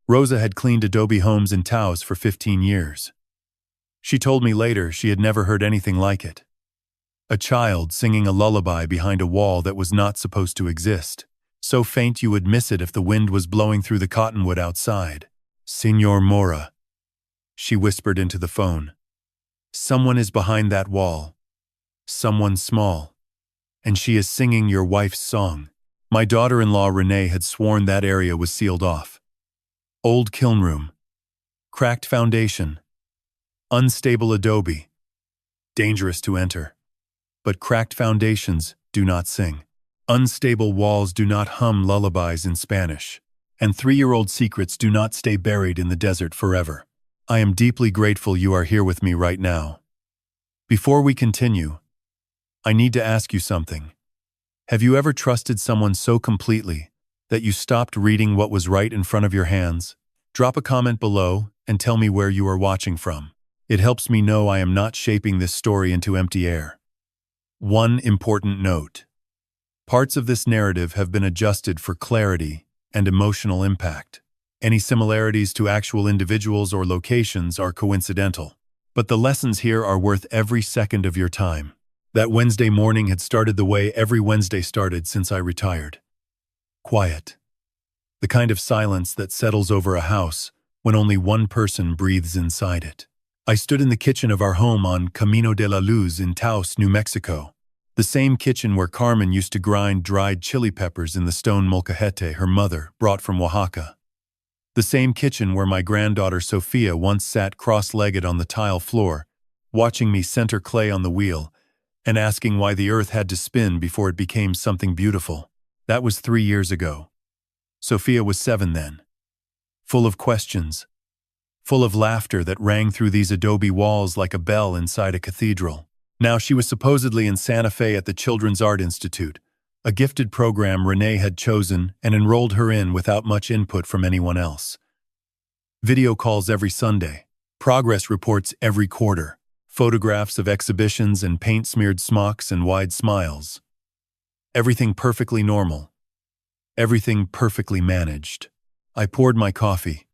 Rosa had cleaned adobe homes in Taos for 15 years. She told me later she had never heard anything like it. A child singing a lullaby behind a wall that was not supposed to exist, so faint you would miss it if the wind was blowing through the cottonwood outside. "Señor Mora," she whispered into the phone. "Someone is behind that wall. Someone small. And she is singing your wife's song." My daughter-in-law Renee had sworn that area was sealed off. Old kiln room. Cracked foundation. Unstable adobe. Dangerous to enter. But cracked foundations do not sing. Unstable walls do not hum lullabies in Spanish. And 3-year-old secrets do not stay buried in the desert forever. I am deeply grateful you are here with me right now. Before we continue, I need to ask you something. Have you ever trusted someone so completely that you stopped reading what was right in front of your hands? Drop a comment below and tell me where you are watching from. It helps me know I am not shaping this story into empty air. One important note. Parts of this narrative have been adjusted for clarity and emotional impact. Any similarities to actual individuals or locations are coincidental. But the lessons here are worth every second of your time. That Wednesday morning had started the way every Wednesday started since I retired. Quiet. The kind of silence that settles over a house when only one person breathes inside it. I stood in the kitchen of our home on Camino de la Luz in Taos, New Mexico. The same kitchen where Carmen used to grind dried chili peppers in the stone molcajete her mother brought from Oaxaca. The same kitchen where my granddaughter Sophia once sat cross-legged on the tile floor, watching me center clay on the wheel, and asking why the earth had to spin before it became something beautiful. That was 3 years ago. Sophia was 7 then. Full of questions. Full of laughter that rang through these adobe walls like a bell inside a cathedral. Now she was supposedly in Santa Fe at the Children's Art Institute, a gifted program Renee had chosen and enrolled her in without much input from anyone else. Video calls every Sunday. Progress reports every quarter. Photographs of exhibitions and paint-smeared smocks and wide smiles. Everything perfectly normal. Everything perfectly managed. I poured my coffee.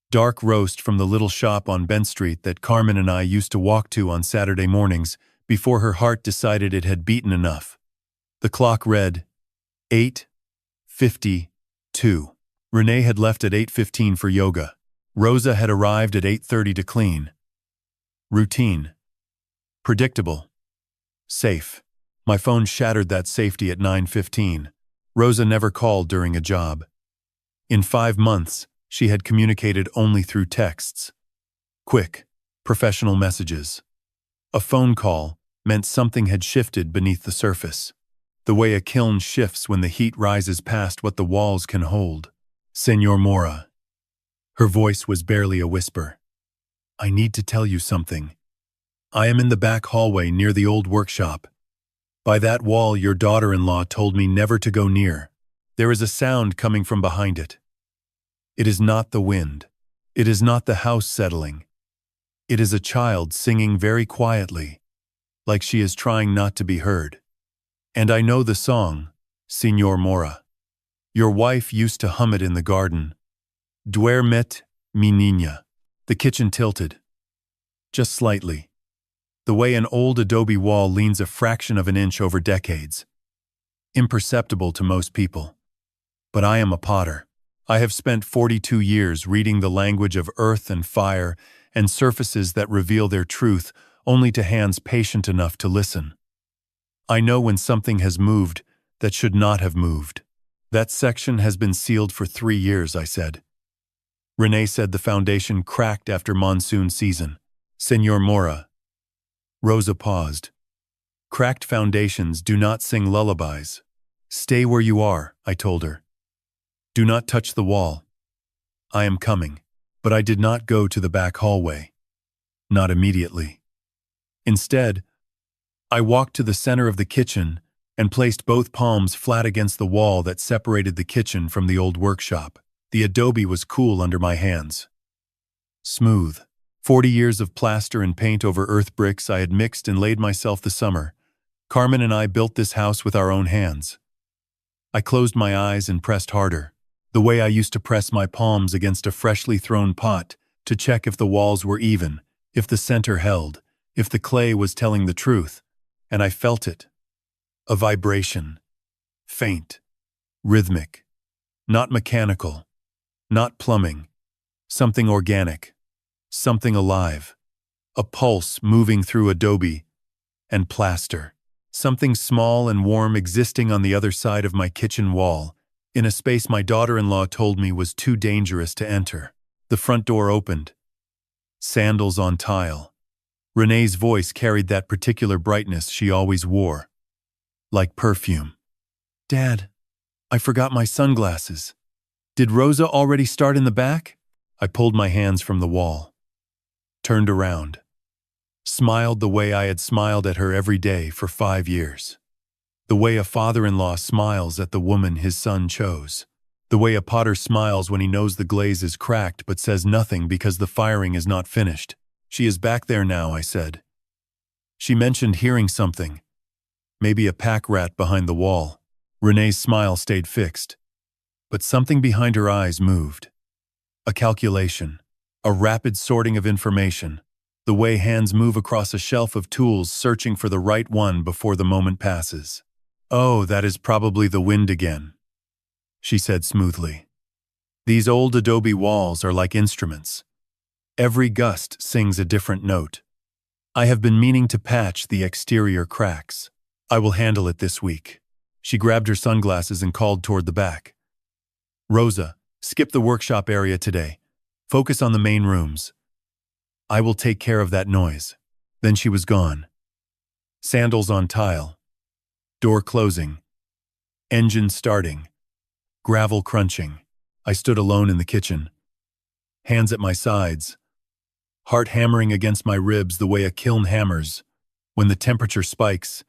Dark roast from the little shop on Bent Street that Carmen and I used to walk to on Saturday mornings before her heart decided it had beaten enough. The clock read 8:52. Renee had left at 8:15 for yoga. Rosa had arrived at 8:30 to clean. Routine. Predictable. Safe. My phone shattered that safety at 9:15. Rosa never called during a job. In 5 months, she had communicated only through texts. Quick, professional messages. A phone call meant something had shifted beneath the surface. The way a kiln shifts when the heat rises past what the walls can hold. "Señor Mora." Her voice was barely a whisper. "I need to tell you something. I am in the back hallway near the old workshop. By that wall your daughter-in-law told me never to go near. There is a sound coming from behind it. It is not the wind. It is not the house settling. It is a child singing very quietly, like she is trying not to be heard. And I know the song, Señor Mora. Your wife used to hum it in the garden. Duermet, mi niña." The kitchen tilted. Just slightly. The way an old adobe wall leans a fraction of an inch over decades. Imperceptible to most people. But I am a potter. I have spent 42 years reading the language of earth and fire and surfaces that reveal their truth only to hands patient enough to listen. I know when something has moved that should not have moved. "That section has been sealed for 3 years," I said. Renee said the foundation cracked after monsoon season. "Señor Mora." Rosa paused. "Cracked foundations do not sing lullabies. Stay where you are," I told her. "Do not touch the wall. I am coming." But I did not go to the back hallway. Not immediately. Instead, I walked to the center of the kitchen and placed both palms flat against the wall that separated the kitchen from the old workshop. The adobe was cool under my hands. Smooth. 40 years of plaster and paint over earth bricks I had mixed and laid myself the summer. Carmen and I built this house with our own hands. I closed my eyes and pressed harder. The way I used to press my palms against a freshly thrown pot to check if the walls were even, if the center held, if the clay was telling the truth. And I felt it. A vibration. Faint. Rhythmic. Not mechanical. Not plumbing. Something organic. Something alive. A pulse moving through adobe and plaster. Something small and warm existing on the other side of my kitchen wall, in a space my daughter-in-law told me was too dangerous to enter. The front door opened. Sandals on tile. Renee's voice carried that particular brightness she always wore. Like perfume. "Dad, I forgot my sunglasses. Did Rosa already start in the back?" I pulled my hands from the wall. Turned around. Smiled the way I had smiled at her every day for 5 years. The way a father-in-law smiles at the woman his son chose. The way a potter smiles when he knows the glaze is cracked but says nothing because the firing is not finished. "She is back there now," I said. She mentioned hearing something. Maybe a pack rat behind the wall. Renee's smile stayed fixed. But something behind her eyes moved. A calculation. A rapid sorting of information. The way hands move across a shelf of tools searching for the right one before the moment passes. "Oh, that is probably the wind again," she said smoothly. "These old adobe walls are like instruments. Every gust sings a different note. I have been meaning to patch the exterior cracks. I will handle it this week." She grabbed her sunglasses and called toward the back. "Rosa, skip the workshop area today. Focus on the main rooms. I will take care of that noise." Then she was gone. Sandals on tile. Door closing. Engine starting. Gravel crunching. I stood alone in the kitchen. Hands at my sides. Heart hammering against my ribs the way a kiln hammers when the temperature spikes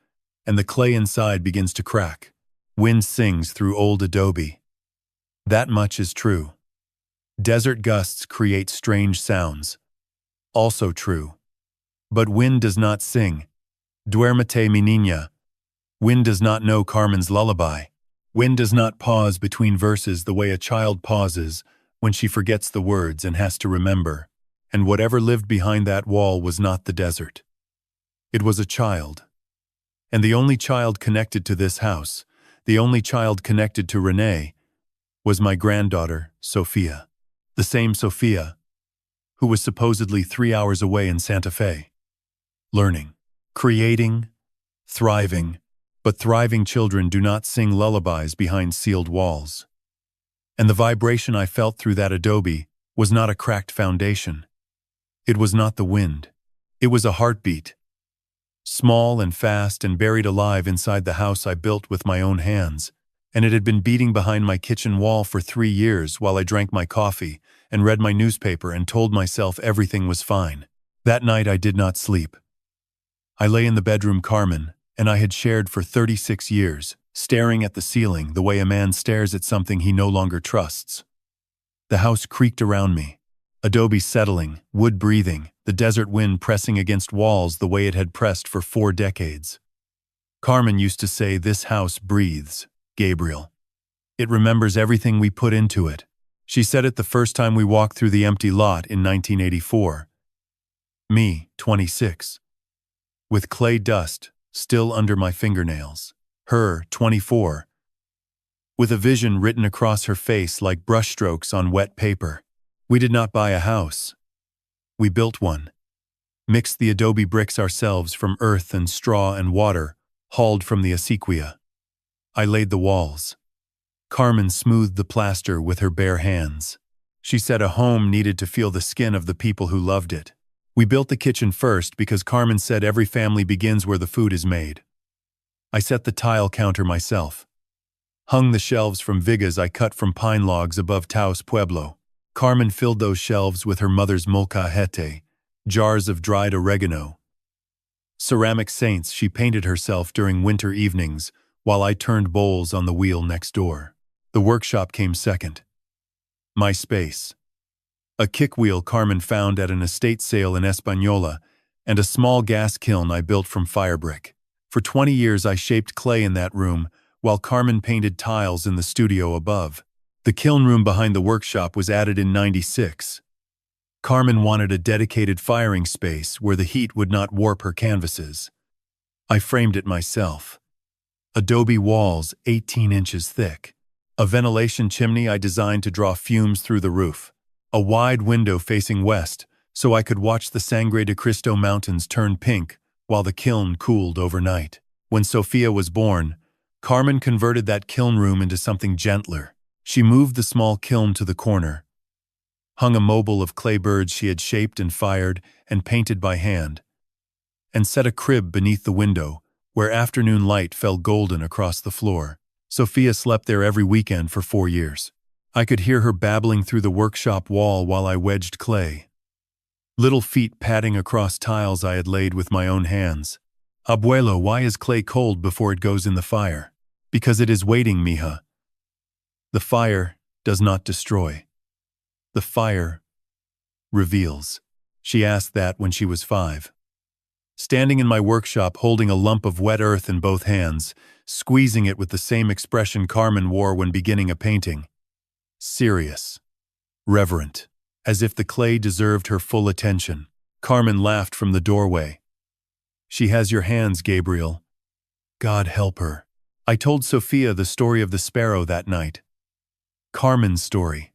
and the clay inside begins to crack. Wind sings through old adobe. That much is true. Desert gusts create strange sounds. Also true. But wind does not sing. Duérmete mi niña. Wind does not know Carmen's lullaby. Wind does not pause between verses the way a child pauses when she forgets the words and has to remember. And whatever lived behind that wall was not the desert. It was a child. And the only child connected to this house, the only child connected to Renee, was my granddaughter, Sophia. The same Sophia, who was supposedly 3 hours away in Santa Fe. Learning, creating, thriving, but thriving children do not sing lullabies behind sealed walls. And the vibration I felt through that adobe was not a cracked foundation. It was not the wind. It was a heartbeat. Small and fast and buried alive inside the house I built with my own hands, and it had been beating behind my kitchen wall for 3 years while I drank my coffee and read my newspaper and told myself everything was fine. That night I did not sleep. I lay in the bedroom Carmen and I had shared for 36 years, staring at the ceiling the way a man stares at something he no longer trusts. The house creaked around me. Adobe settling, wood breathing, the desert wind pressing against walls the way it had pressed for 4 decades. Carmen used to say, "This house breathes, Gabriel. It remembers everything we put into it." She said it the first time we walked through the empty lot in 1984. Me, 26. With clay dust still under my fingernails. Her, 24. With a vision written across her face like brushstrokes on wet paper. We did not buy a house. We built one. Mixed the adobe bricks ourselves from earth and straw and water, hauled from the acequia. I laid the walls. Carmen smoothed the plaster with her bare hands. She said a home needed to feel the skin of the people who loved it. We built the kitchen first because Carmen said every family begins where the food is made. I set the tile counter myself. Hung the shelves from vigas I cut from pine logs above Taos Pueblo. Carmen filled those shelves with her mother's molcajete, jars of dried oregano. Ceramic saints she painted herself during winter evenings while I turned bowls on the wheel next door. The workshop came second. My space. A kickwheel Carmen found at an estate sale in Española and a small gas kiln I built from firebrick. For 20 years I shaped clay in that room while Carmen painted tiles in the studio above. The kiln room behind the workshop was added in '96. Carmen wanted a dedicated firing space where the heat would not warp her canvases. I framed it myself. Adobe walls 18 inches thick. A ventilation chimney I designed to draw fumes through the roof. A wide window facing west so I could watch the Sangre de Cristo mountains turn pink while the kiln cooled overnight. When Sophia was born, Carmen converted that kiln room into something gentler. She moved the small kiln to the corner, hung a mobile of clay birds she had shaped and fired and painted by hand, and set a crib beneath the window where afternoon light fell golden across the floor. Sophia slept there every weekend for 4 years. I could hear her babbling through the workshop wall while I wedged clay. Little feet padding across tiles I had laid with my own hands. Abuelo, why is clay cold before it goes in the fire? Because it is waiting, mija. The fire does not destroy. The fire reveals. She asked that when she was 5. Standing in my workshop holding a lump of wet earth in both hands, squeezing it with the same expression Carmen wore when beginning a painting. Serious. Reverent. As if the clay deserved her full attention. Carmen laughed from the doorway. She has your hands, Gabriel. God help her. I told Sophia the story of the sparrow that night. Carmen's story.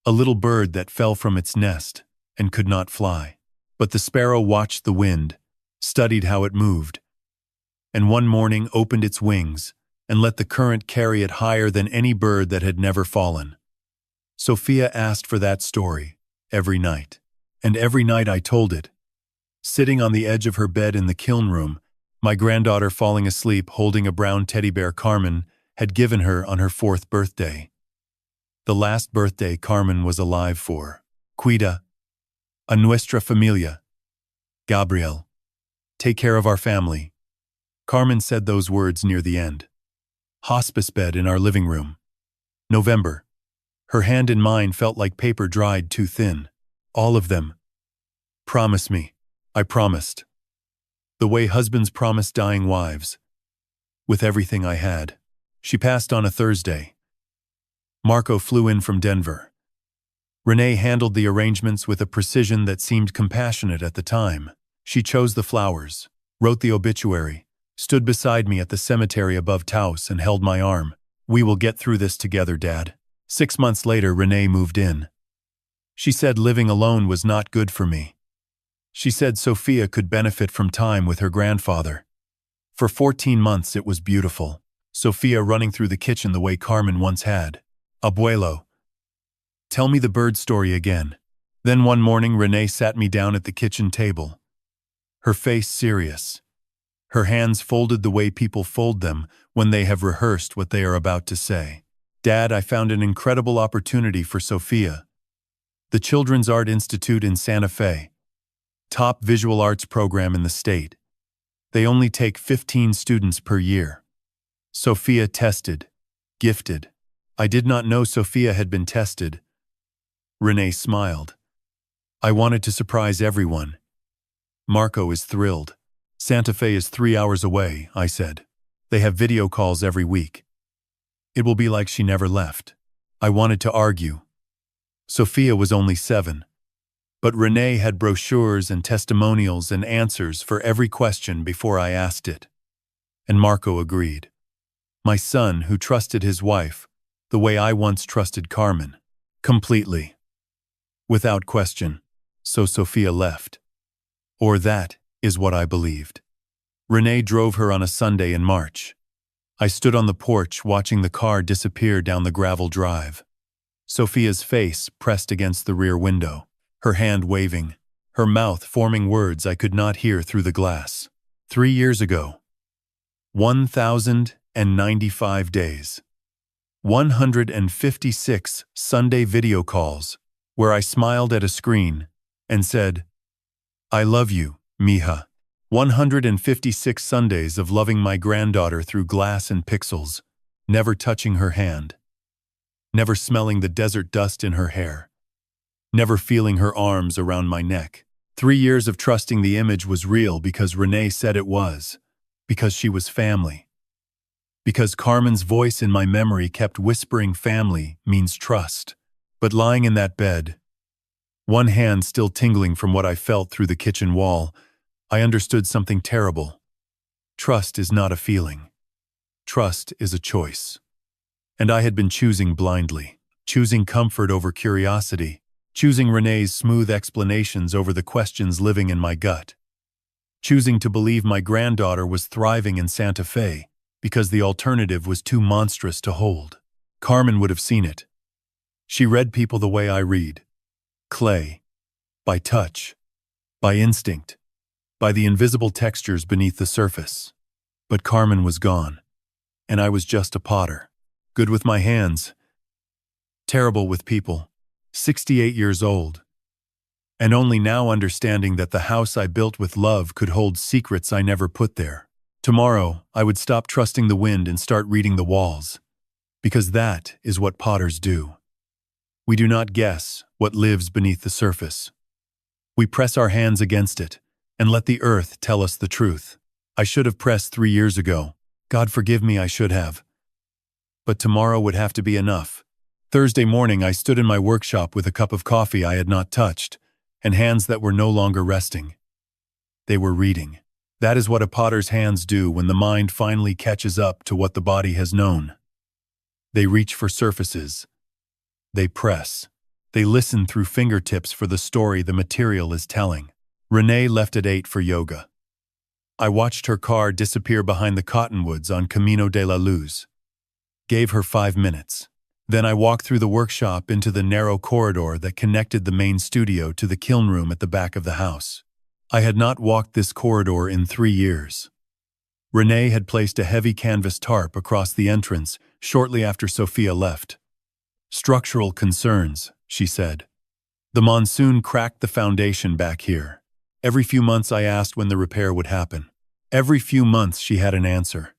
A little bird that fell from its nest and could not fly. But the sparrow watched the wind, studied how it moved, and one morning opened its wings and let the current carry it higher than any bird that had never fallen. Sophia asked for that story every night, and every night I told it. Sitting on the edge of her bed in the kiln room, my granddaughter falling asleep holding a brown teddy bear Carmen had given her on her 4th birthday. The last birthday Carmen was alive for. Cuida a nuestra familia. Gabriel. Take care of our family. Carmen said those words near the end. Hospice bed in our living room. November. Her hand in mine felt like paper dried too thin. All of them. Promise me. I promised. The way husbands promise dying wives. With everything I had. She passed on a Thursday. Marco flew in from Denver. Renee handled the arrangements with a precision that seemed compassionate at the time. She chose the flowers, wrote the obituary, stood beside me at the cemetery above Taos and held my arm. We will get through this together, Dad. 6 months later, Renee moved in. She said living alone was not good for me. She said Sophia could benefit from time with her grandfather. For 14 months it was beautiful. Sophia running through the kitchen the way Carmen once had. Abuelo. Tell me the bird story again. Then one morning Renee sat me down at the kitchen table. Her face serious. Her hands folded the way people fold them when they have rehearsed what they are about to say. Dad, I found an incredible opportunity for Sophia. The Children's Art Institute in Santa Fe. Top visual arts program in the state. They only take 15 students per year. Sophia tested. Gifted. I did not know Sophia had been tested. Renee smiled. I wanted to surprise everyone. Marco is thrilled. Santa Fe is 3 hours away, I said. They have video calls every week. It will be like she never left. I wanted to argue. Sophia was only 7. But Renee had brochures and testimonials and answers for every question before I asked it. And Marco agreed. My son, who trusted his wife, the way I once trusted Carmen. Completely. Without question. So Sophia left. Or that is what I believed. Renee drove her on a Sunday in March. I stood on the porch watching the car disappear down the gravel drive. Sophia's face pressed against the rear window, her hand waving, her mouth forming words I could not hear through the glass. 3 years ago. 1,095 days. 156 Sunday video calls, where I smiled at a screen and said, I love you, mija. 156 Sundays of loving my granddaughter through glass and pixels, never touching her hand, never smelling the desert dust in her hair, never feeling her arms around my neck. 3 years of trusting the image was real because Renee said it was, because she was family. because Carmen's voice in my memory kept whispering family means trust. But lying in that bed, one hand still tingling from what I felt through the kitchen wall, I understood something terrible. Trust is not a feeling. Trust is a choice. And I had been choosing blindly, choosing comfort over curiosity, choosing Renee's smooth explanations over the questions living in my gut, choosing to believe my granddaughter was thriving in Santa Fe because the alternative was too monstrous to hold. Carmen would have seen it. She read people the way I read. Clay. By touch. By instinct. By the invisible textures beneath the surface. But Carmen was gone. And I was just a potter. Good with my hands. Terrible with people. 68 years old. And only now understanding that the house I built with love could hold secrets I never put there. Tomorrow, I would stop trusting the wind and start reading the walls. Because that is what potters do. We do not guess what lives beneath the surface. We press our hands against it and let the earth tell us the truth. I should have pressed 3 years ago. God forgive me, I should have. But tomorrow would have to be enough. Thursday morning, I stood in my workshop with a cup of coffee I had not touched and hands that were no longer resting. They were reading. That is what a potter's hands do when the mind finally catches up to what the body has known. They reach for surfaces. They press. They listen through fingertips for the story the material is telling. Renee left at 8 for yoga. I watched her car disappear behind the cottonwoods on Camino de la Luz. Gave her 5 minutes. Then I walked through the workshop into the narrow corridor that connected the main studio to the kiln room at the back of the house. I had not walked this corridor in 3 years. Renee had placed a heavy canvas tarp across the entrance shortly after Sophia left. Structural concerns, she said. The monsoon cracked the foundation back here. Every few months I asked when the repair would happen. Every few months she had an answer.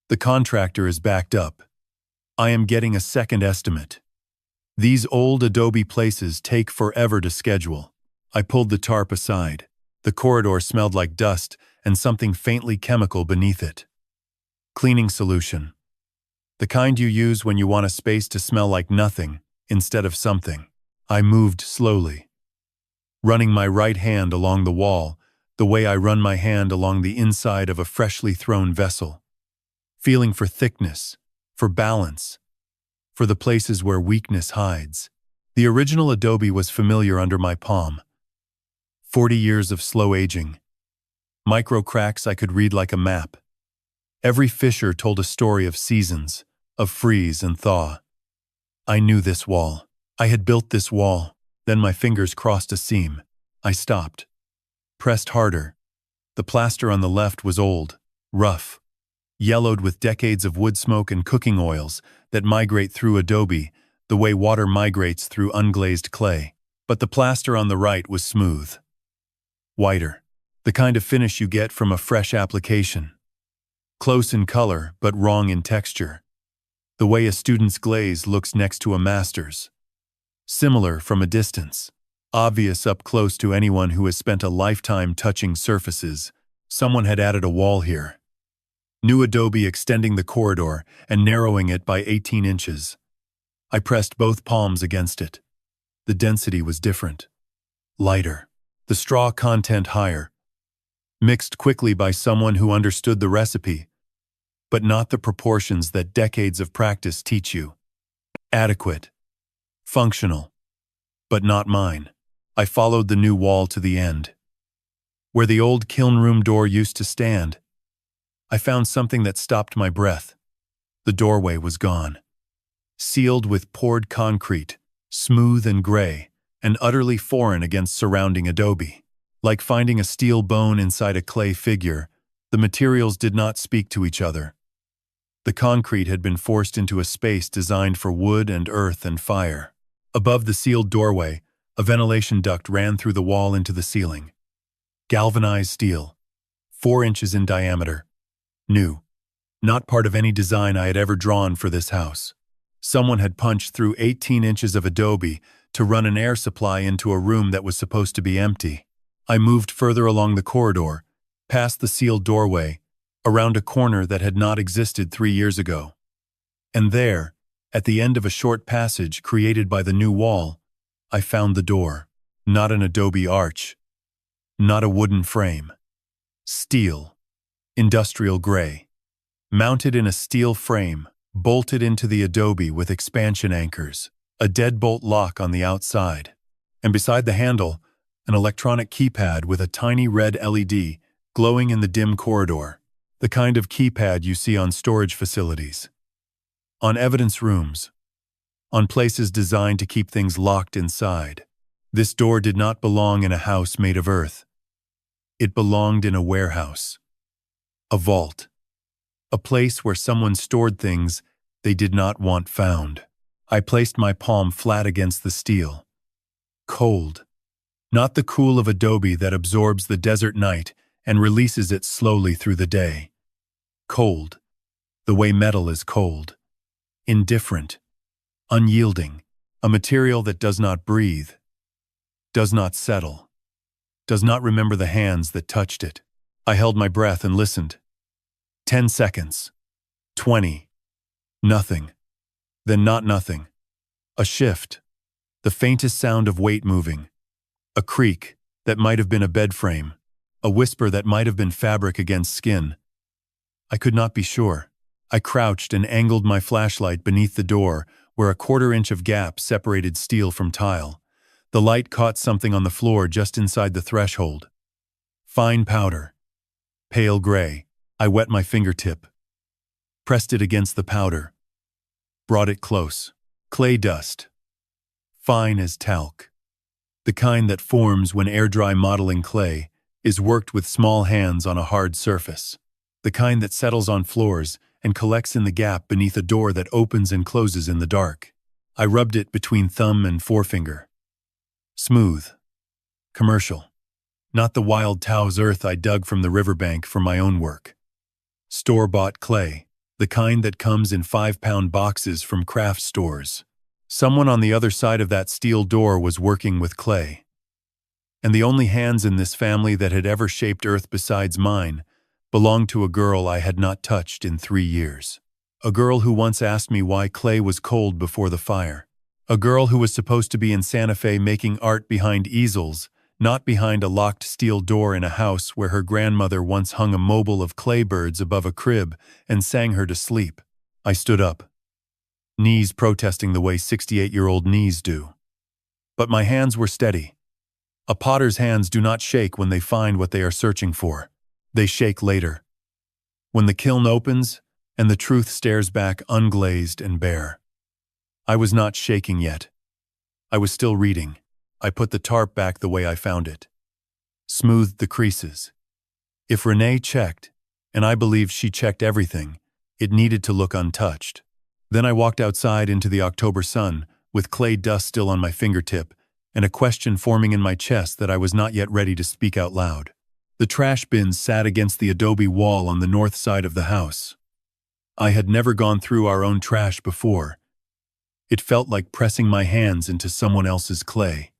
The contractor is backed up. I am getting a second estimate. These old adobe places take forever to schedule. I pulled the tarp aside. The corridor smelled like dust and something faintly chemical beneath it. Cleaning solution. The kind you use when you want a space to smell like nothing instead of something. I moved slowly, running my right hand along the wall the way I run my hand along the inside of a freshly thrown vessel, feeling for thickness, for balance, for the places where weakness hides. The original adobe was familiar under my palm. 40 years of slow aging. Micro cracks I could read like a map. Every fissure told a story of seasons, of freeze and thaw. I knew this wall. I had built this wall. Then my fingers crossed a seam. I stopped. Pressed harder. The plaster on the left was old, rough, yellowed with decades of wood smoke and cooking oils that migrate through adobe the way water migrates through unglazed clay. But the plaster on the right was smooth. Whiter. The kind of finish you get from a fresh application. Close in color, but wrong in texture. The way a student's glaze looks next to a master's. Similar from a distance. Obvious up close to anyone who has spent a lifetime touching surfaces. Someone had added a wall here. New adobe extending the corridor and narrowing it by 18 inches. I pressed both palms against it. The density was different. Lighter. The straw content higher. Mixed quickly by someone who understood the recipe, but not the proportions that decades of practice teach you. Adequate. Functional. But not mine. I followed the new wall to the end. Where the old kiln room door used to stand, I found something that stopped my breath. The doorway was gone. Sealed with poured concrete, smooth and gray, and utterly foreign against surrounding adobe. Like finding a steel bone inside a clay figure, the materials did not speak to each other. The concrete had been forced into a space designed for wood and earth and fire. Above the sealed doorway, a ventilation duct ran through the wall into the ceiling. Galvanized steel, 4 inches in diameter. New. Not part of any design I had ever drawn for this house. Someone had punched through 18 inches of adobe to run an air supply into a room that was supposed to be empty. I moved further along the corridor, past the sealed doorway, around a corner that had not existed 3 years ago. And there, at the end of a short passage created by the new wall, I found the door. Not an adobe arch, not a wooden frame. Steel, industrial gray, mounted in a steel frame, bolted into the adobe with expansion anchors, a deadbolt lock on the outside, and beside the handle, an electronic keypad with a tiny red LED glowing in the dim corridor, the kind of keypad you see on storage facilities, on evidence rooms, on places designed to keep things locked inside. This door did not belong in a house made of earth. It belonged in a warehouse, a vault, a place where someone stored things they did not want found. I placed my palm flat against the steel. Cold. Not the cool of adobe that absorbs the desert night and releases it slowly through the day. Cold. The way metal is cold. Indifferent. Unyielding. A material that does not breathe. Does not settle. Does not remember the hands that touched it. I held my breath and listened. 10 seconds. 20. Nothing. Then not nothing. A shift. The faintest sound of weight moving. A creak that might have been a bed frame. A whisper that might have been fabric against skin. I could not be sure. I crouched and angled my flashlight beneath the door where a 1/4 inch of gap separated steel from tile. The light caught something on the floor just inside the threshold. Fine powder. Pale gray. I wet my fingertip. Pressed it against the powder. Brought it close. Clay dust. Fine as talc. The kind that forms when air-dry modeling clay is worked with small hands on a hard surface. The kind that settles on floors and collects in the gap beneath a door that opens and closes in the dark. I rubbed it between thumb and forefinger. Smooth. Commercial. Not the wild Taos earth I dug from the riverbank for my own work. Store-bought clay, the kind that comes in 5-pound boxes from craft stores. Someone on the other side of that steel door was working with clay. And the only hands in this family that had ever shaped earth besides mine belonged to a girl I had not touched in 3 years. A girl who once asked me why clay was cold before the fire. A girl who was supposed to be in Santa Fe making art behind easels, not behind a locked steel door in a house where her grandmother once hung a mobile of clay birds above a crib and sang her to sleep. I stood up, knees protesting the way 68-year-old knees do. But my hands were steady. A potter's hands do not shake when they find what they are searching for. They shake later, when the kiln opens and the truth stares back unglazed and bare. I was not shaking yet. I was still reading. I put the tarp back the way I found it. Smoothed the creases. If Renee checked, and I believed she checked everything, it needed to look untouched. Then I walked outside into the October sun, with clay dust still on my fingertip, and a question forming in my chest that I was not yet ready to speak out loud. The trash bins sat against the adobe wall on the north side of the house. I had never gone through our own trash before. It felt like pressing my hands into someone else's clay.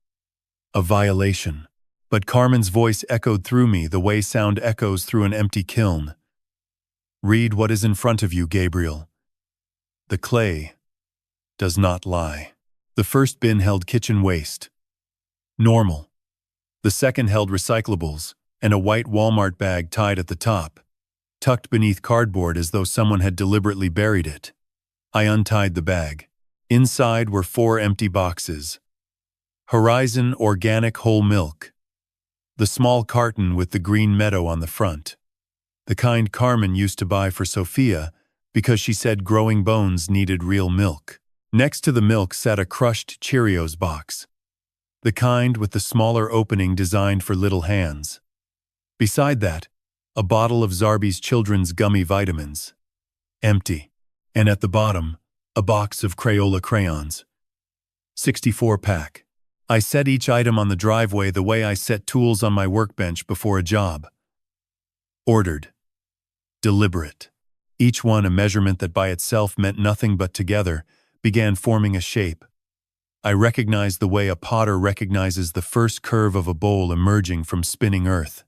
A violation. But Carmen's voice echoed through me the way sound echoes through an empty kiln. Read what is in front of you, Gabriel. The clay does not lie. The first bin held kitchen waste. Normal. The second held recyclables and a white Walmart bag tied at the top, tucked beneath cardboard as though someone had deliberately buried it. I untied the bag. Inside were 4 empty boxes. Horizon Organic Whole Milk. The small carton with the green meadow on the front. The kind Carmen used to buy for Sophia because she said growing bones needed real milk. Next to the milk sat a crushed Cheerios box. The kind with the smaller opening designed for little hands. Beside that, a bottle of Zarbee's children's gummy vitamins. Empty. And at the bottom, a box of Crayola crayons. 64-pack. I set each item on the driveway the way I set tools on my workbench before a job. Ordered. Deliberate. Each one a measurement that by itself meant nothing but together began forming a shape. I recognized the way a potter recognizes the first curve of a bowl emerging from spinning earth.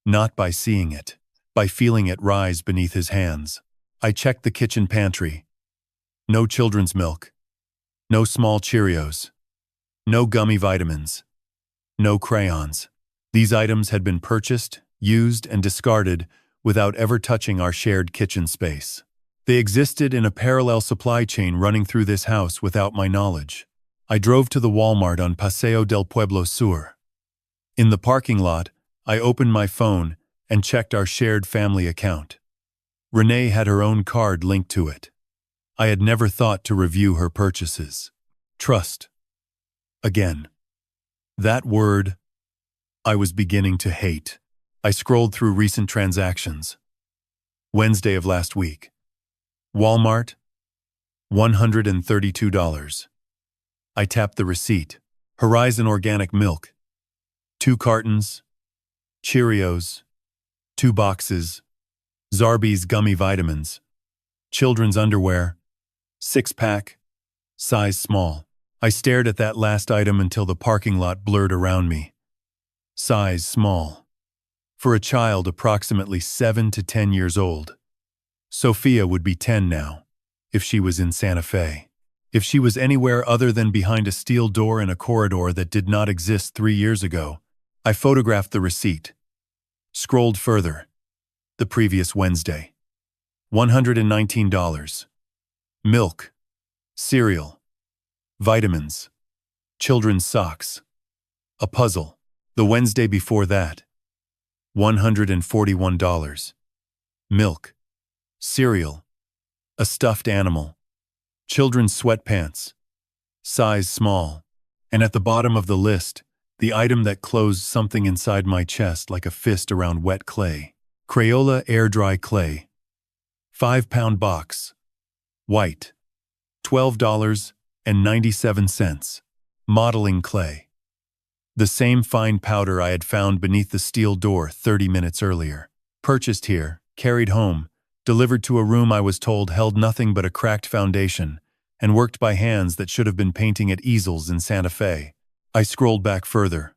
Not by seeing it, by feeling it rise beneath his hands. I checked the kitchen pantry. No children's milk. No small Cheerios. No gummy vitamins. No crayons. These items had been purchased, used, and discarded without ever touching our shared kitchen space. They existed in a parallel supply chain running through this house without my knowledge. I drove to the Walmart on Paseo del Pueblo Sur. In the parking lot, I opened my phone and checked our shared family account. Renee had her own card linked to it. I had never thought to review her purchases. Trust. Again. That word, I was beginning to hate. I scrolled through recent transactions. Wednesday of last week. Walmart, $132. I tapped the receipt. Horizon organic milk. 2 cartons. Cheerios. 2 boxes. Zarbee's gummy vitamins. Children's underwear. 6-pack. Size small. I stared at that last item until the parking lot blurred around me. Size small. For a child approximately 7 to 10 years old. Sophia would be 10 now, if she was in Santa Fe. If she was anywhere other than behind a steel door in a corridor that did not exist 3 years ago. I photographed the receipt. Scrolled further. The previous Wednesday. $119. Milk. Cereal. Vitamins. Children's socks. A puzzle. The Wednesday before that. $141. Milk. Cereal. A stuffed animal. Children's sweatpants. Size small. And at the bottom of the list, the item that closed something inside my chest like a fist around wet clay. Crayola air dry clay. 5-pound box. White. $12.97. Modeling clay. The same fine powder I had found beneath the steel door 30 minutes earlier. Purchased here, carried home, delivered to a room I was told held nothing but a cracked foundation, and worked by hands that should have been painting at easels in Santa Fe. I scrolled back further.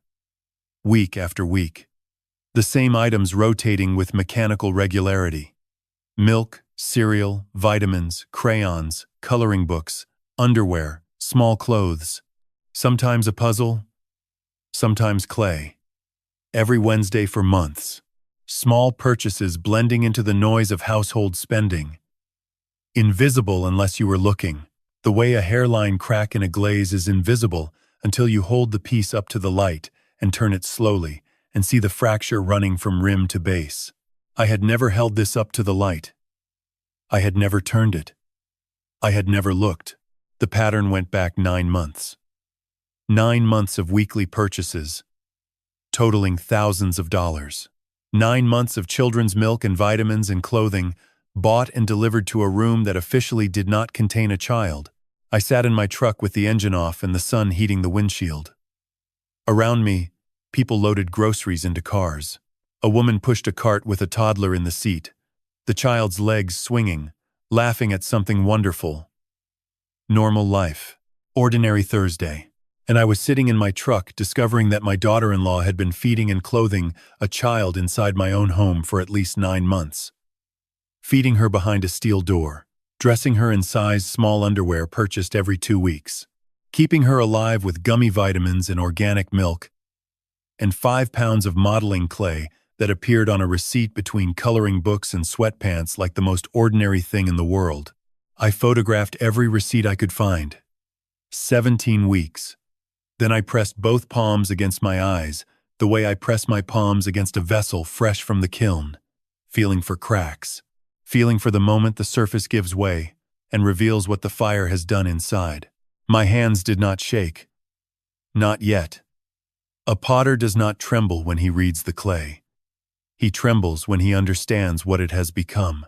Week after week. The same items rotating with mechanical regularity. Milk, cereal, vitamins, crayons, coloring books, underwear, small clothes. Sometimes a puzzle, sometimes clay. Every Wednesday for months. Small purchases blending into the noise of household spending. Invisible unless you were looking. The way a hairline crack in a glaze is invisible until you hold the piece up to the light and turn it slowly and see the fracture running from rim to base. I had never held this up to the light. I had never turned it. I had never looked. The pattern went back 9 months. 9 months of weekly purchases, totaling thousands of dollars. 9 months of children's milk and vitamins and clothing, bought and delivered to a room that officially did not contain a child. I sat in my truck with the engine off and the sun heating the windshield. Around me, people loaded groceries into cars. A woman pushed a cart with a toddler in the seat, the child's legs swinging, laughing at something wonderful. Normal life. Ordinary Thursday. And I was sitting in my truck discovering that my daughter-in-law had been feeding and clothing a child inside my own home for at least 9 months. Feeding her behind a steel door, dressing her in size small underwear purchased every 2 weeks, keeping her alive with gummy vitamins and organic milk, and 5 pounds of modeling clay that appeared on a receipt between coloring books and sweatpants like the most ordinary thing in the world. I photographed every receipt I could find. 17 weeks. Then I pressed both palms against my eyes, the way I press my palms against a vessel fresh from the kiln, feeling for cracks, feeling for the moment the surface gives way and reveals what the fire has done inside. My hands did not shake. Not yet. A potter does not tremble when he reads the clay. He trembles when he understands what it has become.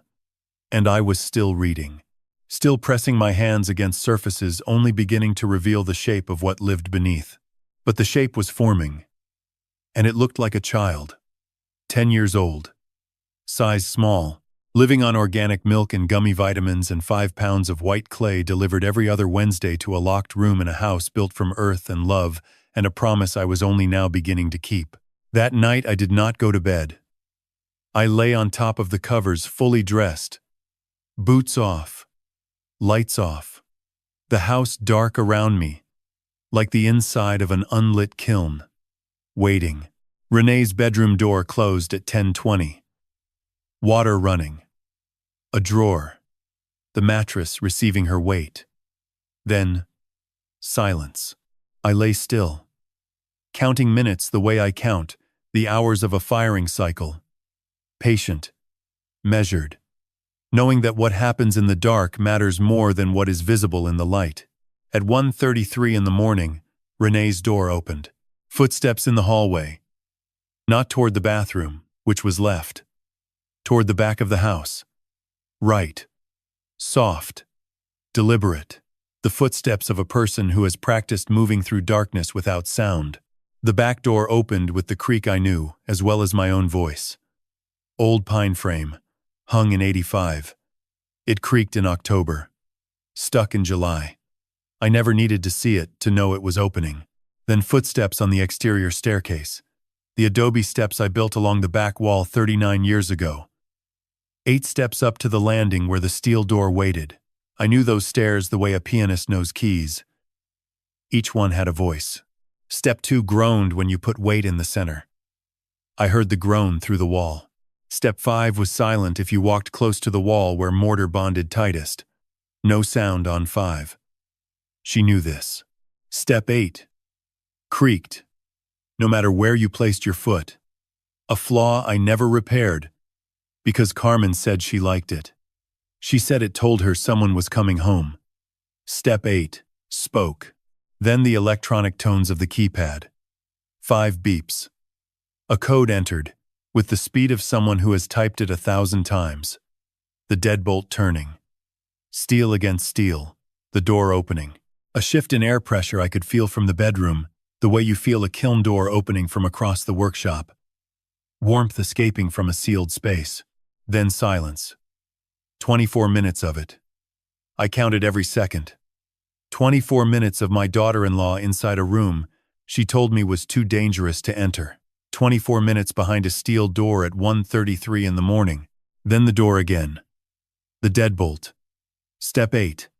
And I was still reading. Still pressing my hands against surfaces only beginning to reveal the shape of what lived beneath. But the shape was forming, and it looked like a child. 10 years old. Size small, living on organic milk and gummy vitamins and 5 pounds of white clay delivered every other Wednesday to a locked room in a house built from earth and love and a promise I was only now beginning to keep. That night I did not go to bed. I lay on top of the covers fully dressed, boots off, lights off, the house dark around me, like the inside of an unlit kiln, waiting. Renee's bedroom door closed at 10:20. Water running. A drawer. The mattress receiving her weight. Then, silence. I lay still, counting minutes the way I count the hours of a firing cycle. Patient. Measured. Knowing that what happens in the dark matters more than what is visible in the light. At 1:33 in the morning, Renee's door opened. Footsteps in the hallway. Not toward the bathroom, which was left. Toward the back of the house. Right. Soft. Deliberate. The footsteps of a person who has practiced moving through darkness without sound. The back door opened with the creak I knew, as well as my own voice. Old pine frame. Hung in '85. It creaked in October. Stuck in July. I never needed to see it to know it was opening. Then footsteps on the exterior staircase. The adobe steps I built along the back wall 39 years ago. 8 steps up to the landing where the steel door waited. I knew those stairs the way a pianist knows keys. Each one had a voice. Step 2 groaned when you put weight in the center. I heard the groan through the wall. Step 5 was silent if you walked close to the wall where mortar bonded tightest. No sound on 5. She knew this. Step 8 creaked. No matter where you placed your foot. A flaw I never repaired, because Carmen said she liked it. She said it told her someone was coming home. Step 8 spoke. Then the electronic tones of the keypad. 5 beeps. A code entered, with the speed of someone who has typed it 1,000 times. The deadbolt turning. Steel against steel. The door opening. A shift in air pressure I could feel from the bedroom, the way you feel a kiln door opening from across the workshop. Warmth escaping from a sealed space. Then silence. 24 minutes of it. I counted every second. 24 minutes of my daughter-in-law inside a room she told me was too dangerous to enter. 24 minutes behind a steel door at 1:33 in the morning. Then the door again. The deadbolt. Step 8.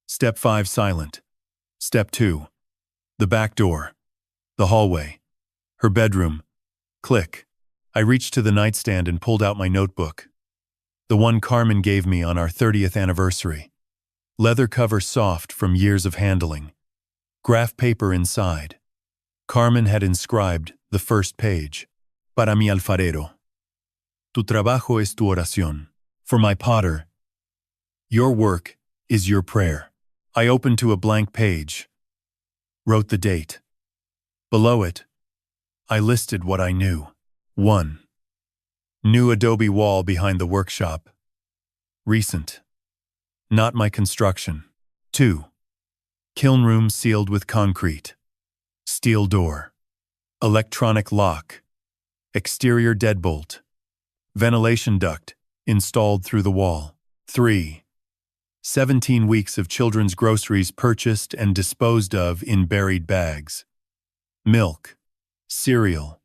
Step 5 silent. Step 2. The back door. The hallway. Her bedroom. Click. I reached to the nightstand and pulled out my notebook. The one Carmen gave me on our 30th anniversary. Leather cover soft from years of handling. Graph paper inside. Carmen had inscribed the first page. Para mi alfarero. Tu trabajo es tu oración. For my potter. Your work is your prayer. I opened to a blank page. Wrote the date. Below it, I listed what I knew. 1. New adobe wall behind the workshop. Recent. Not my construction. 2. Kiln room sealed with concrete. Steel door. Electronic lock. Exterior deadbolt. Ventilation duct installed through the wall. 3. 17 weeks of children's groceries purchased and disposed of in buried bags. Milk, cereal,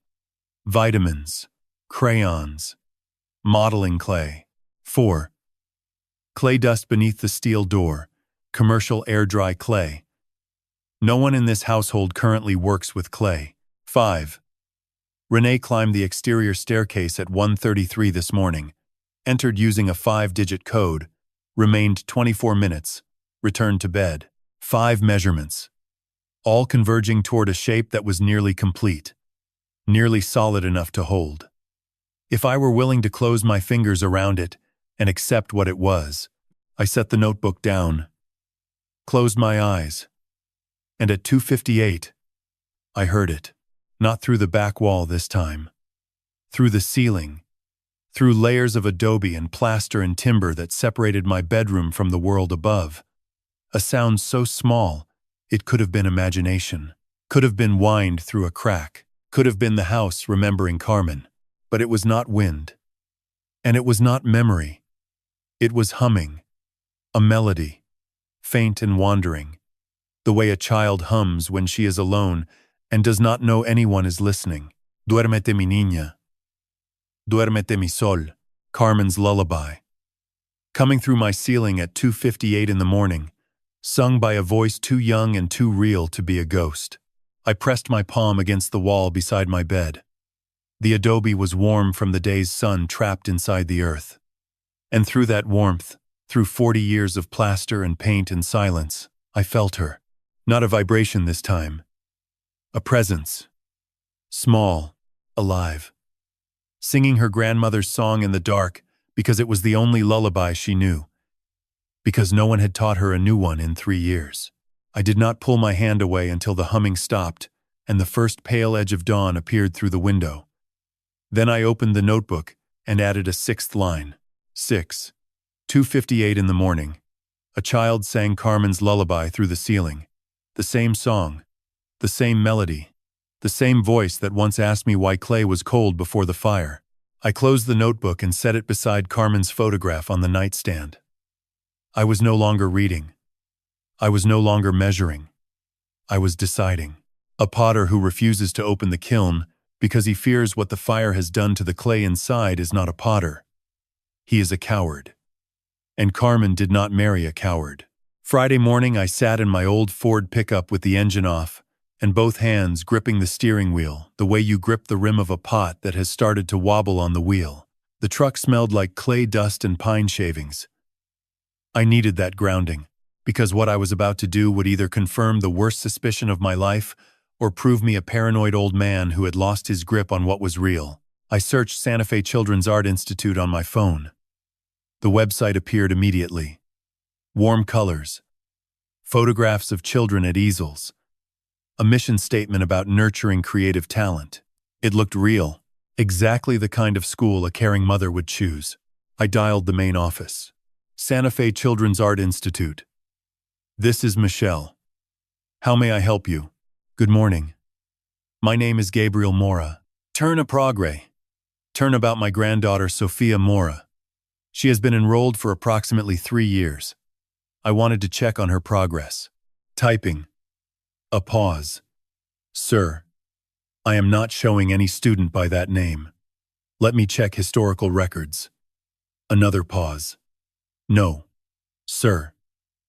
vitamins, crayons, modeling clay. 4. Clay dust beneath the steel door, commercial air-dry clay. No one in this household currently works with clay. 5. Renee climbed the exterior staircase at 1:33 this morning, entered using a 5-digit code, remained 24 minutes, returned to bed. 5 measurements. All converging toward a shape that was nearly complete, nearly solid enough to hold. If I were willing to close my fingers around it and accept what it was, I set the notebook down, closed my eyes, and at 2:58, I heard it, not through the back wall this time, through the ceiling, through layers of adobe and plaster and timber that separated my bedroom from the world above. A sound so small, it could have been imagination, could have been whined through a crack, could have been the house remembering Carmen. But it was not wind. And it was not memory. It was humming. A melody. Faint and wandering. The way a child hums when she is alone and does not know anyone is listening. Duérmete, mi niña. Duérmete mi sol, Carmen's lullaby. Coming through my ceiling at 2:58 in the morning, sung by a voice too young and too real to be a ghost. I pressed my palm against the wall beside my bed. The adobe was warm from the day's sun trapped inside the earth. And through that warmth, through 40 years of plaster and paint and silence, I felt her. Not a vibration this time. A presence. Small, alive. Singing her grandmother's song in the dark because it was the only lullaby she knew. Because no one had taught her a new one in 3 years. I did not pull my hand away until the humming stopped and the first pale edge of dawn appeared through the window. Then I opened the notebook and added a 6th line. 6. 2:58 in the morning. A child sang Carmen's lullaby through the ceiling. The same song, the same melody, the same voice that once asked me why clay was cold before the fire. I closed the notebook and set it beside Carmen's photograph on the nightstand. I was no longer reading. I was no longer measuring. I was deciding. A potter who refuses to open the kiln because he fears what the fire has done to the clay inside is not a potter. He is a coward. And Carmen did not marry a coward. Friday morning I sat in my old Ford pickup with the engine off, and both hands gripping the steering wheel, the way you grip the rim of a pot that has started to wobble on the wheel. The truck smelled like clay dust and pine shavings. I needed that grounding, because what I was about to do would either confirm the worst suspicion of my life or prove me a paranoid old man who had lost his grip on what was real. I searched Santa Fe Children's Art Institute on my phone. The website appeared immediately. Warm colors. Photographs of children at easels. A mission statement about nurturing creative talent. It looked real. Exactly the kind of school a caring mother would choose. I dialed the main office. Santa Fe Children's Art Institute. This is Michelle. How may I help you? Good morning. My name is Gabriel Mora. Turn a progrès. Turn about my granddaughter Sophia Mora. She has been enrolled for approximately 3 years. I wanted to check on her progress. Typing. A pause. Sir, I am not showing any student by that name. Let me check historical records. Another pause. No. Sir,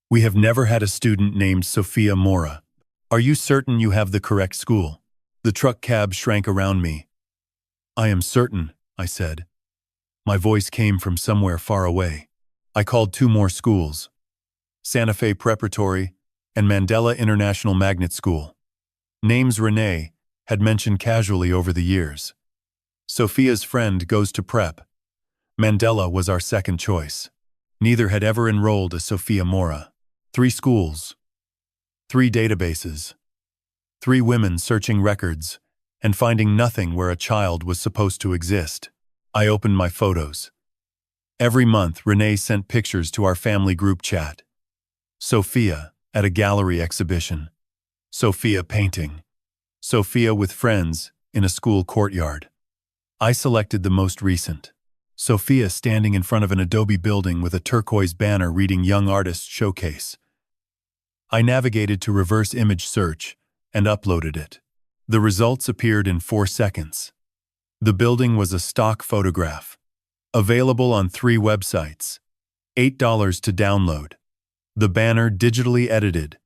we have never had a student named Sophia Mora. Are you certain you have the correct school? The truck cab shrank around me. I am certain, I said. My voice came from somewhere far away. I called 2 more schools. Santa Fe Preparatory and Mandela International Magnet School. Names Renee had mentioned casually over the years. Sophia's friend goes to prep. Mandela was our second choice. Neither had ever enrolled a Sophia Mora. 3 schools. 3 databases. 3 women searching records and finding nothing where a child was supposed to exist. I opened my photos. Every month, Renee sent pictures to our family group chat. Sophia at a gallery exhibition. Sophia painting. Sophia with friends in a school courtyard. I selected the most recent. Sophia standing in front of an adobe building with a turquoise banner reading Young Artists Showcase. I navigated to reverse image search and uploaded it. The results appeared in 4 seconds. The building was a stock photograph. Available on 3 websites. $8 to download. The banner digitally edited.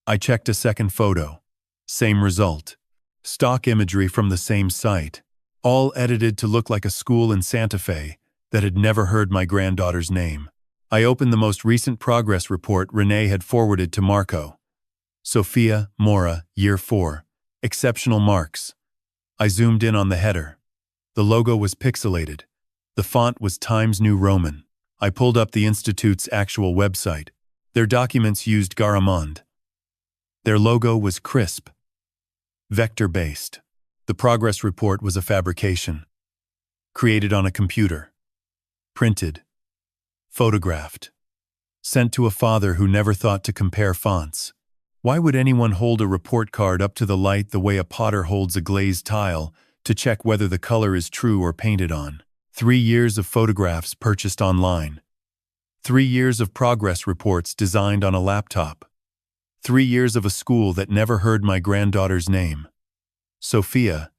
I checked a second photo. Same result. Stock imagery from the same site. All edited to look like a school in Santa Fe that had never heard my granddaughter's name. I opened the most recent progress report Renee had forwarded to Marco. Sophia Mora, Year 4. Exceptional marks. I zoomed in on the header. The logo was pixelated. The font was Times New Roman. I pulled up the institute's actual website. Their documents used Garamond. Their logo was crisp. Vector-based. The progress report was a fabrication. Created on a computer. Printed. Photographed. Sent to a father who never thought to compare fonts. Why would anyone hold a report card up to the light the way a potter holds a glazed tile to check whether the color is true or painted on? 3 years of photographs purchased online. 3 years of progress reports designed on a laptop. 3 years of a school that never heard my granddaughter's name. Sophia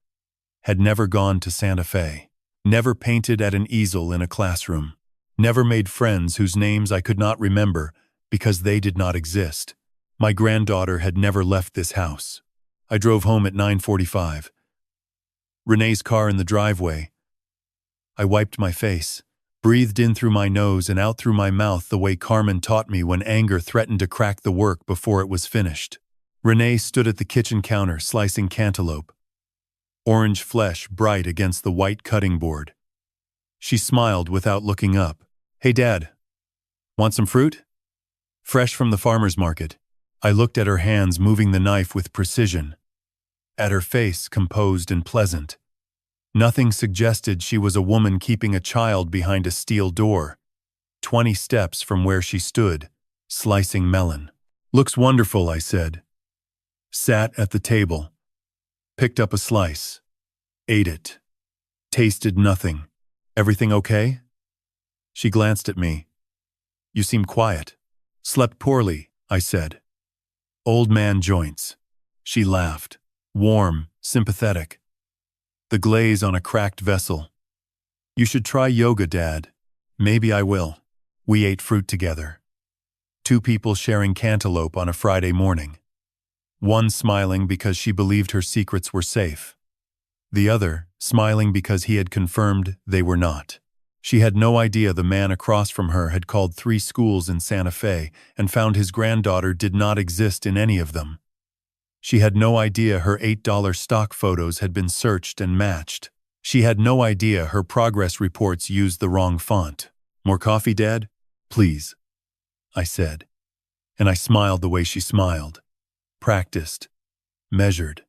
had never gone to Santa Fe. Never painted at an easel in a classroom. Never made friends whose names I could not remember because they did not exist. My granddaughter had never left this house. I drove home at 9:45. Renee's car in the driveway. I wiped my face, breathed in through my nose and out through my mouth the way Carmen taught me when anger threatened to crack the work before it was finished. Renee stood at the kitchen counter slicing cantaloupe, orange flesh bright against the white cutting board. She smiled without looking up. "Hey, Dad, want some fruit? Fresh from the farmer's market." I looked at her hands moving the knife with precision, at her face composed and pleasant. Nothing suggested she was a woman keeping a child behind a steel door, 20 steps from where she stood, slicing melon. "Looks wonderful," I said. Sat at the table, picked up a slice, ate it, tasted nothing. "Everything okay?" She glanced at me. "You seem quiet." "Slept poorly," I said. "Old man joints." She laughed, warm, sympathetic. The glaze on a cracked vessel. "You should try yoga, Dad." "Maybe I will." We ate fruit together. Two people sharing cantaloupe on a Friday morning. One smiling because she believed her secrets were safe. The other smiling because he had confirmed they were not. She had no idea the man across from her had called 3 schools in Santa Fe and found his granddaughter did not exist in any of them. She had no idea her $8 stock photos had been searched and matched. She had no idea her progress reports used the wrong font. "More coffee, Dad?" "Please," I said. And I smiled the way she smiled. Practiced. Measured.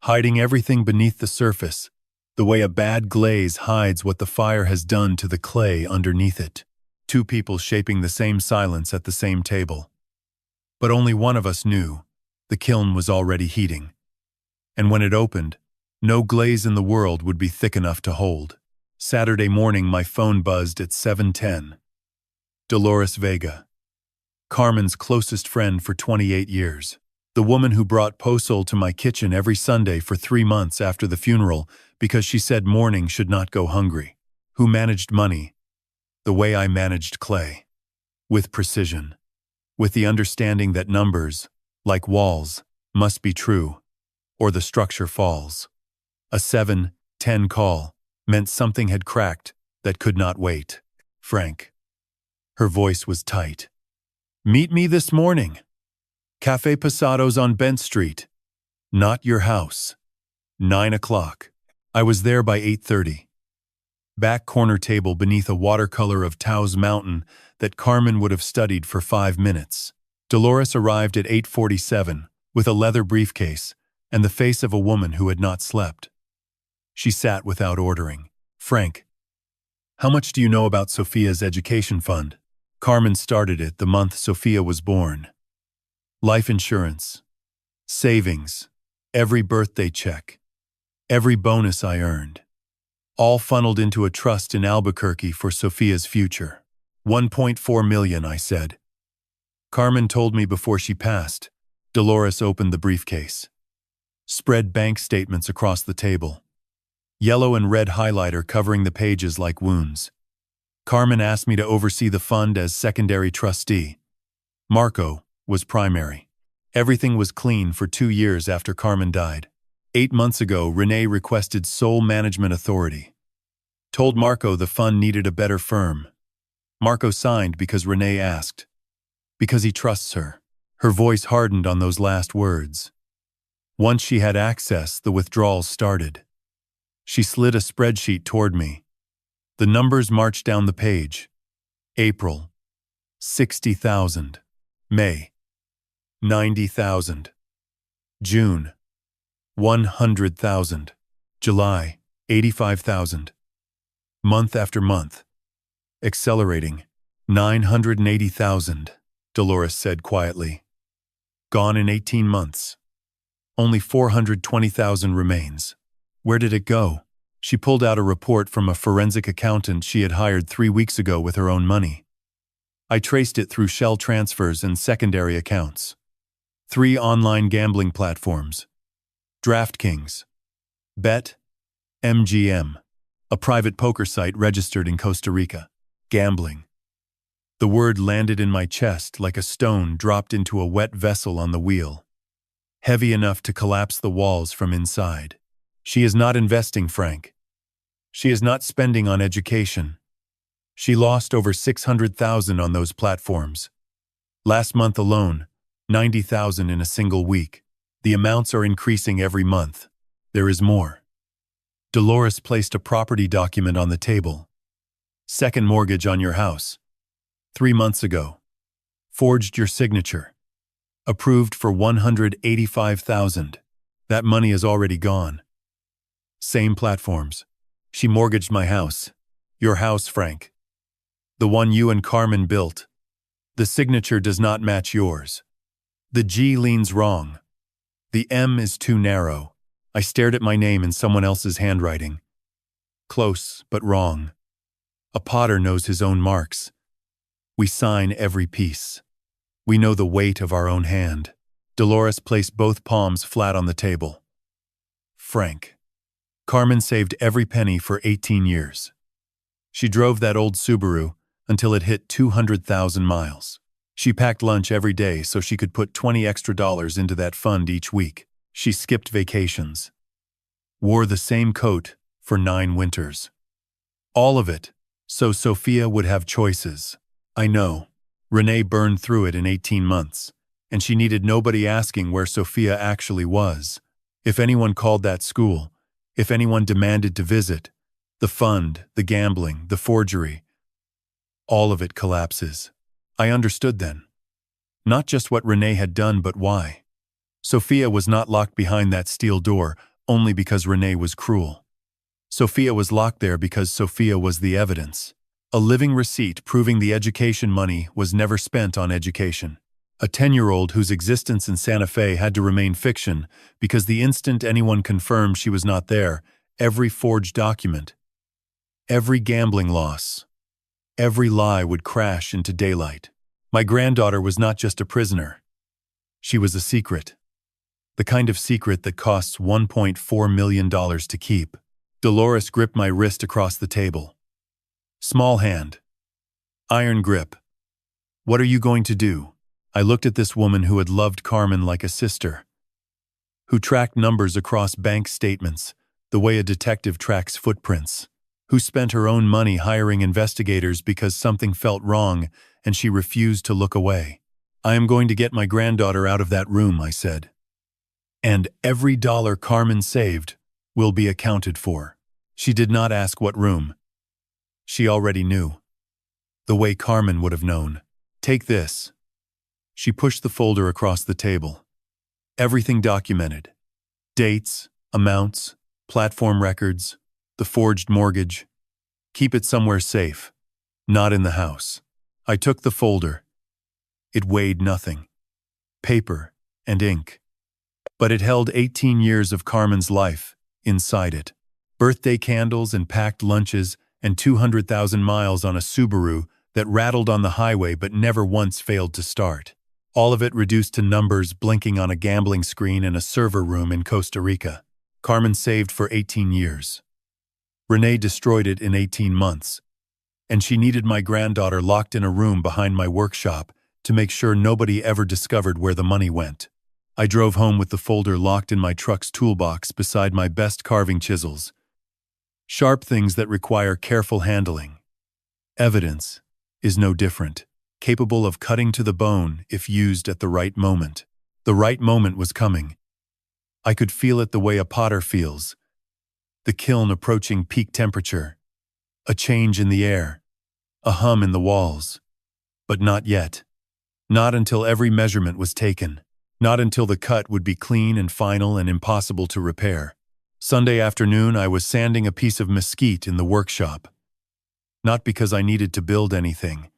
Hiding everything beneath the surface, the way a bad glaze hides what the fire has done to the clay underneath it. Two people shaping the same silence at the same table. But only one of us knew. The kiln was already heating. And when it opened, no glaze in the world would be thick enough to hold. Saturday morning my phone buzzed at 7:10. Dolores Vega. Carmen's closest friend for 28 years. The woman who brought pozole to my kitchen every Sunday for 3 months after the funeral because she said mourning should not go hungry. Who managed money, the way I managed clay. With precision. With the understanding that numbers, like walls, must be true, or the structure falls. A 7:10 call meant something had cracked that could not wait. "Frank." Her voice was tight. "Meet me this morning. Café Pasados on Bent Street. Not your house. 9 o'clock. I was there by 8:30. Back corner table beneath a watercolor of Taos Mountain that Carmen would have studied for 5 minutes. Dolores arrived at 8:47 with a leather briefcase and the face of a woman who had not slept. She sat without ordering. "Frank, how much do you know about Sophia's education fund?" Carmen started it the month Sophia was born. Life insurance, savings, every birthday check, every bonus I earned, all funneled into a trust in Albuquerque for Sophia's future. 1.4 million, I said. Carmen told me before she passed. Dolores opened the briefcase. Spread bank statements across the table. Yellow and red highlighter covering the pages like wounds. Carmen asked me to oversee the fund as secondary trustee. Marco was primary. Everything was clean for 2 years after Carmen died. 8 months ago, Renee requested sole management authority. Told Marco the fund needed a better firm. Marco signed because Renee asked. Because he trusts her. Her voice hardened on those last words. Once she had access, the withdrawals started. She slid a spreadsheet toward me. The numbers marched down the page. April, 60,000. May, 90,000. June, 100,000. July, 85,000. Month after month. Accelerating, 980,000, Dolores said quietly. Gone in 18 months. Only 420,000 remains. Where did it go? She pulled out a report from a forensic accountant she had hired 3 weeks ago with her own money. I traced it through shell transfers and secondary accounts. 3 online gambling platforms. DraftKings, Bet, MGM. A private poker site registered in Costa Rica. Gambling. The word landed in my chest like a stone dropped into a wet vessel on the wheel, heavy enough to collapse the walls from inside. She is not investing, Frank. She is not spending on education. She lost over $600,000 on those platforms. Last month alone, $90,000 in a single week. The amounts are increasing every month. There is more. Dolores placed a property document on the table. Second mortgage on your house. 3 months ago. Forged your signature. Approved for $185,000. That money is already gone. Same platforms. She mortgaged my house. Your house, Frank. The one you and Carmen built. The signature does not match yours. The G leans wrong. The M is too narrow. I stared at my name in someone else's handwriting. Close, but wrong. A potter knows his own marks. We sign every piece. We know the weight of our own hand. Dolores placed both palms flat on the table. Frank. Carmen saved every penny for 18 years. She drove that old Subaru until it hit 200,000 miles. She packed lunch every day so she could put $20 extra into that fund each week. She skipped vacations. Wore the same coat for 9 winters. All of it, so Sophia would have choices. I know. Renee burned through it in 18 months, and she needed nobody asking where Sophia actually was. If anyone called that school, if anyone demanded to visit, the fund, the gambling, the forgery, all of it collapses. I understood then. Not just what Renee had done, but why. Sophia was not locked behind that steel door only because Renee was cruel. Sophia was locked there because Sophia was the evidence. A living receipt proving the education money was never spent on education. A 10-year-old whose existence in Santa Fe had to remain fiction because the instant anyone confirmed she was not there, every forged document, every gambling loss, every lie would crash into daylight. My granddaughter was not just a prisoner. She was a secret. The kind of secret that costs $1.4 million to keep. Dolores gripped my wrist across the table. Small hand. Iron grip. What are you going to do? I looked at this woman who had loved Carmen like a sister, who tracked numbers across bank statements the way a detective tracks footprints, who spent her own money hiring investigators because something felt wrong and she refused to look away. I am going to get my granddaughter out of that room, I said. And every dollar Carmen saved will be accounted for. She did not ask what room. She already knew. The way Carmen would have known. Take this. She pushed the folder across the table. Everything documented. Dates, amounts, platform records, the forged mortgage. Keep it somewhere safe, not in the house. I took the folder. It weighed nothing. Paper and ink. But it held 18 years of Carmen's life inside it. Birthday candles and packed lunches and 200,000 miles on a Subaru that rattled on the highway but never once failed to start. All of it reduced to numbers blinking on a gambling screen in a server room in Costa Rica. Carmen saved for 18 years. Renee destroyed it in 18 months. And she needed my granddaughter locked in a room behind my workshop to make sure nobody ever discovered where the money went. I drove home with the folder locked in my truck's toolbox beside my best carving chisels. Sharp things that require careful handling. Evidence is no different, capable of cutting to the bone if used at the right moment. The right moment was coming. I could feel it the way a potter feels. The kiln approaching peak temperature. A change in the air. A hum in the walls. But not yet. Not until every measurement was taken. Not until the cut would be clean and final and impossible to repair. Sunday afternoon, I was sanding a piece of mesquite in the workshop. Not because I needed to build anything.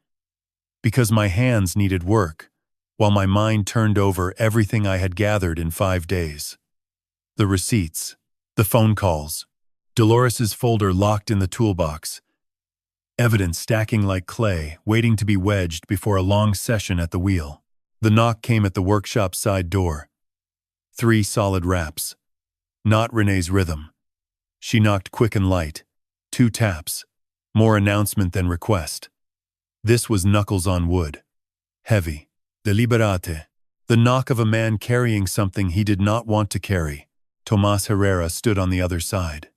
Because my hands needed work, while my mind turned over everything I had gathered in 5 days. The receipts, the phone calls, Dolores's folder locked in the toolbox, evidence stacking like clay, waiting to be wedged before a long session at the wheel. The knock came at the workshop side door. 3 solid raps. Not Renee's rhythm. She knocked quick and light, 2 taps. More announcement than request. This was knuckles on wood. Heavy. Deliberate. The knock of a man carrying something he did not want to carry. Tomas Herrera stood on the other side.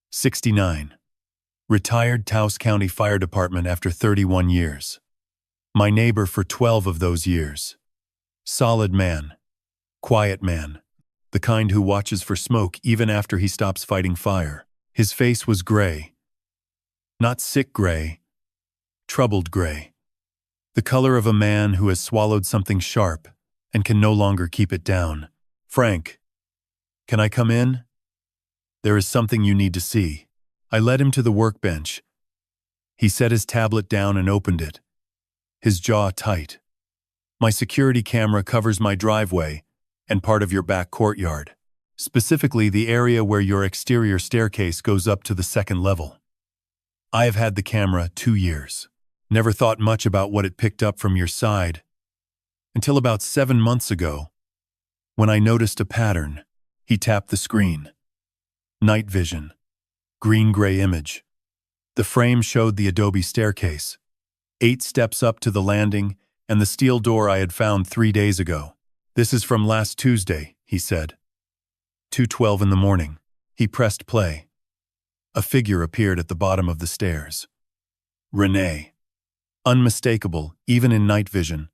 69. Retired Taos County Fire Department after 31 years. My neighbor for 12 of those years. Solid man. Quiet man. The kind who watches for smoke even after he stops fighting fire. His face was gray. Not sick gray. Troubled gray. The color of a man who has swallowed something sharp and can no longer keep it down. Frank, can I come in? There is something you need to see. I led him to the workbench. He set his tablet down and opened it. His jaw tight. My security camera covers my driveway and part of your back courtyard, specifically the area where your exterior staircase goes up to the second level. I have had the camera 2 years. Never thought much about what it picked up from your side until about 7 months ago, when I noticed a pattern. He tapped the screen. Night vision. Green-gray image. The frame showed the adobe staircase. 8 steps up to the landing and the steel door I had found 3 days ago. This is from last Tuesday, he said. 2:12 in the morning. He pressed play. A figure appeared at the bottom of the stairs. Renee. Unmistakable, even in night vision.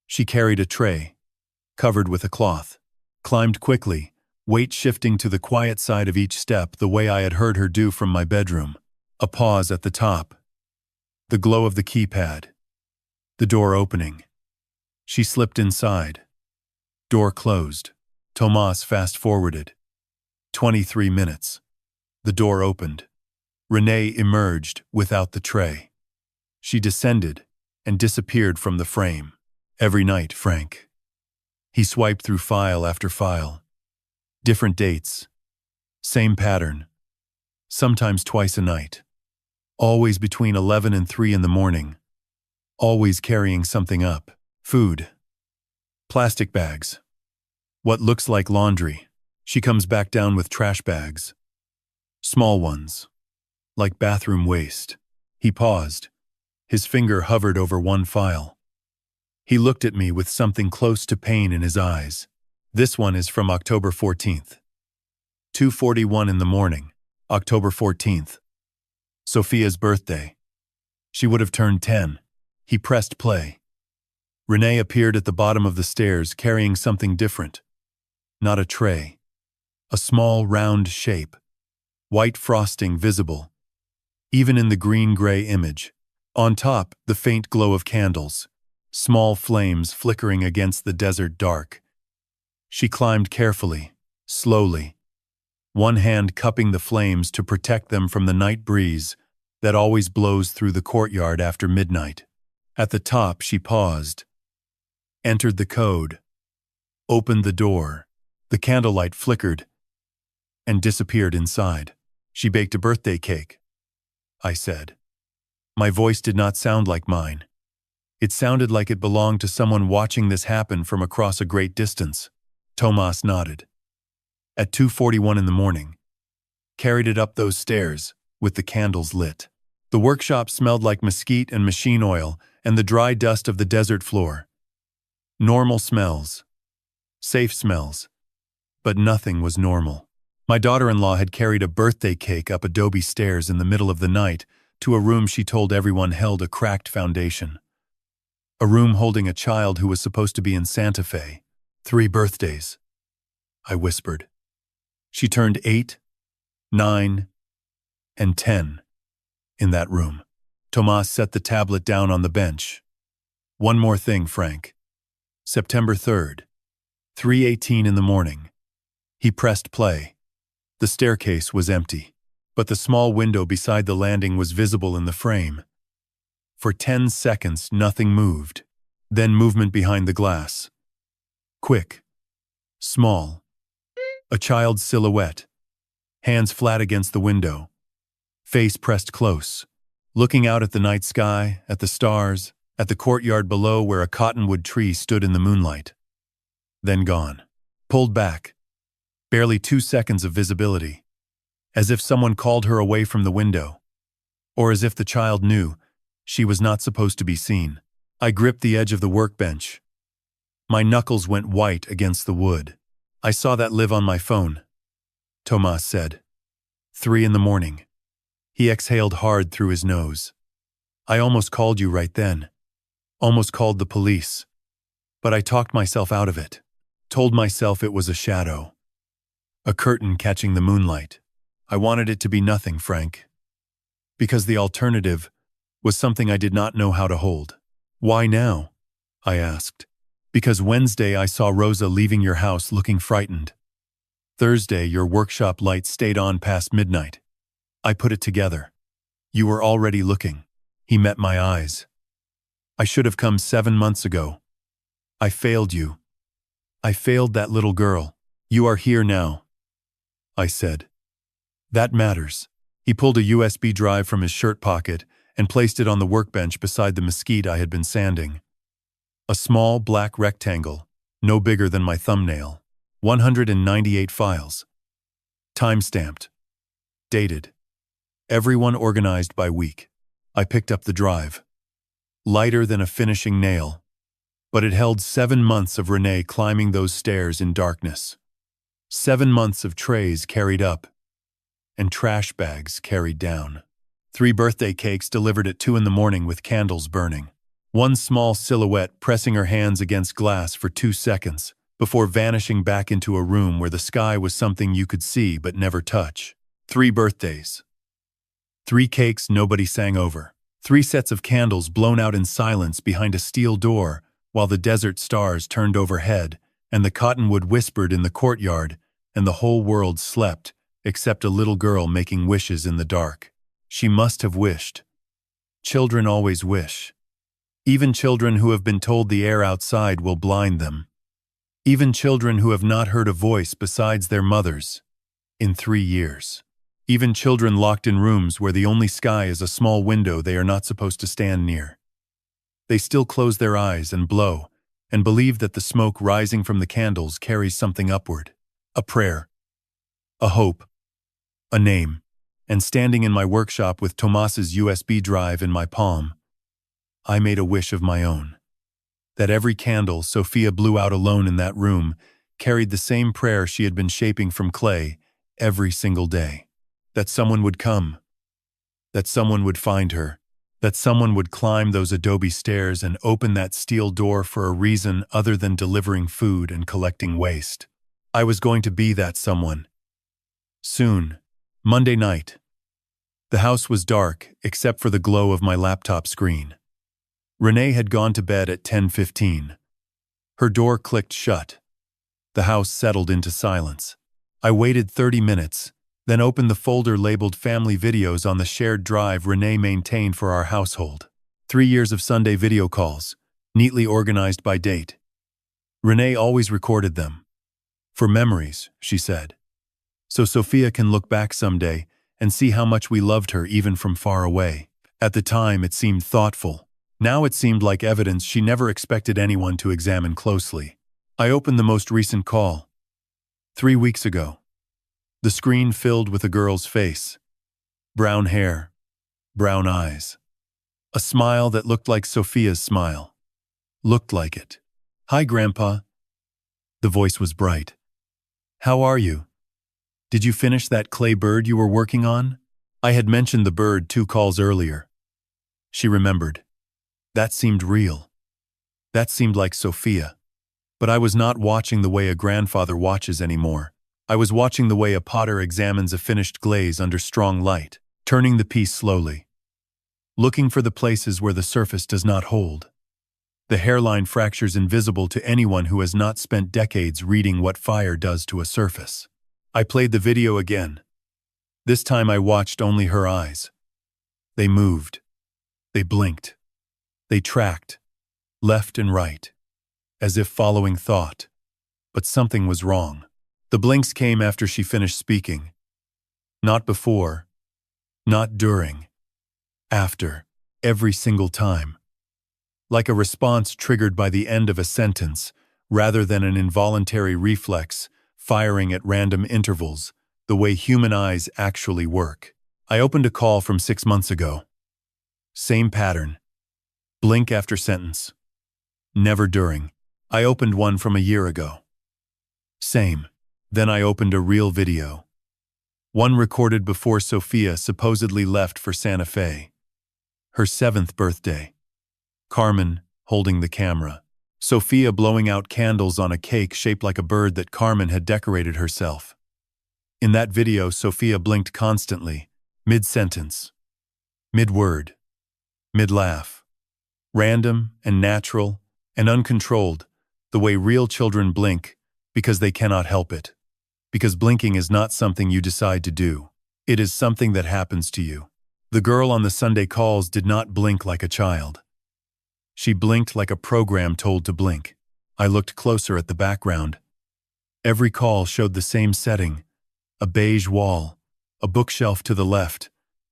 She carried a tray, covered with a cloth, climbed quickly, weight shifting to the quiet side of each step the way I had heard her do from my bedroom. A pause at the top. The glow of the keypad. The door opening. She slipped inside. Door closed. Tomas fast-forwarded. 23 minutes. The door opened. Renee emerged without the tray. She descended and disappeared from the frame. Every night, Frank. He swiped through file after file. Different dates. Same pattern. Sometimes twice a night. Always between 11 and 3 in the morning. Always carrying something up. Food. Plastic bags. What looks like laundry. She comes back down with trash bags. Small ones. Like bathroom waste. He paused. His finger hovered over one file. He looked at me with something close to pain in his eyes. This one is from October 14th. 2:41 in the morning, October 14th. Sophia's birthday. She would have turned 10. He pressed play. Renee appeared at the bottom of the stairs carrying something different. Not a tray. A small round shape. White frosting visible. Even in the green-gray image. On top, the faint glow of candles. Small flames flickering against the desert dark. She climbed carefully, slowly. One hand cupping the flames to protect them from the night breeze that always blows through the courtyard after midnight. At the top, she paused. Entered the code. Opened the door. The candlelight flickered and disappeared inside. She baked a birthday cake, I said. My voice did not sound like mine. It sounded like it belonged to someone watching this happen from across a great distance. Tomas nodded. At 2:41 in the morning. Carried it up those stairs, with the candles lit. The workshop smelled like mesquite and machine oil and the dry dust of the desert floor. Normal smells. Safe smells. But nothing was normal. My daughter-in-law had carried a birthday cake up adobe stairs in the middle of the night to a room she told everyone held a cracked foundation. A room holding a child who was supposed to be in Santa Fe. 3 birthdays. I whispered. She turned 8, 9, and 10 in that room. Tomas set the tablet down on the bench. One more thing, Frank. September 3rd, 3:18 in the morning. He pressed play. The staircase was empty, but the small window beside the landing was visible in the frame. For 10 seconds, nothing moved. Then movement behind the glass. Quick. Small. A child's silhouette. Hands flat against the window. Face pressed close. Looking out at the night sky, at the stars, at the courtyard below where a cottonwood tree stood in the moonlight. Then gone. Pulled back. Barely 2 seconds of visibility. as if someone called her away from the window, or as if the child knew she was not supposed to be seen. I gripped the edge of the workbench. My knuckles went white against the wood. "I saw that live on my phone," Tomas said. 3 in the morning. He exhaled hard through his nose. "I almost called you right then. Almost called the police. But I talked myself out of it. Told myself it was a shadow. A curtain catching the moonlight. I wanted it to be nothing, Frank. Because the alternative was something I did not know how to hold." "Why now?" I asked. "Because Wednesday I saw Rosa leaving your house looking frightened. Thursday your workshop lights stayed on past midnight. I put it together. You were already looking." He met my eyes. "I should have come 7 months ago. I failed you. I failed that little girl. You are here now," I said. "That matters." He pulled a USB drive from his shirt pocket and placed it on the workbench beside the mesquite I had been sanding. A small black rectangle, no bigger than my thumbnail. 198 files. Time-stamped. Dated. Everyone organized by week. I picked up the drive. Lighter than a finishing nail. But it held 7 months of Renee climbing those stairs in darkness. 7 months of trays carried up and trash bags carried down. 3 birthday cakes delivered at 2 in the morning with candles burning. One small silhouette pressing her hands against glass for 2 seconds before vanishing back into a room where the sky was something you could see but never touch. 3 birthdays. 3 cakes nobody sang over. 3 sets of candles blown out in silence behind a steel door while the desert stars turned overhead and the cottonwood whispered in the courtyard and the whole world slept except a little girl making wishes in the dark. She must have wished. Children always wish. Even children who have been told the air outside will blind them. Even children who have not heard a voice besides their mothers in 3 years. Even children locked in rooms where the only sky is a small window they are not supposed to stand near. They still close their eyes and blow and believe that the smoke rising from the candles carries something upward. A prayer. A hope. A name. And standing in my workshop with Tomas's USB drive in my palm, I made a wish of my own. That every candle Sophia blew out alone in that room carried the same prayer she had been shaping from clay every single day. That someone would come. That someone would find her. That someone would climb those adobe stairs and open that steel door for a reason other than delivering food and collecting waste. I was going to be that someone. Soon. Monday night. The house was dark except for the glow of my laptop screen. Renee had gone to bed at 10:15. Her door clicked shut. The house settled into silence. I waited 30 minutes, then opened the folder labeled Family Videos on the shared drive Renee maintained for our household. 3 years of Sunday video calls, neatly organized by date. Renee always recorded them. For memories, she said. So Sophia can look back someday and see how much we loved her even from far away. At the time it seemed thoughtful. Now it seemed like evidence she never expected anyone to examine closely. I opened the most recent call. 3 weeks ago. The screen filled with a girl's face. Brown hair. Brown eyes. A smile that looked like Sophia's smile. Looked like it. "Hi, Grandpa." The voice was bright. "How are you? Did you finish that clay bird you were working on?" I had mentioned the bird 2 calls earlier. She remembered. That seemed real. That seemed like Sophia. But I was not watching the way a grandfather watches anymore. I was watching the way a potter examines a finished glaze under strong light, turning the piece slowly. Looking for the places where the surface does not hold. The hairline fractures invisible to anyone who has not spent decades reading what fire does to a surface. I played the video again. This time I watched only her eyes. They moved. They blinked. They tracked, left and right, as if following thought. But something was wrong. The blinks came after she finished speaking. Not before, not during, after, every single time. Like a response triggered by the end of a sentence, rather than an involuntary reflex, firing at random intervals, the way human eyes actually work. I opened a call from 6 months ago. Same pattern. Blink after sentence. Never during. I opened one from a year ago. Same. Then I opened a real video. One recorded before Sophia supposedly left for Santa Fe. Her 7th birthday. Carmen, holding the camera. Sophia blowing out candles on a cake shaped like a bird that Carmen had decorated herself. In that video, Sophia blinked constantly, mid-sentence, mid-word, mid-laugh. Random and natural and uncontrolled, the way real children blink, because they cannot help it. Because blinking is not something you decide to do. It is something that happens to you. The girl on the Sunday calls did not blink like a child. She blinked like a program told to blink. I looked closer at the background. Every call showed the same setting: a beige wall, a bookshelf to the left,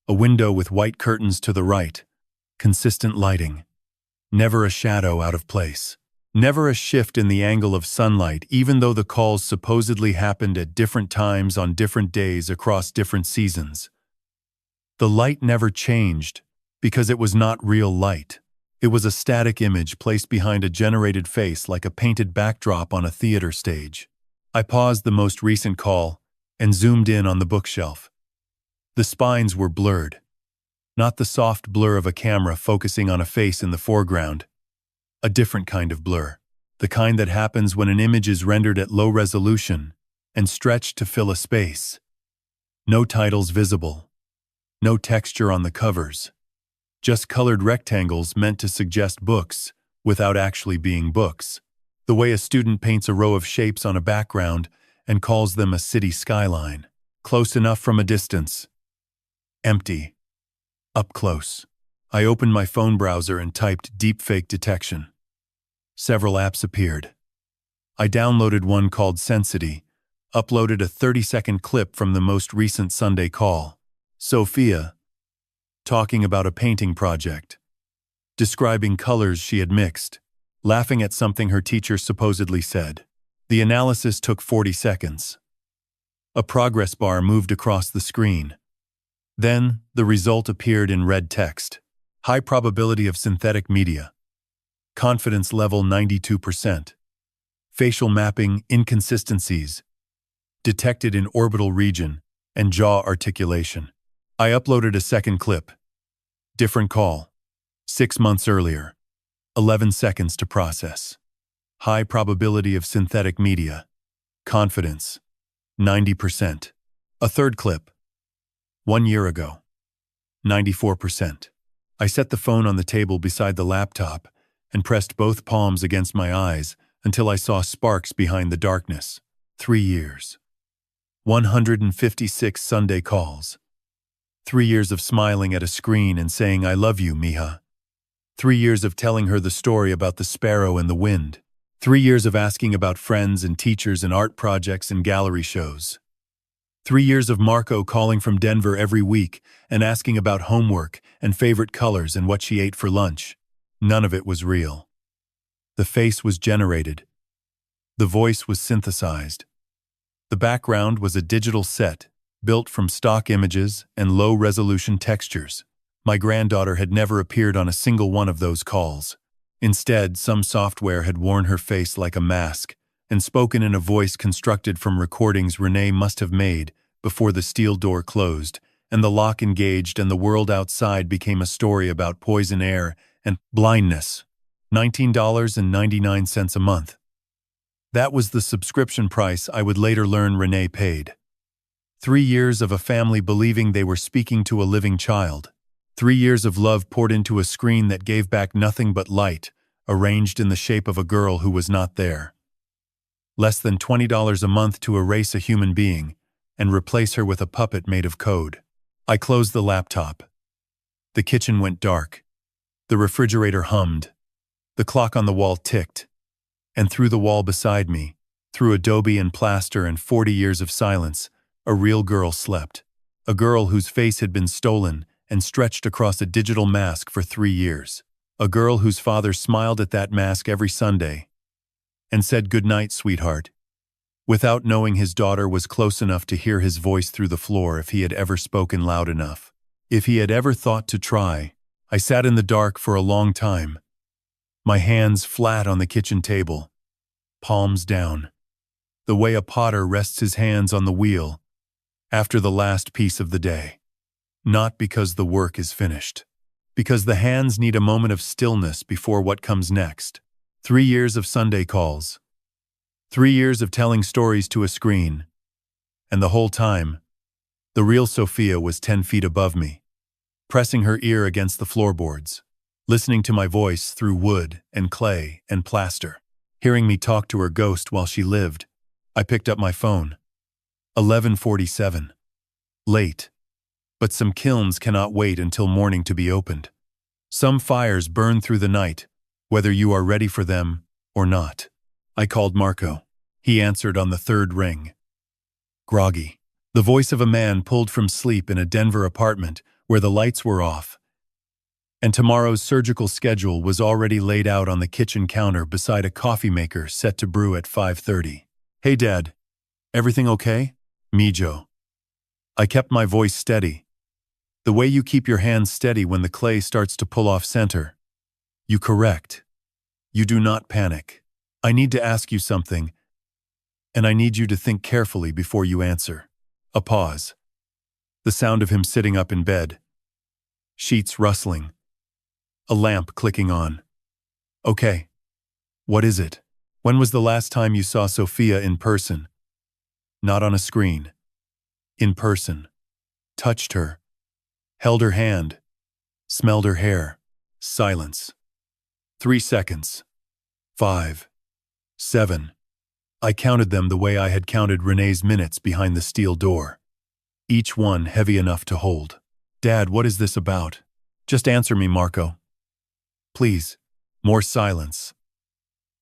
a window with white curtains to the right, consistent lighting. Never a shadow out of place. Never a shift in the angle of sunlight, even though the calls supposedly happened at different times on different days across different seasons. The light never changed because it was not real light. It was a static image placed behind a generated face like a painted backdrop on a theater stage. I paused the most recent call and zoomed in on the bookshelf. The spines were blurred. Not the soft blur of a camera focusing on a face in the foreground. A different kind of blur. The kind that happens when an image is rendered at low resolution and stretched to fill a space. No titles visible. No texture on the covers. Just colored rectangles meant to suggest books, without actually being books. The way a student paints a row of shapes on a background and calls them a city skyline. Close enough from a distance. Empty. Up close. I opened my phone browser and typed deepfake detection. Several apps appeared. I downloaded one called Sensity, uploaded a 30-second clip from the most recent Sunday call. Sophia, talking about a painting project, describing colors she had mixed, laughing at something her teacher supposedly said. The analysis took 40 seconds. A progress bar moved across the screen. Then, the result appeared in red text. High probability of synthetic media. Confidence level 92%. Facial mapping inconsistencies. Detected in orbital region and jaw articulation. I uploaded a second clip. Different call. 6 months earlier. 11 seconds to process. High probability of synthetic media. Confidence. 90%. A third clip. 1 year ago. 94%. I set the phone on the table beside the laptop and pressed both palms against my eyes until I saw sparks behind the darkness. 3 years. 156 Sunday calls. 3 years of smiling at a screen and saying, "I love you, Mija." 3 years of telling her the story about the sparrow and the wind. 3 years of asking about friends and teachers and art projects and gallery shows. 3 years of Marco calling from Denver every week and asking about homework and favorite colors and what she ate for lunch. None of it was real. The face was generated. The voice was synthesized. The background was a digital set, built from stock images and low-resolution textures. My granddaughter had never appeared on a single one of those calls. Instead, some software had worn her face like a mask and spoken in a voice constructed from recordings Renee must have made before the steel door closed and the lock engaged and the world outside became a story about poison air and blindness. $19.99 a month. That was the subscription price I would later learn Renee paid. 3 years of a family believing they were speaking to a living child. 3 years of love poured into a screen that gave back nothing but light, arranged in the shape of a girl who was not there. Less than $20 a month to erase a human being and replace her with a puppet made of code. I closed the laptop. The kitchen went dark. The refrigerator hummed. The clock on the wall ticked. And through the wall beside me, through adobe and plaster and 40 years of silence, a real girl slept. A girl whose face had been stolen and stretched across a digital mask for 3 years. A girl whose father smiled at that mask every Sunday and said, "Good night, sweetheart," without knowing his daughter was close enough to hear his voice through the floor if he had ever spoken loud enough. If he had ever thought to try. I sat in the dark for a long time, my hands flat on the kitchen table, palms down, the way a potter rests his hands on the wheel after the last piece of the day. Not because the work is finished, because the hands need a moment of stillness before what comes next. 3 years of Sunday calls, 3 years of telling stories to a screen, and the whole time, the real Sophia was 10 feet above me, pressing her ear against the floorboards, listening to my voice through wood and clay and plaster, hearing me talk to her ghost while she lived. I picked up my phone. 11:47. Late. But some kilns cannot wait until morning to be opened. Some fires burn through the night, whether you are ready for them or not. I called Marco. He answered on the third ring. Groggy. The voice of a man pulled from sleep in a Denver apartment where the lights were off, and tomorrow's surgical schedule was already laid out on the kitchen counter beside a coffee maker set to brew at 5:30. Hey Dad, everything okay? Me, Joe. I kept my voice steady. The way you keep your hands steady when the clay starts to pull off center. You correct. You do not panic. I need to ask you something, and I need you to think carefully before you answer. A pause. The sound of him sitting up in bed. Sheets rustling. A lamp clicking on. Okay. What is it? When was the last time you saw Sophia in person? Not on a screen. In person. Touched her. Held her hand. Smelled her hair. Silence. 3 seconds. 5. 7. I counted them the way I had counted Renee's minutes behind the steel door. Each one heavy enough to hold. Dad, what is this about? Just answer me, Marco. Please. More silence.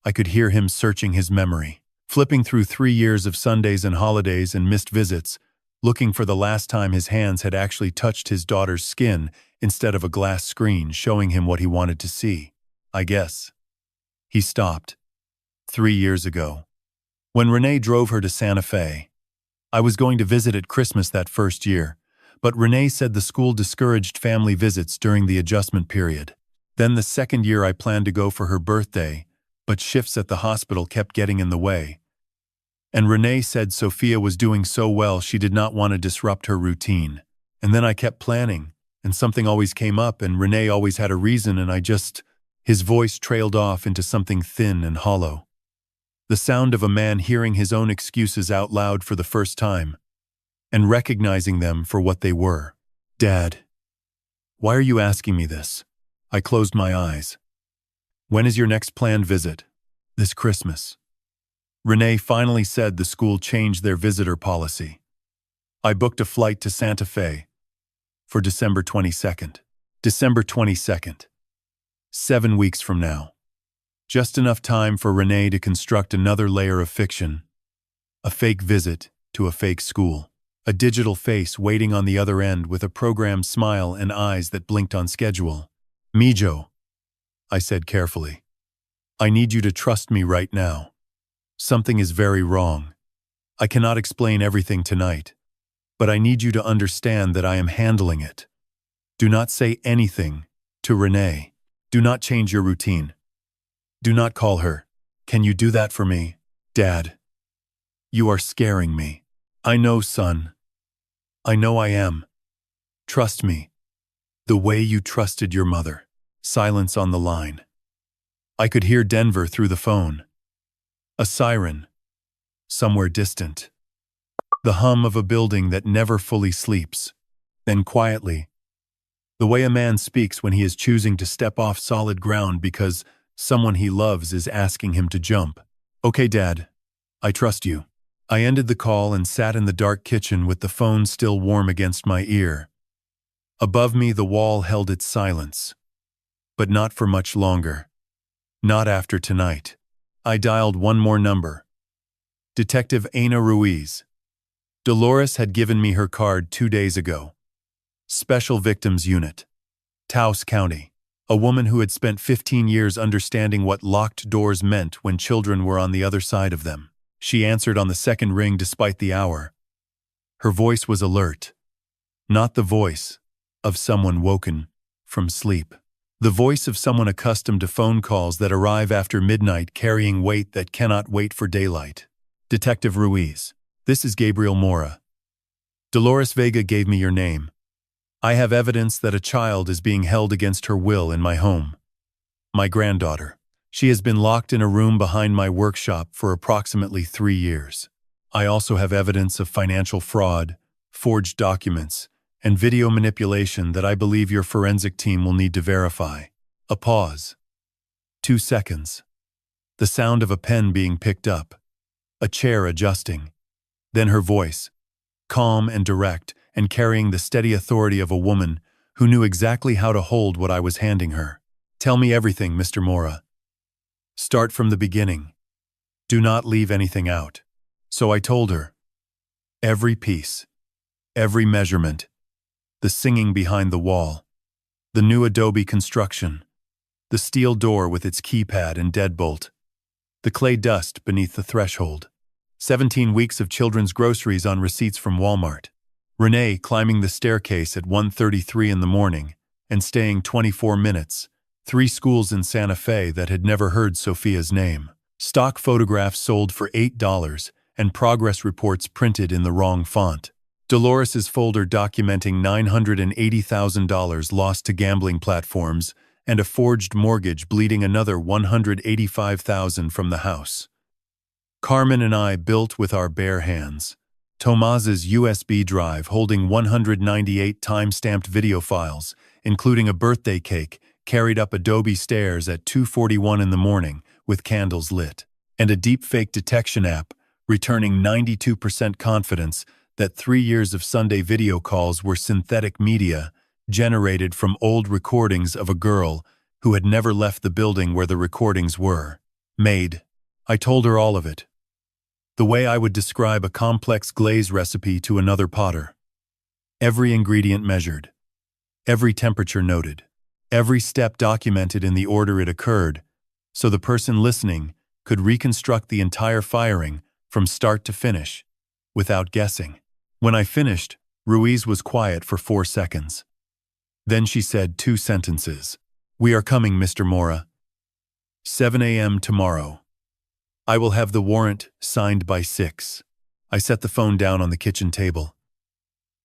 I could hear him searching his memory, flipping through 3 years of Sundays and holidays and missed visits, looking for the last time his hands had actually touched his daughter's skin instead of a glass screen showing him what he wanted to see. I guess. He stopped. 3 years ago. When Renee drove her to Santa Fe. I was going to visit at Christmas that first year, but Renee said the school discouraged family visits during the adjustment period. Then the second year I planned to go for her birthday, but shifts at the hospital kept getting in the way. And Renee said Sophia was doing so well she did not want to disrupt her routine. And then I kept planning, and something always came up, and Renee always had a reason, and His voice trailed off into something thin and hollow. The sound of a man hearing his own excuses out loud for the first time, and recognizing them for what they were. Dad, why are you asking me this? I closed my eyes. When is your next planned visit? This Christmas. Renee finally said the school changed their visitor policy. I booked a flight to Santa Fe for December 22nd. December 22nd. 7 weeks from now. Just enough time for Renee to construct another layer of fiction. A fake visit to a fake school. A digital face waiting on the other end with a programmed smile and eyes that blinked on schedule. Mijo, I said carefully. I need you to trust me right now. Something is very wrong. I cannot explain everything tonight, but I need you to understand that I am handling it. Do not say anything to Renee. Do not change your routine. Do not call her. Can you do that for me, Dad? You are scaring me. I know, son. I know I am. Trust me. The way you trusted your mother. Silence on the line. I could hear Denver through the phone. A siren. Somewhere distant. The hum of a building that never fully sleeps. Then quietly. The way a man speaks when he is choosing to step off solid ground because someone he loves is asking him to jump. Okay, Dad. I trust you. I ended the call and sat in the dark kitchen with the phone still warm against my ear. Above me, the wall held its silence. But not for much longer. Not after tonight. I dialed one more number. Detective Ana Ruiz. Dolores had given me her card 2 days ago. Special Victims Unit. Taos County. A woman who had spent 15 years understanding what locked doors meant when children were on the other side of them. She answered on the second ring despite the hour. Her voice was alert, not the voice of someone woken from sleep. The voice of someone accustomed to phone calls that arrive after midnight carrying weight that cannot wait for daylight. Detective Ruiz, this is Gabriel Mora. Dolores Vega gave me your name. I have evidence that a child is being held against her will in my home. My granddaughter. She has been locked in a room behind my workshop for approximately 3 years. I also have evidence of financial fraud, forged documents, and video manipulation that I believe your forensic team will need to verify. A pause. 2 seconds. The sound of a pen being picked up. A chair adjusting. Then her voice, calm and direct, and carrying the steady authority of a woman who knew exactly how to hold what I was handing her. Tell me everything, Mr. Mora. Start from the beginning. Do not leave anything out. So I told her. Every piece. Every measurement. The singing behind the wall. The new adobe construction. The steel door with its keypad and deadbolt. The clay dust beneath the threshold. 17 weeks of children's groceries on receipts from Walmart. Renee climbing the staircase at 1:33 in the morning and staying 24 minutes. 3 schools in Santa Fe that had never heard Sophia's name. Stock photographs sold for $8 and progress reports printed in the wrong font. Dolores's folder documenting $980,000 lost to gambling platforms and a forged mortgage bleeding another $185,000 from the house. Carmen and I built with our bare hands. Tomaz's USB drive holding 198 time-stamped video files, including a birthday cake, carried up adobe stairs at 2:41 in the morning with candles lit, and a deepfake detection app returning 92% confidence that 3 years of Sunday video calls were synthetic media generated from old recordings of a girl who had never left the building where the recordings were made. I told her all of it. The way I would describe a complex glaze recipe to another potter. Every ingredient measured. Every temperature noted. Every step documented in the order it occurred, so the person listening could reconstruct the entire firing from start to finish, without guessing. When I finished, Ruiz was quiet for 4 seconds. Then she said 2 sentences. We are coming, Mr. Mora. 7 a.m. tomorrow. I will have the warrant signed by 6. I set the phone down on the kitchen table.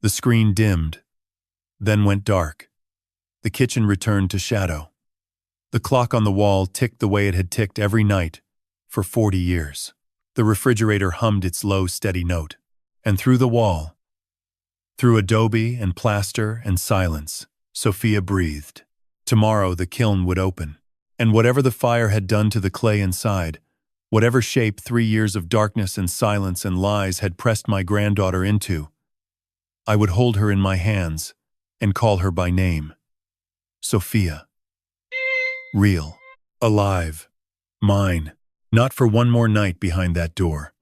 The screen dimmed, then went dark. The kitchen returned to shadow. The clock on the wall ticked the way it had ticked every night for 40 years. The refrigerator hummed its low, steady note. And through the wall, through adobe and plaster and silence, Sophia breathed. Tomorrow the kiln would open, and whatever the fire had done to the clay inside, whatever shape 3 years of darkness and silence and lies had pressed my granddaughter into, I would hold her in my hands and call her by name. Sophia. Real. Alive. Mine. Not for one more night behind that door.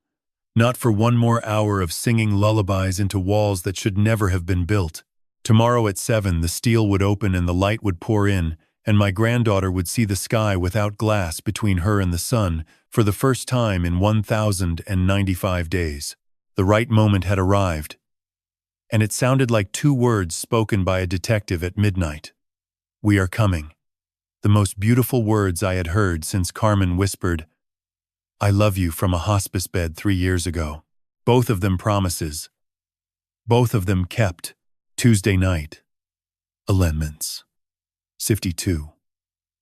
Not for one more hour of singing lullabies into walls that should never have been built. Tomorrow at 7, the steel would open and the light would pour in, and my granddaughter would see the sky without glass between her and the sun for the first time in 1,095 days. The right moment had arrived, and it sounded like 2 words spoken by a detective at midnight. We are coming. The most beautiful words I had heard since Carmen whispered, I love you from a hospice bed 3 years ago. Both of them promises. Both of them kept. Tuesday night. Amendments. 52.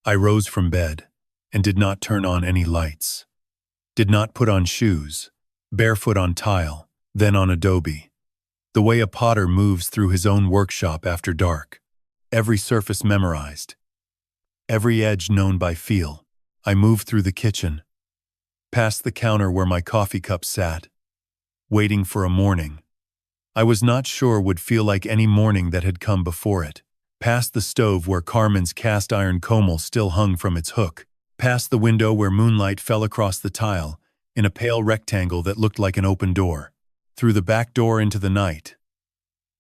I rose from bed and did not turn on any lights. Did not put on shoes, barefoot on tile, then on adobe. The way a potter moves through his own workshop after dark. Every surface memorized. Every edge known by feel. I moved through the kitchen, past the counter where my coffee cup sat, waiting for a morning I was not sure would feel like any morning that had come before it. Past the stove where Carmen's cast iron comel still hung from its hook. Past the window where moonlight fell across the tile, in a pale rectangle that looked like an open door. Through the back door into the night.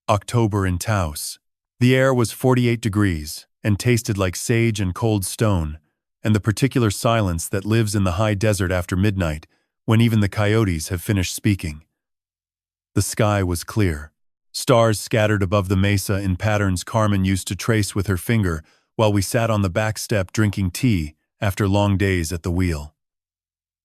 October in Taos. The air was 48 degrees, and tasted like sage and cold stone, and the particular silence that lives in the high desert after midnight when even the coyotes have finished speaking. The sky was clear. Stars scattered above the mesa in patterns Carmen used to trace with her finger while we sat on the back step drinking tea after long days at the wheel.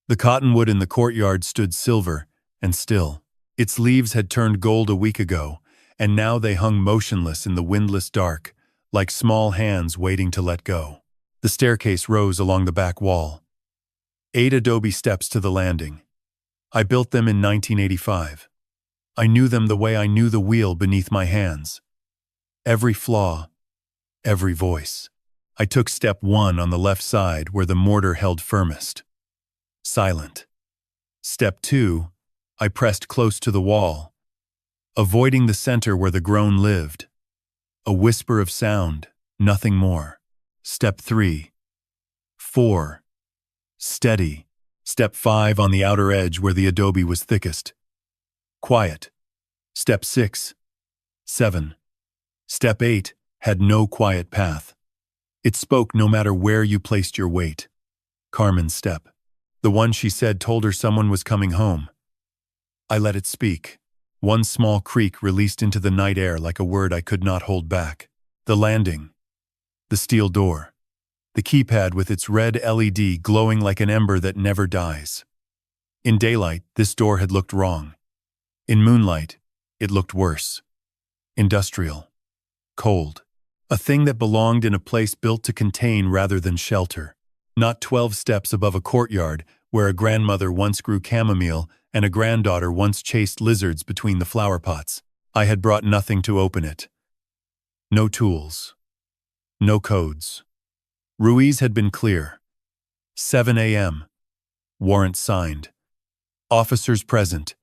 The cottonwood in the courtyard stood silver and still. Its leaves had turned gold a week ago, and now they hung motionless in the windless dark, like small hands waiting to let go. The staircase rose along the back wall. 8 adobe steps to the landing. I built them in 1985. I knew them the way I knew the wheel beneath my hands. Every flaw, every voice. I took step 1 on the left side where the mortar held firmest. Silent. Step 2, I pressed close to the wall, avoiding the center where the groan lived. A whisper of sound, nothing more. Step 3. 4. Steady. Step 5 on the outer edge where the adobe was thickest. Quiet. Step 6. 7. Step 8 had no quiet path. It spoke no matter where you placed your weight. Carmen's step. The one she said told her someone was coming home. I let it speak. One small creak released into the night air like a word I could not hold back. The landing. The steel door. The keypad with its red LED glowing like an ember that never dies. In daylight, this door had looked wrong. In moonlight, it looked worse. Industrial. Cold. A thing that belonged in a place built to contain rather than shelter. Not 12 steps above a courtyard where a grandmother once grew chamomile and a granddaughter once chased lizards between the flower pots. I had brought nothing to open it. No tools. No codes. Ruiz had been clear. 7 a.m. Warrant signed. Officers present.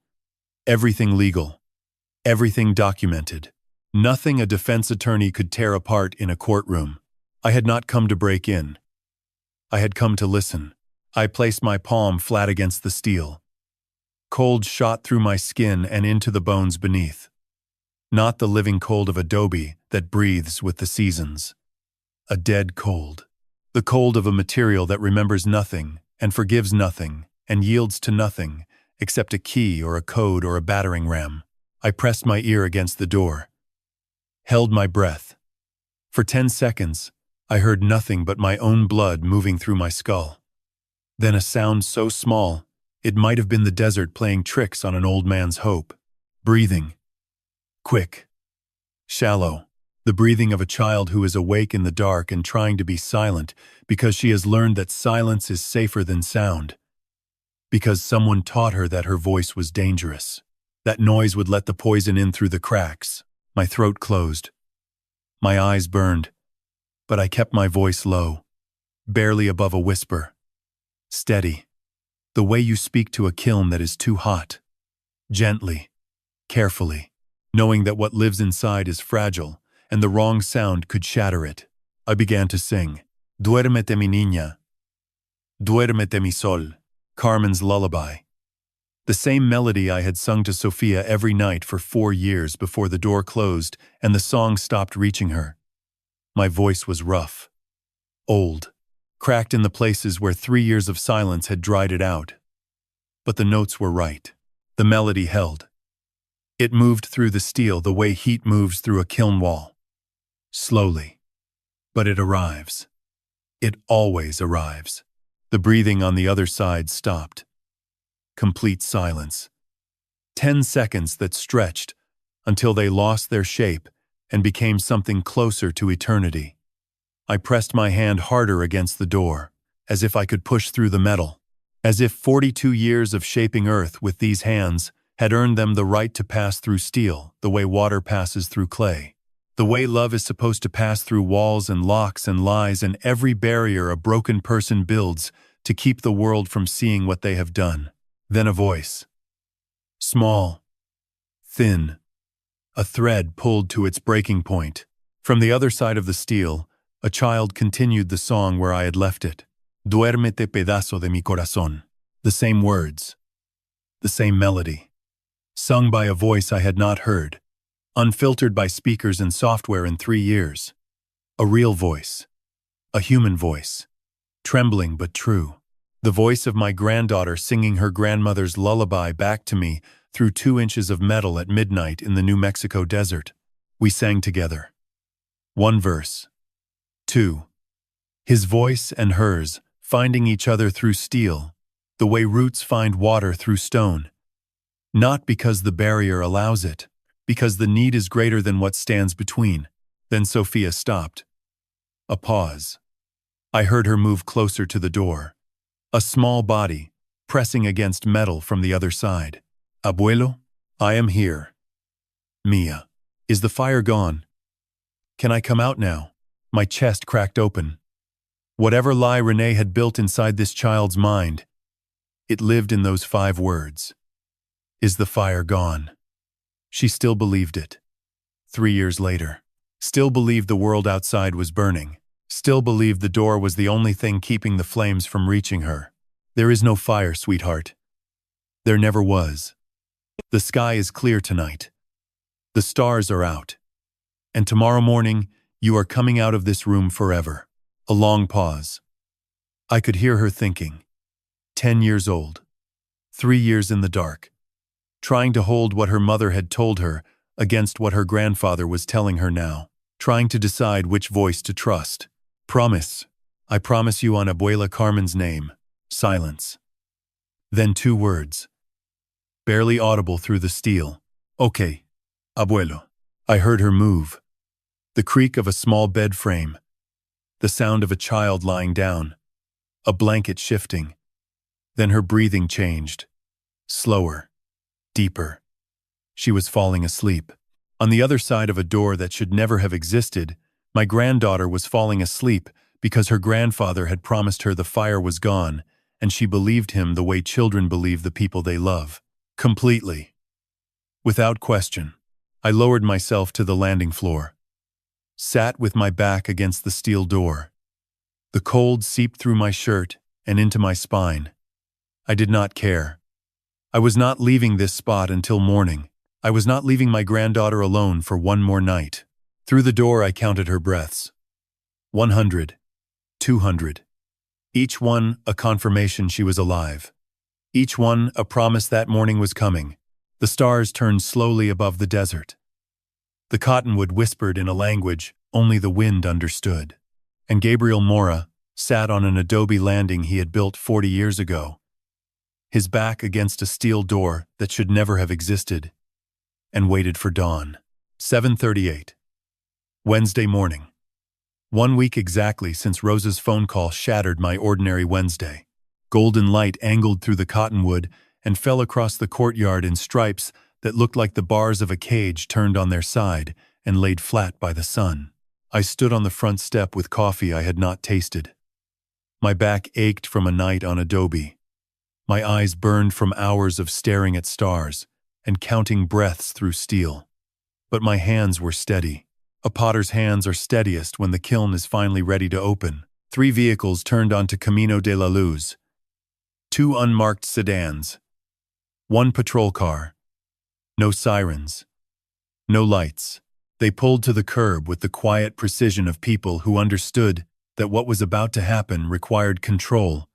Everything legal. Everything documented. Nothing a defense attorney could tear apart in a courtroom. I had not come to break in. I had come to listen. I placed my palm flat against the steel. Cold shot through my skin and into the bones beneath. Not the living cold of adobe that breathes with the seasons. A dead cold. The cold of a material that remembers nothing and forgives nothing and yields to nothing except a key or a code or a battering ram. I pressed my ear against the door. Held my breath. For 10 seconds, I heard nothing but my own blood moving through my skull. Then a sound so small, it might have been the desert playing tricks on an old man's hope. Breathing. Quick. Shallow. The breathing of a child who is awake in the dark and trying to be silent because she has learned that silence is safer than sound. Because someone taught her that her voice was dangerous. That noise would let the poison in through the cracks. My throat closed. My eyes burned. But I kept my voice low, barely above a whisper. Steady. The way you speak to a kiln that is too hot. Gently. Carefully. Knowing that what lives inside is fragile, and the wrong sound could shatter it. I began to sing. Duérmete mi niña. Duérmete mi sol. Carmen's lullaby. The same melody I had sung to Sofia every night for 4 years before the door closed and the song stopped reaching her. My voice was rough. Old. Cracked in the places where 3 years of silence had dried it out. But the notes were right. The melody held. It moved through the steel the way heat moves through a kiln wall. Slowly. But it arrives. It always arrives. The breathing on the other side stopped. Complete silence. 10 seconds that stretched until they lost their shape and became something closer to eternity. I pressed my hand harder against the door, as if I could push through the metal, as if 42 years of shaping earth with these hands had earned them the right to pass through steel the way water passes through clay, the way love is supposed to pass through walls and locks and lies and every barrier a broken person builds to keep the world from seeing what they have done. Then a voice. Small. Thin. A thread pulled to its breaking point. From the other side of the steel, a child continued the song where I had left it. Duérmete pedazo de mi corazón. The same words. The same melody. Sung by a voice I had not heard. Unfiltered by speakers and software in 3 years. A real voice. A human voice. Trembling but true. The voice of my granddaughter singing her grandmother's lullaby back to me through 2 inches of metal at midnight in the New Mexico desert. We sang together. One verse. Two. His voice and hers, finding each other through steel, the way roots find water through stone. Not because the barrier allows it, because the need is greater than what stands between. Then Sophia stopped. A pause. I heard her move closer to the door. A small body, pressing against metal from the other side. Abuelo, I am here. Mia, is the fire gone? Can I come out now? My chest cracked open. Whatever lie Renee had built inside this child's mind, it lived in those 5 words. Is the fire gone? She still believed it. 3 years later. Still believed the world outside was burning. Still believed the door was the only thing keeping the flames from reaching her. There is no fire, sweetheart. There never was. The sky is clear tonight. The stars are out. And tomorrow morning, you are coming out of this room forever. A long pause. I could hear her thinking. 10 years old. 3 years in the dark. Trying to hold what her mother had told her against what her grandfather was telling her now. Trying to decide which voice to trust. Promise. I promise you on Abuela Carmen's name. Silence. Then 2 words. Barely audible through the steel. Okay. Abuelo. I heard her move. The creak of a small bed frame. The sound of a child lying down. A blanket shifting. Then her breathing changed. Slower. Deeper. She was falling asleep. On the other side of a door that should never have existed, my granddaughter was falling asleep because her grandfather had promised her the fire was gone, and she believed him the way children believe the people they love. Completely. Without question, I lowered myself to the landing floor. Sat with my back against the steel door. The cold seeped through my shirt and into my spine. I did not care. I was not leaving this spot until morning. I was not leaving my granddaughter alone for one more night. Through the door I counted her breaths. 100. 200. Each one a confirmation she was alive. Each one a promise that morning was coming. The stars turned slowly above the desert. The cottonwood whispered in a language only the wind understood. And Gabriel Mora sat on an adobe landing he had built 40 years ago, his back against a steel door that should never have existed, and waited for dawn. 7:38. Wednesday morning. 1 week exactly since Rosa's phone call shattered my ordinary Wednesday. Golden light angled through the cottonwood and fell across the courtyard in stripes that looked like the bars of a cage turned on their side and laid flat by the sun. I stood on the front step with coffee I had not tasted. My back ached from a night on adobe. My eyes burned from hours of staring at stars and counting breaths through steel. But my hands were steady. A potter's hands are steadiest when the kiln is finally ready to open. 3 vehicles turned onto Camino de la Luz. 2 unmarked sedans. 1 patrol car. No sirens. No lights. They pulled to the curb with the quiet precision of people who understood that what was about to happen required control,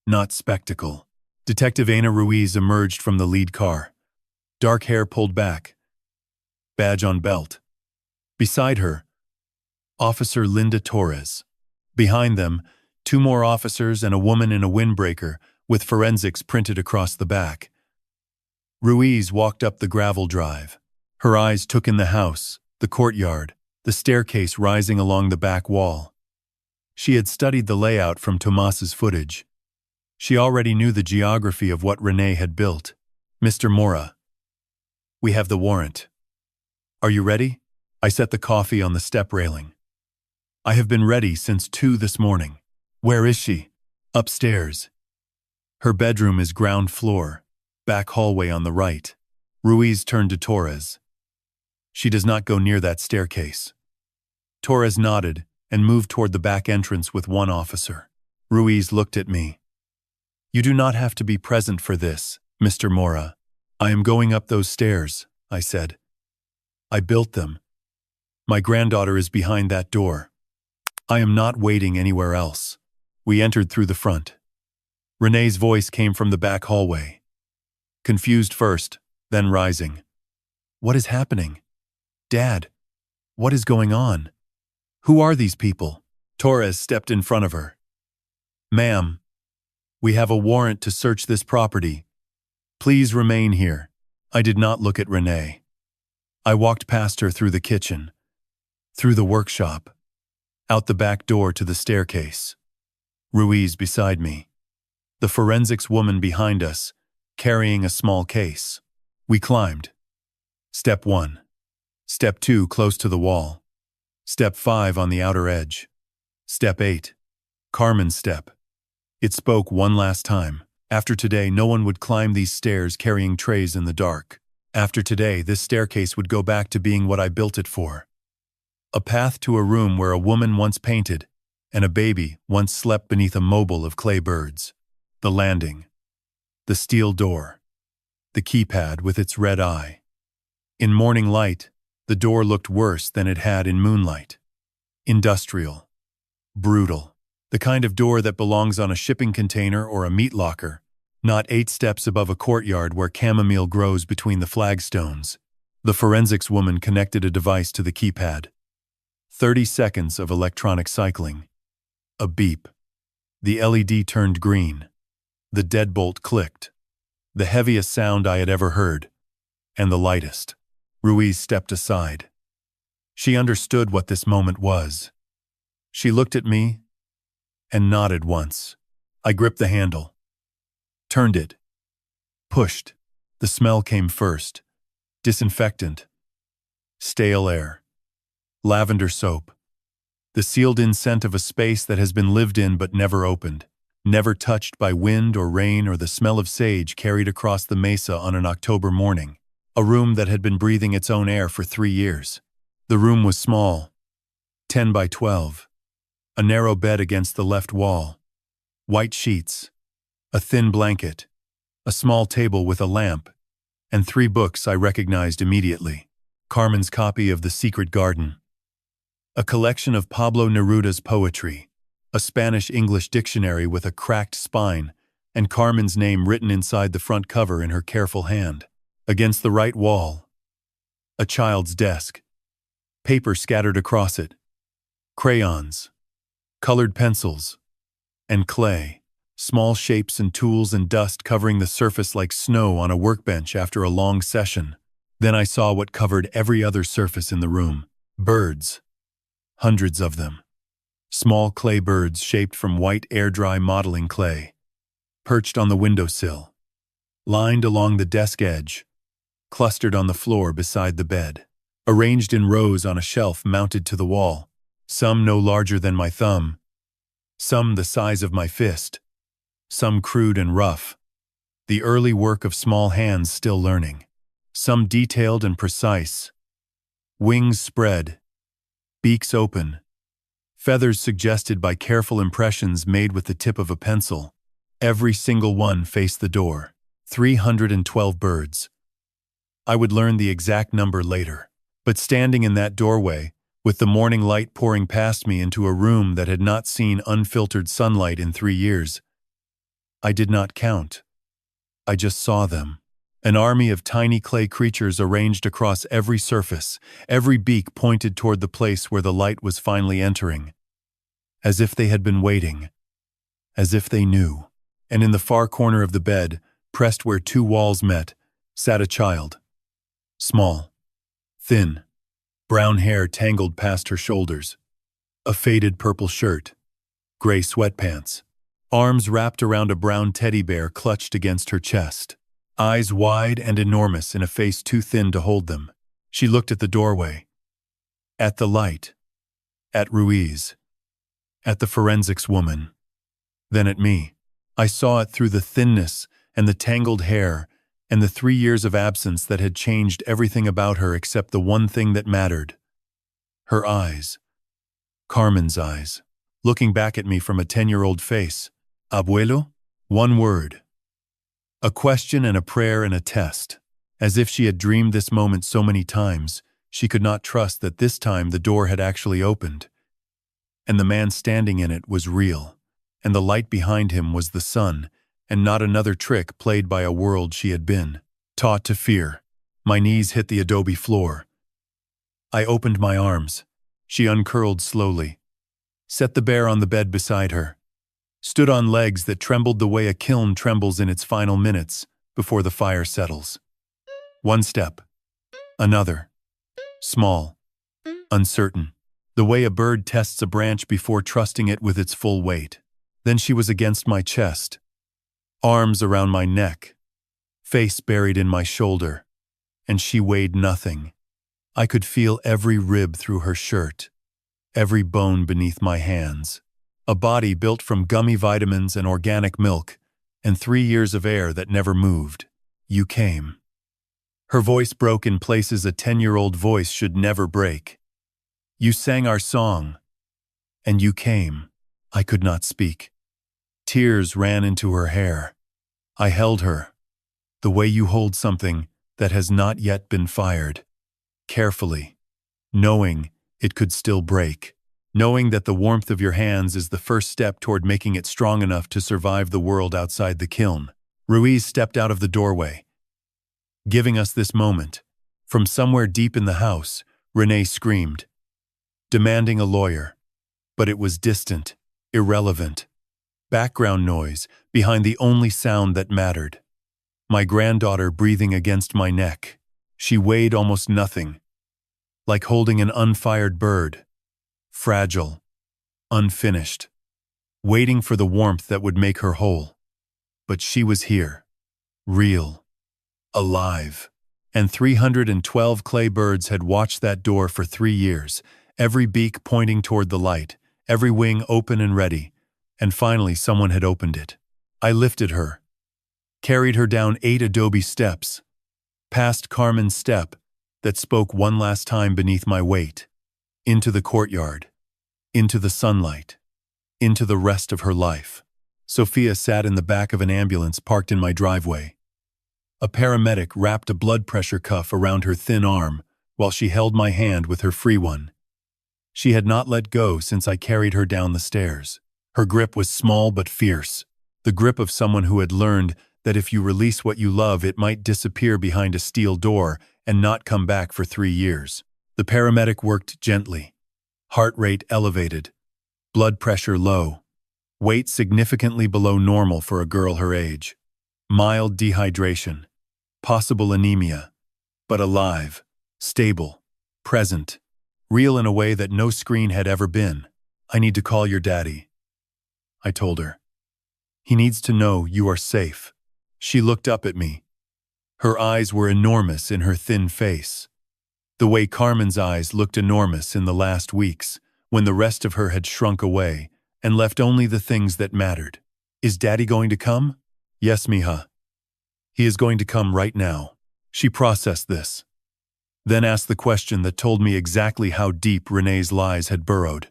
not spectacle. Detective Ana Ruiz emerged from the lead car. Dark hair pulled back. Badge on belt. Beside her, Officer Linda Torres. Behind them, 2 more officers and a woman in a windbreaker with forensics printed across the back. Ruiz walked up the gravel drive. Her eyes took in the house, the courtyard, the staircase rising along the back wall. She had studied the layout from Tomas's footage. She already knew the geography of what Renee had built. Mr. Mora. We have the warrant. Are you ready? I set the coffee on the step railing. I have been ready since 2 this morning. Where is she? Upstairs. Her bedroom is ground floor, back hallway on the right. Ruiz turned to Torres. She does not go near that staircase. Torres nodded and moved toward the back entrance with 1 officer. Ruiz looked at me. You do not have to be present for this, Mr. Mora. I am going up those stairs, I said. I built them. My granddaughter is behind that door. I am not waiting anywhere else. We entered through the front. Renee's voice came from the back hallway. Confused first, then rising. What is happening? Dad, what is going on? Who are these people? Torres stepped in front of her. Ma'am, we have a warrant to search this property. Please remain here. I did not look at Renee. I walked past her through the kitchen, through the workshop, out the back door to the staircase. Ruiz beside me. The forensics woman behind us, carrying a small case. We climbed. Step 1. Step 2, close to the wall. Step 5, on the outer edge. Step 8. Carmen's step. It spoke one last time. After today, no one would climb these stairs carrying trays in the dark. After today, this staircase would go back to being what I built it for. A path to a room where a woman once painted and a baby once slept beneath a mobile of clay birds. The landing. The steel door. The keypad with its red eye. In morning light, the door looked worse than it had in moonlight. Industrial. Brutal. The kind of door that belongs on a shipping container or a meat locker, not 8 steps above a courtyard where chamomile grows between the flagstones. The forensics woman connected a device to the keypad. 30 seconds of electronic cycling. A beep. The LED turned green. The deadbolt clicked. The heaviest sound I had ever heard, and the lightest. Ruiz stepped aside. She understood what this moment was. She looked at me and nodded once. I gripped the handle. Turned it. Pushed. The smell came first. Disinfectant. Stale air. Lavender soap. The sealed-in scent of a space that has been lived in but never opened. Never touched by wind or rain or the smell of sage carried across the mesa on an October morning. A room that had been breathing its own air for 3 years. The room was small. 10 by 12. A narrow bed against the left wall. White sheets. A thin blanket. A small table with a lamp. And 3 books I recognized immediately. Carmen's copy of The Secret Garden. A collection of Pablo Neruda's poetry. A Spanish-English dictionary with a cracked spine, and Carmen's name written inside the front cover in her careful hand. Against the right wall. A child's desk. Paper scattered across it. Crayons. Colored pencils. And clay. Small shapes and tools and dust covering the surface like snow on a workbench after a long session. Then I saw what covered every other surface in the room. Birds. Hundreds of them. Small clay birds shaped from white air-dry modeling clay. Perched on the windowsill. Lined along the desk edge. Clustered on the floor beside the bed. Arranged in rows on a shelf mounted to the wall. Some no larger than my thumb. Some the size of my fist. Some crude and rough. The early work of small hands still learning. Some detailed and precise. Wings spread. Beaks open. Feathers suggested by careful impressions made with the tip of a pencil. Every single one faced the door. 312 birds. I would learn the exact number later. But standing in that doorway, with the morning light pouring past me into a room that had not seen unfiltered sunlight in 3 years, I did not count. I just saw them. An army of tiny clay creatures arranged across every surface, every beak pointed toward the place where the light was finally entering. As if they had been waiting. As if they knew. And in the far corner of the bed, pressed where 2 walls met, sat a child. Small. Thin. Brown hair tangled past her shoulders. A faded purple shirt. Gray sweatpants. Arms wrapped around a brown teddy bear clutched against her chest. Eyes wide and enormous in a face too thin to hold them. She looked at the doorway. At the light. At Ruiz. At the forensics woman. Then at me. I saw it through the thinness and the tangled hair and the 3 years of absence that had changed everything about her except the one thing that mattered. Her eyes. Carmen's eyes. Looking back at me from a 10-year-old face. Abuelo? One word. A question and a prayer and a test. As if she had dreamed this moment so many times, she could not trust that this time the door had actually opened. And the man standing in it was real, and the light behind him was the sun, and not another trick played by a world she had been taught to fear. My knees hit the adobe floor. I opened my arms. She uncurled slowly, set the bear on the bed beside her, stood on legs that trembled the way a kiln trembles in its final minutes before the fire settles. One step, another, small, uncertain, the way a bird tests a branch before trusting it with its full weight. Then she was against my chest, arms around my neck, face buried in my shoulder, and she weighed nothing. I could feel every rib through her shirt, every bone beneath my hands. A body built from gummy vitamins and organic milk, and 3 years of air that never moved. You came. Her voice broke in places a 10-year-old voice should never break. You sang our song, and you came. I could not speak. Tears ran into her hair. I held her, the way you hold something that has not yet been fired, carefully, knowing it could still break, knowing that the warmth of your hands is the first step toward making it strong enough to survive the world outside the kiln. Ruiz stepped out of the doorway, giving us this moment. From somewhere deep in the house, Renee screamed, demanding a lawyer. But it was distant, irrelevant. Background noise behind the only sound that mattered. My granddaughter breathing against my neck. She weighed almost nothing, like holding an unfired bird, fragile, unfinished, waiting for the warmth that would make her whole. But she was here, real, alive, and 312 clay birds had watched that door for 3 years, every beak pointing toward the light, every wing open and ready, and finally someone had opened it. I lifted her, carried her down 8 adobe steps, past Carmen's step that spoke one last time beneath my weight, into the courtyard, into the sunlight, into the rest of her life. Sophia sat in the back of an ambulance parked in my driveway. A paramedic wrapped a blood pressure cuff around her thin arm while she held my hand with her free one. She had not let go since I carried her down the stairs. Her grip was small but fierce, the grip of someone who had learned that if you release what you love, it might disappear behind a steel door and not come back for 3 years. The paramedic worked gently, heart rate elevated, blood pressure low, weight significantly below normal for a girl her age, mild dehydration, possible anemia, but alive, stable, present, real in a way that no screen had ever been. I need to call your daddy, I told her. He needs to know you are safe. She looked up at me. Her eyes were enormous in her thin face, the way Carmen's eyes looked enormous in the last weeks, when the rest of her had shrunk away and left only the things that mattered. Is Daddy going to come? Yes, mija. He is going to come right now. She processed this, then asked the question that told me exactly how deep Renee's lies had burrowed.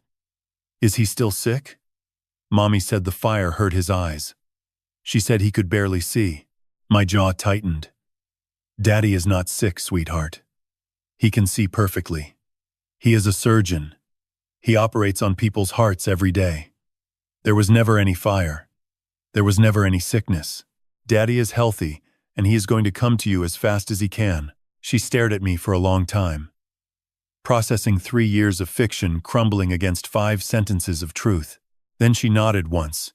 Is he still sick? Mommy said the fire hurt his eyes. She said he could barely see. My jaw tightened. Daddy is not sick, sweetheart. He can see perfectly. He is a surgeon. He operates on people's hearts every day. There was never any fire. There was never any sickness. Daddy is healthy, and he is going to come to you as fast as he can. She stared at me for a long time, processing 3 years of fiction crumbling against 5 sentences of truth. Then she nodded once,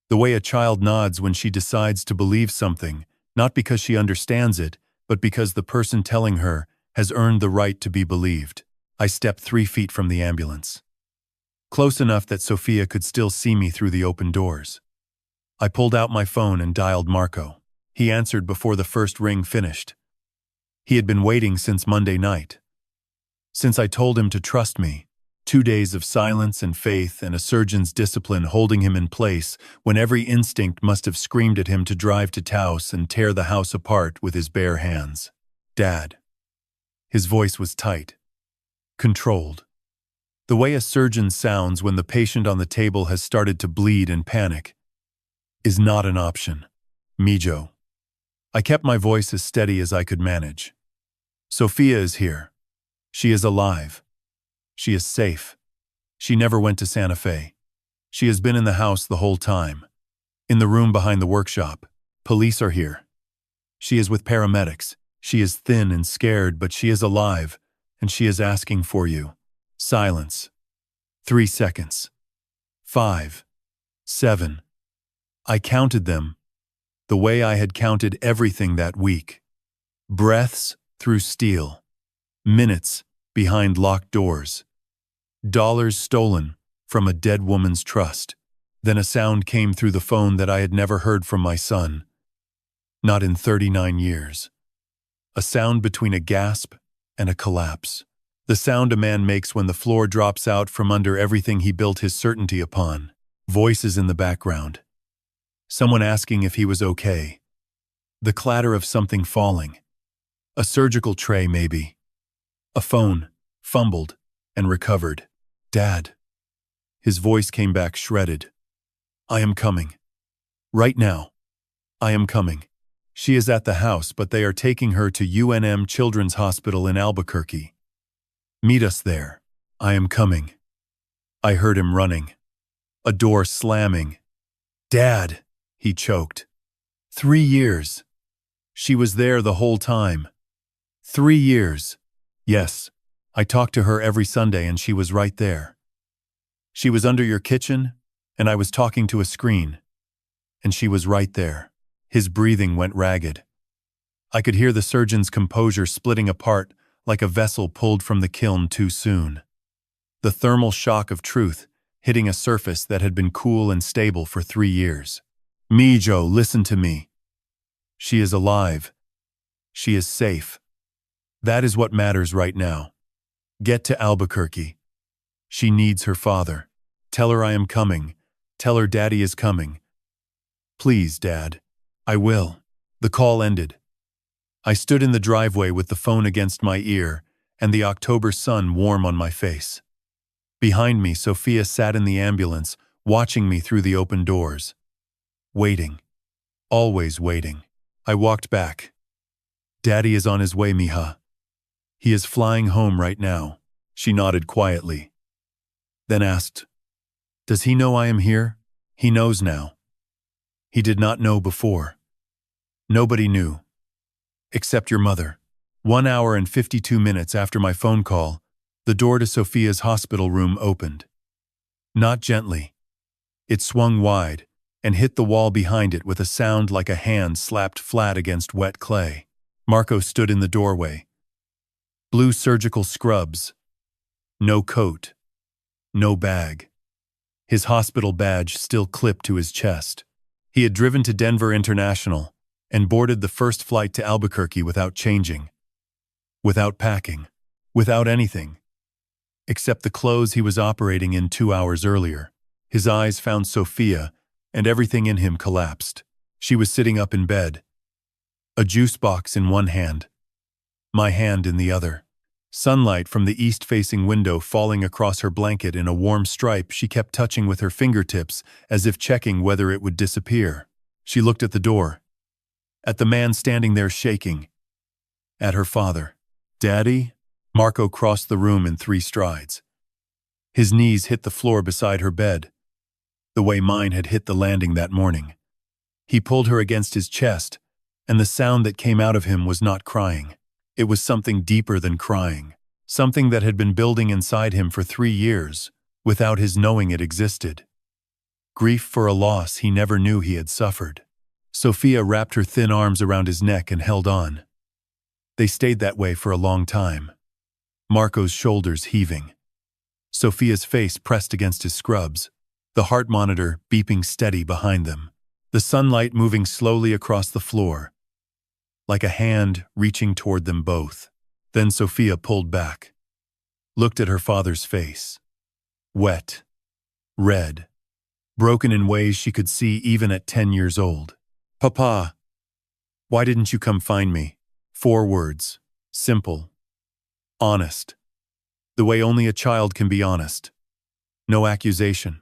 the way a child nods when she decides to believe something, not because she understands it, but because the person telling her has earned the right to be believed. I stepped 3 feet from the ambulance, close enough that Sophia could still see me through the open doors. I pulled out my phone and dialed Marco. He answered before the first ring finished. He had been waiting since Monday night. Since I told him to trust me, 2 days of silence and faith and a surgeon's discipline holding him in place when every instinct must have screamed at him to drive to Taos and tear the house apart with his bare hands. Dad. His voice was tight, controlled. The way a surgeon sounds when the patient on the table has started to bleed and panic is not an option. Mijo. I kept my voice as steady as I could manage. Sophia is here. She is alive. She is safe. She never went to Santa Fe. She has been in the house the whole time. In the room behind the workshop. Police are here. She is with paramedics. She is thin and scared, but she is alive, and she is asking for you. Silence. 3 seconds. 5. 7. I counted them, the way I had counted everything that week. Breaths through steel. Minutes behind locked doors. Dollars stolen from a dead woman's trust. Then a sound came through the phone that I had never heard from my son. Not in 39 years. A sound between a gasp and a collapse. The sound a man makes when the floor drops out from under everything he built his certainty upon. Voices in the background. Someone asking if he was okay. The clatter of something falling. A surgical tray, maybe. A phone, fumbled and recovered. Dad. His voice came back shredded. I am coming. Right now. I am coming. She is at the house, but they are taking her to UNM Children's Hospital in Albuquerque. Meet us there. I am coming. I heard him running. A door slamming. Dad, he choked. 3 years. She was there the whole time. 3 years. Yes, I talked to her every Sunday and she was right there. She was under your kitchen, and I was talking to a screen. And she was right there. His breathing went ragged. I could hear the surgeon's composure splitting apart like a vessel pulled from the kiln too soon. The thermal shock of truth hitting a surface that had been cool and stable for 3 years. Mijo, listen to me. She is alive. She is safe. That is what matters right now. Get to Albuquerque. She needs her father. Tell her I am coming. Tell her Daddy is coming. Please, Dad. I will. The call ended. I stood in the driveway with the phone against my ear and the October sun warm on my face. Behind me, Sophia sat in the ambulance, watching me through the open doors. Waiting. Always waiting. I walked back. Daddy is on his way, mija. He is flying home right now. She nodded quietly. Then asked, Does he know I am here? He knows now. He did not know before. Nobody knew. Except your mother. 1 hour and 52 minutes after my phone call, the door to Sophia's hospital room opened. Not gently. It swung wide and hit the wall behind it with a sound like a hand slapped flat against wet clay. Marco stood in the doorway. Blue surgical scrubs. No coat. No bag. His hospital badge still clipped to his chest. He had driven to Denver International and boarded the first flight to Albuquerque without changing. Without packing. Without anything. Except the clothes he was operating in 2 hours earlier. His eyes found Sophia, and everything in him collapsed. She was sitting up in bed. A juice box in one hand. My hand in the other. Sunlight from the east-facing window falling across her blanket in a warm stripe she kept touching with her fingertips as if checking whether it would disappear. She looked at the door. At the man standing there shaking. At her father. Daddy? Marco crossed the room in 3 strides. His knees hit the floor beside her bed, the way mine had hit the landing that morning. He pulled her against his chest, and the sound that came out of him was not crying. It was something deeper than crying, something that had been building inside him for 3 years, without his knowing it existed. Grief for a loss he never knew he had suffered. Sophia wrapped her thin arms around his neck and held on. They stayed that way for a long time. Marco's shoulders heaving. Sophia's face pressed against his scrubs, the heart monitor beeping steady behind them, the sunlight moving slowly across the floor, like a hand reaching toward them both. Then Sophia pulled back, looked at her father's face. Wet, red, broken in ways she could see even at 10 years old. Papa, why didn't you come find me? 4 words, simple, honest. The way only a child can be honest. No accusation,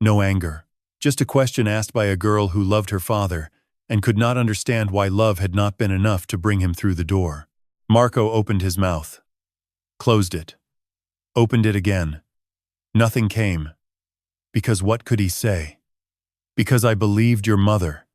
no anger, just a question asked by a girl who loved her father and could not understand why love had not been enough to bring him through the door. Marco opened his mouth, closed it, opened it again. Nothing came. Because what could he say? Because I believed your mother.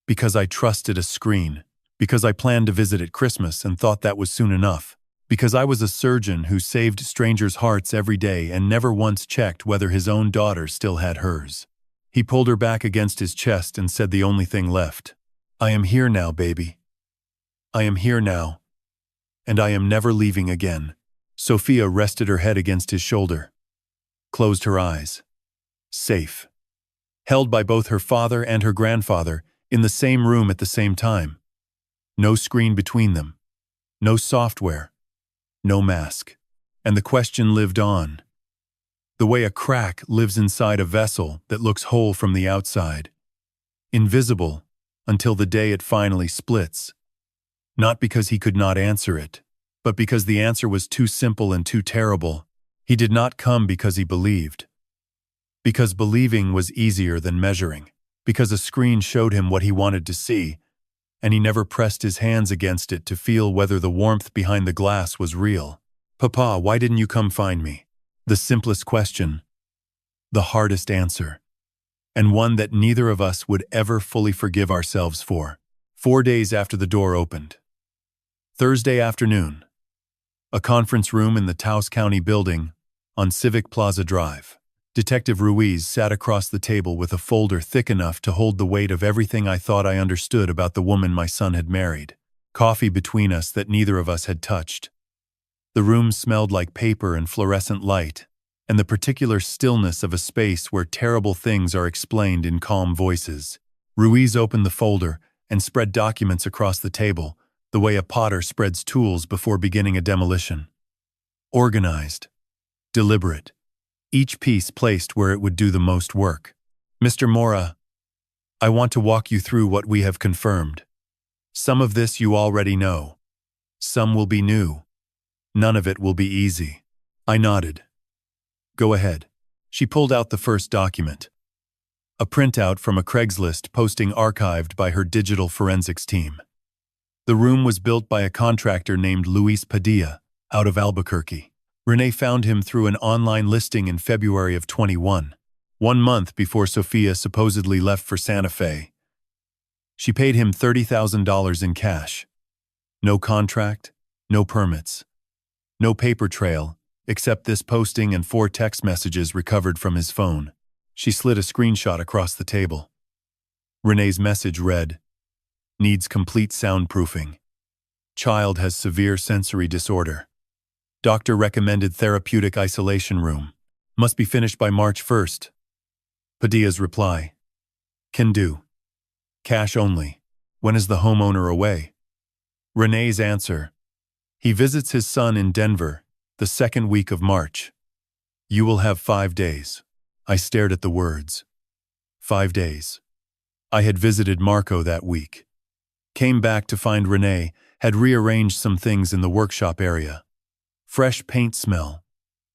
Because I trusted a screen. Because I planned to visit at Christmas and thought that was soon enough. Because I was a surgeon who saved strangers' hearts every day and never once checked whether his own daughter still had hers. He pulled her back against his chest and said the only thing left. I am here now, baby. I am here now. And I am never leaving again. Sophia rested her head against his shoulder. Closed her eyes. Safe. Held by both her father and her grandfather in the same room at the same time. No screen between them. No software. No mask. And the question lived on. The way a crack lives inside a vessel that looks whole from the outside. Invisible until the day it finally splits. Not because he could not answer it, but because the answer was too simple and too terrible. He did not come because he believed. Because believing was easier than measuring. Because a screen showed him what he wanted to see, and he never pressed his hands against it to feel whether the warmth behind the glass was real. Papa, why didn't you come find me? The simplest question. The hardest answer. And one that neither of us would ever fully forgive ourselves for. 4 days after the door opened. Thursday afternoon. A conference room in the Taos County building on Civic Plaza Drive. Detective Ruiz sat across the table with a folder thick enough to hold the weight of everything I thought I understood about the woman my son had married. Coffee between us that neither of us had touched. The room smelled like paper and fluorescent light, and the particular stillness of a space where terrible things are explained in calm voices. Ruiz opened the folder and spread documents across the table, the way a potter spreads tools before beginning a demolition. Organized. Deliberate. Each piece placed where it would do the most work. Mr. Mora, I want to walk you through what we have confirmed. Some of this you already know. Some will be new. None of it will be easy. I nodded. Go ahead. She pulled out the first document. A printout from a Craigslist posting archived by her digital forensics team. The room was built by a contractor named Luis Padilla, out of Albuquerque. Renee found him through an online listing in February of 21, 1 month before Sophia supposedly left for Santa Fe. She paid him $30,000 in cash. No contract, no permits. No paper trail, except this posting and 4 text messages recovered from his phone. She slid a screenshot across the table. Renee's message read, needs complete soundproofing. Child has severe sensory disorder. Doctor recommended therapeutic isolation room. Must be finished by March 1st. Padilla's reply. Can do. Cash only. When is the homeowner away? Renee's answer. He visits his son in Denver, the 2nd week of March. You will have 5 days. I stared at the words. 5 days. I had visited Marco that week. Came back to find Renee had rearranged some things in the workshop area. Fresh paint smell.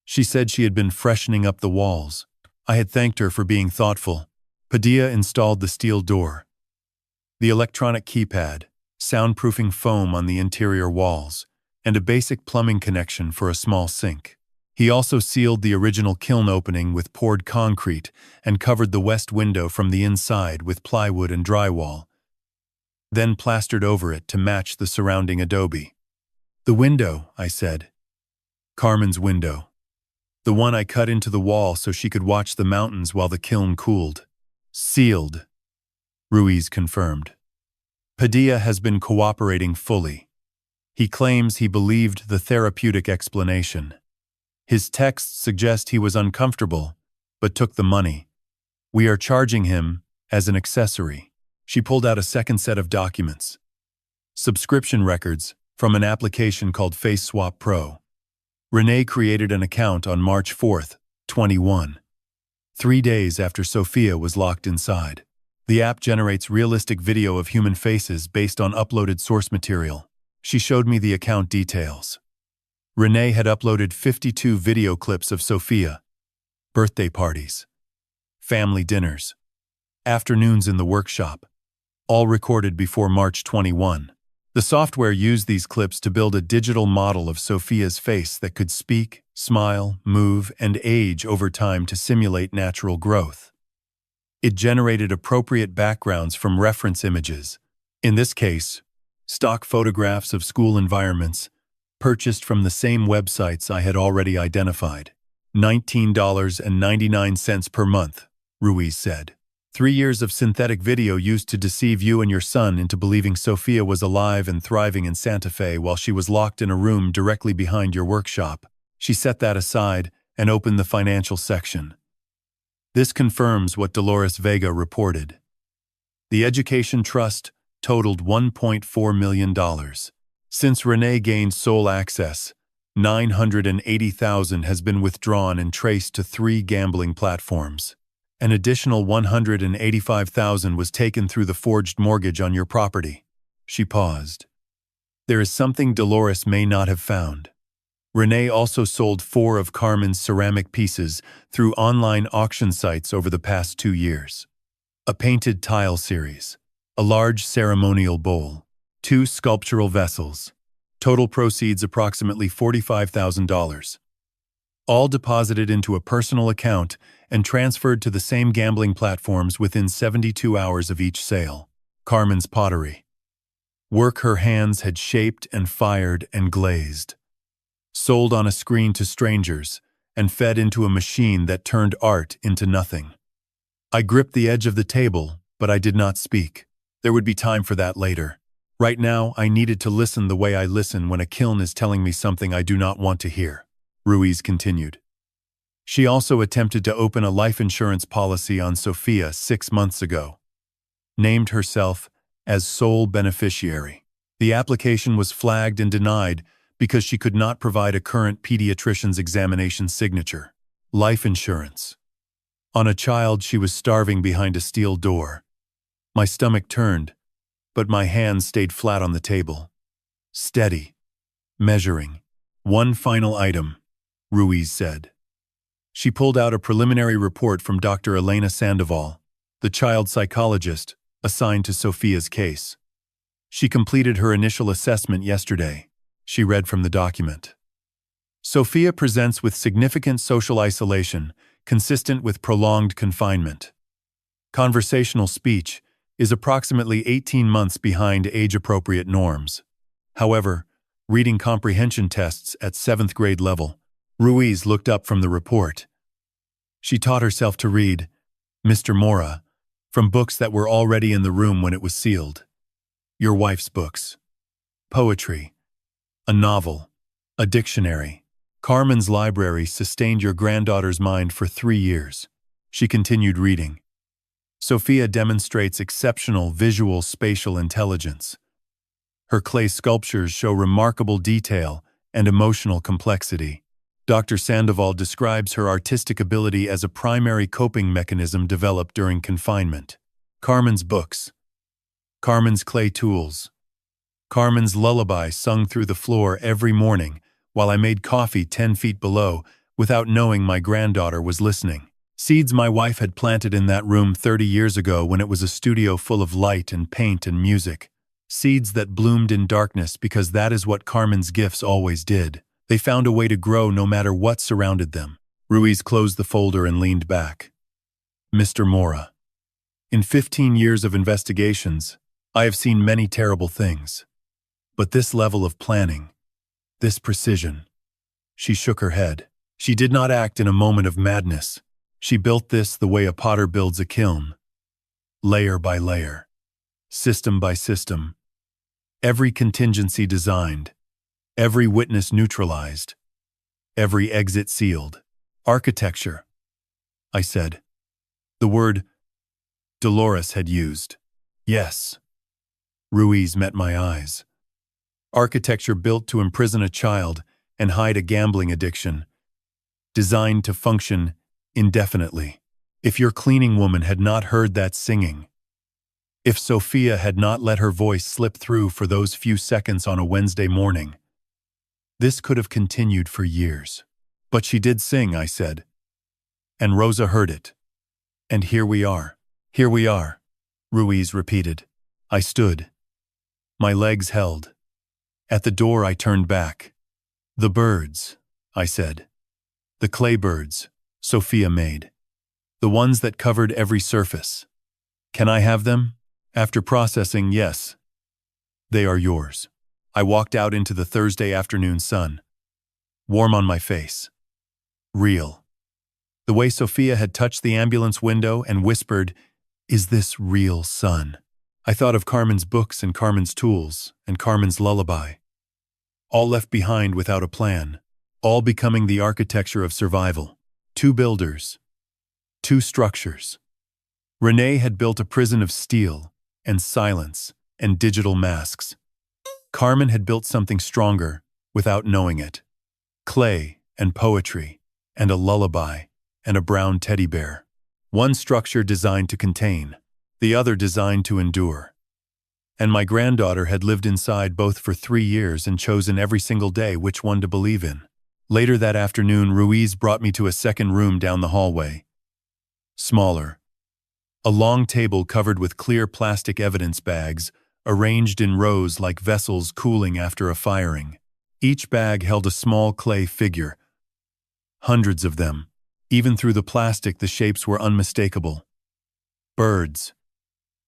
She said she had been freshening up the walls. I had thanked her for being thoughtful. Padilla installed the steel door. The electronic keypad, soundproofing foam on the interior walls, and a basic plumbing connection for a small sink. He also sealed the original kiln opening with poured concrete and covered the west window from the inside with plywood and drywall, then plastered over it to match the surrounding adobe. The window, I said. Carmen's window. The one I cut into the wall so she could watch the mountains while the kiln cooled. Sealed, Ruiz confirmed. Padilla has been cooperating fully. He claims he believed the therapeutic explanation. His texts suggest he was uncomfortable, but took the money. We are charging him as an accessory. She pulled out a second set of documents. Subscription records from an application called Face Swap Pro. Renee created an account on March 4th, 21. 3 days after Sophia was locked inside. The app generates realistic video of human faces based on uploaded source material. She showed me the account details. Renee had uploaded 52 video clips of Sophia. Birthday parties. Family dinners. Afternoons in the workshop. All recorded before March 21. The software used these clips to build a digital model of Sophia's face that could speak, smile, move, and age over time to simulate natural growth. It generated appropriate backgrounds from reference images. In this case, stock photographs of school environments, purchased from the same websites I had already identified. $19.99 per month, Ruiz said. 3 years of synthetic video used to deceive you and your son into believing Sophia was alive and thriving in Santa Fe while she was locked in a room directly behind your workshop. She set that aside and opened the financial section. This confirms what Dolores Vega reported. The education trust totaled $1.4 million. Since Renee gained sole access, $980,000 has been withdrawn and traced to 3 gambling platforms. An additional $185,000 was taken through the forged mortgage on your property. She paused. There is something Dolores may not have found. Renee also sold 4 of Carmen's ceramic pieces through online auction sites over the past 2 years. A painted tile series, a large ceremonial bowl, 2 sculptural vessels. Total proceeds approximately $45,000. All deposited into a personal account and transferred to the same gambling platforms within 72 hours of each sale. Carmen's pottery. Work her hands had shaped and fired and glazed. Sold on a screen to strangers and fed into a machine that turned art into nothing. I gripped the edge of the table, but I did not speak. There would be time for that later. Right now, I needed to listen the way I listen when a kiln is telling me something I do not want to hear, Ruiz continued. She also attempted to open a life insurance policy on Sophia 6 months ago. Named herself as sole beneficiary. The application was flagged and denied because she could not provide a current pediatrician's examination signature. Life insurance. On a child she was starving behind a steel door. My stomach turned, but my hands stayed flat on the table. Steady. Measuring. One final item, Ruiz said. She pulled out a preliminary report from Dr. Elena Sandoval, the child psychologist assigned to Sophia's case. She completed her initial assessment yesterday, she read from the document. Sophia presents with significant social isolation, consistent with prolonged confinement. Conversational speech is approximately 18 months behind age-appropriate norms. However, reading comprehension tests at 7th grade level, Ruiz looked up from the report. She taught herself to read Mr. Mora from books that were already in the room when it was sealed. Your wife's books. Poetry. A novel. A dictionary. Carmen's library sustained your granddaughter's mind for 3 years. She continued reading. Sophia demonstrates exceptional visual spatial intelligence. Her clay sculptures show remarkable detail and emotional complexity. Dr. Sandoval describes her artistic ability as a primary coping mechanism developed during confinement. Carmen's books. Carmen's clay tools. Carmen's lullaby sung through the floor every morning while I made coffee 10 feet below without knowing my granddaughter was listening. Seeds my wife had planted in that room 30 years ago when it was a studio full of light and paint and music. Seeds that bloomed in darkness because that is what Carmen's gifts always did. They found a way to grow no matter what surrounded them. Ruiz closed the folder and leaned back. Mr. Mora. In 15 years of investigations, I have seen many terrible things. But this level of planning, this precision. She shook her head. She did not act in a moment of madness. She built this the way a potter builds a kiln. Layer by layer. System by system. Every contingency designed. Every witness neutralized. Every exit sealed. Architecture, I said. The word Dolores had used. Yes. Ruiz met my eyes. Architecture built to imprison a child and hide a gambling addiction. Designed to function indefinitely. If your cleaning woman had not heard that singing, if Sophia had not let her voice slip through for those few seconds on a Wednesday morning, this could have continued for years. But she did sing, I said. And Rosa heard it. And here we are. Here we are, Ruiz repeated. I stood. My legs held. At the door I turned back. The birds, I said. The clay birds, Sophia made. The ones that covered every surface. Can I have them? After processing, yes. They are yours. I walked out into the Thursday afternoon sun. Warm on my face. Real. The way Sophia had touched the ambulance window and whispered, "Is this real, son?" I thought of Carmen's books and Carmen's tools and Carmen's lullaby. All left behind without a plan. All becoming the architecture of survival. 2 builders. 2 structures. Renee had built a prison of steel and silence and digital masks. Carmen had built something stronger without knowing it. Clay and poetry and a lullaby and a brown teddy bear. One structure designed to contain, the other designed to endure. And my granddaughter had lived inside both for 3 years and chosen every single day which one to believe in. Later that afternoon, Ruiz brought me to a second room down the hallway. Smaller. A long table covered with clear plastic evidence bags, arranged in rows like vessels cooling after a firing. Each bag held a small clay figure. Hundreds of them. Even through the plastic, the shapes were unmistakable. Birds.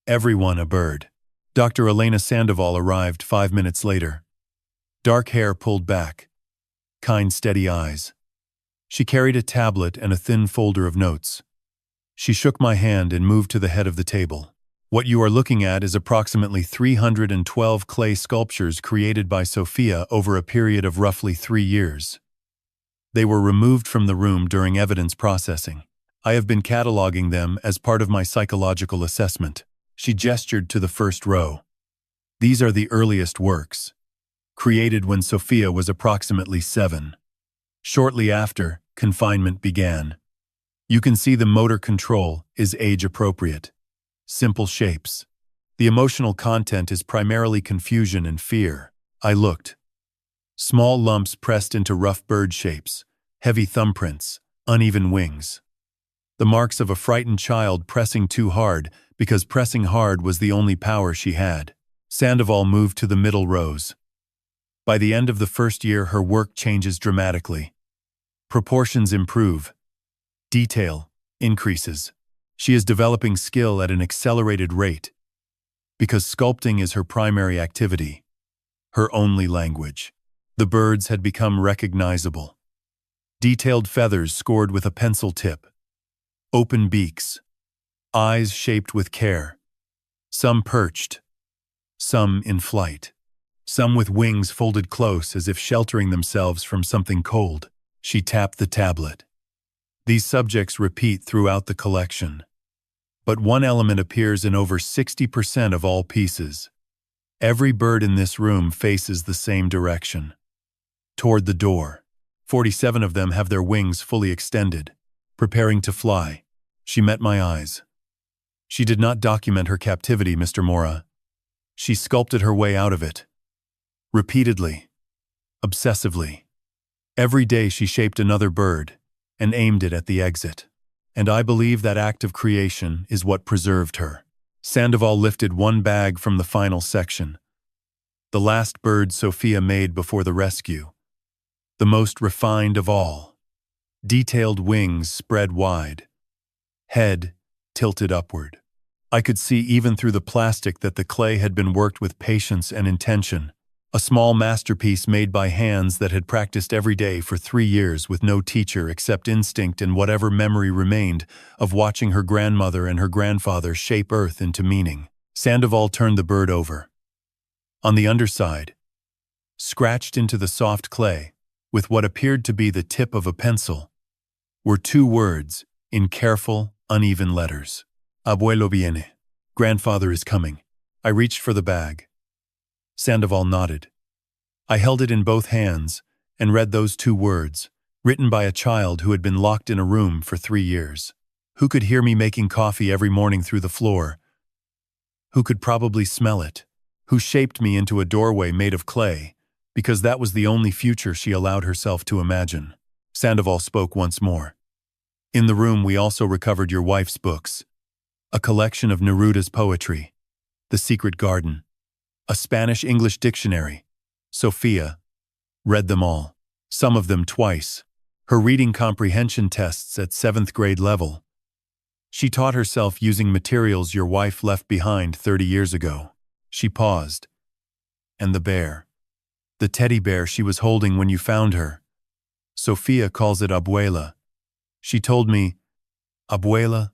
Everyone a bird. Dr. Elena Sandoval arrived 5 minutes later. Dark hair pulled back. Kind, steady eyes. She carried a tablet and a thin folder of notes. She shook my hand and moved to the head of the table. What you are looking at is approximately 312 clay sculptures created by Sophia over a period of roughly 3 years. They were removed from the room during evidence processing. I have been cataloging them as part of my psychological assessment. She gestured to the first row. These are the earliest works, created when Sophia was approximately 7. Shortly after, confinement began. You can see the motor control is age-appropriate. Simple shapes. The emotional content is primarily confusion and fear. I looked. Small lumps pressed into rough bird shapes, heavy thumbprints, uneven wings. The marks of a frightened child pressing too hard because pressing hard was the only power she had. Sandoval moved to the middle rows. By the end of the first year, her work changes dramatically. Proportions improve. Detail increases. She is developing skill at an accelerated rate because sculpting is her primary activity, her only language. The birds had become recognizable. Detailed feathers scored with a pencil tip. Open beaks. Eyes shaped with care. Some perched. Some in flight. Some with wings folded close as if sheltering themselves from something cold. She tapped the tablet. These subjects repeat throughout the collection. But one element appears in over 60% of all pieces. Every bird in this room faces the same direction. Toward the door. 47 of them have their wings fully extended, preparing to fly. She met my eyes. She did not document her captivity, Mr. Mora. She sculpted her way out of it. Repeatedly. Obsessively. Every day she shaped another bird and aimed it at the exit. And I believe that act of creation is what preserved her. Sandoval lifted one bag from the final section. The last bird Sophia made before the rescue. The most refined of all. Detailed wings spread wide. Head tilted upward. I could see even through the plastic that the clay had been worked with patience and intention. A small masterpiece made by hands that had practiced every day for 3 years with no teacher except instinct and whatever memory remained of watching her grandmother and her grandfather shape earth into meaning. Sandoval turned the bird over. On the underside, scratched into the soft clay, with what appeared to be the tip of a pencil, were 2 words in careful, uneven letters. Abuelo viene. Grandfather is coming. I reached for the bag. Sandoval nodded. I held it in both hands and read those 2 words, written by a child who had been locked in a room for 3 years. Who could hear me making coffee every morning through the floor? Who could probably smell it? Who shaped me into a doorway made of clay, because that was the only future she allowed herself to imagine. Sandoval spoke once more. In the room we also recovered your wife's books. A collection of Neruda's poetry. The Secret Garden. A Spanish-English dictionary. Sophia read them all, some of them twice. Her reading comprehension tests at 7th grade level. She taught herself using materials your wife left behind 30 years ago. She paused. And the bear. The teddy bear she was holding when you found her. Sophia calls it Abuela. She told me, Abuela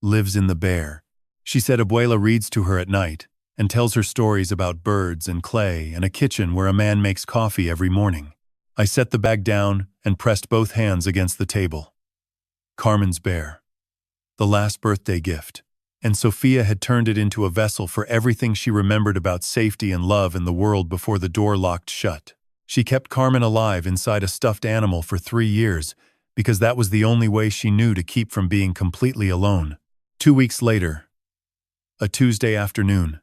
lives in the bear. She said Abuela reads to her at night and tells her stories about birds and clay and a kitchen where a man makes coffee every morning. I set the bag down and pressed both hands against the table. Carmen's bear. The last birthday gift. And Sophia had turned it into a vessel for everything she remembered about safety and love in the world before the door locked shut. She kept Carmen alive inside a stuffed animal for 3 years because that was the only way she knew to keep from being completely alone. 2 weeks later, a Tuesday afternoon,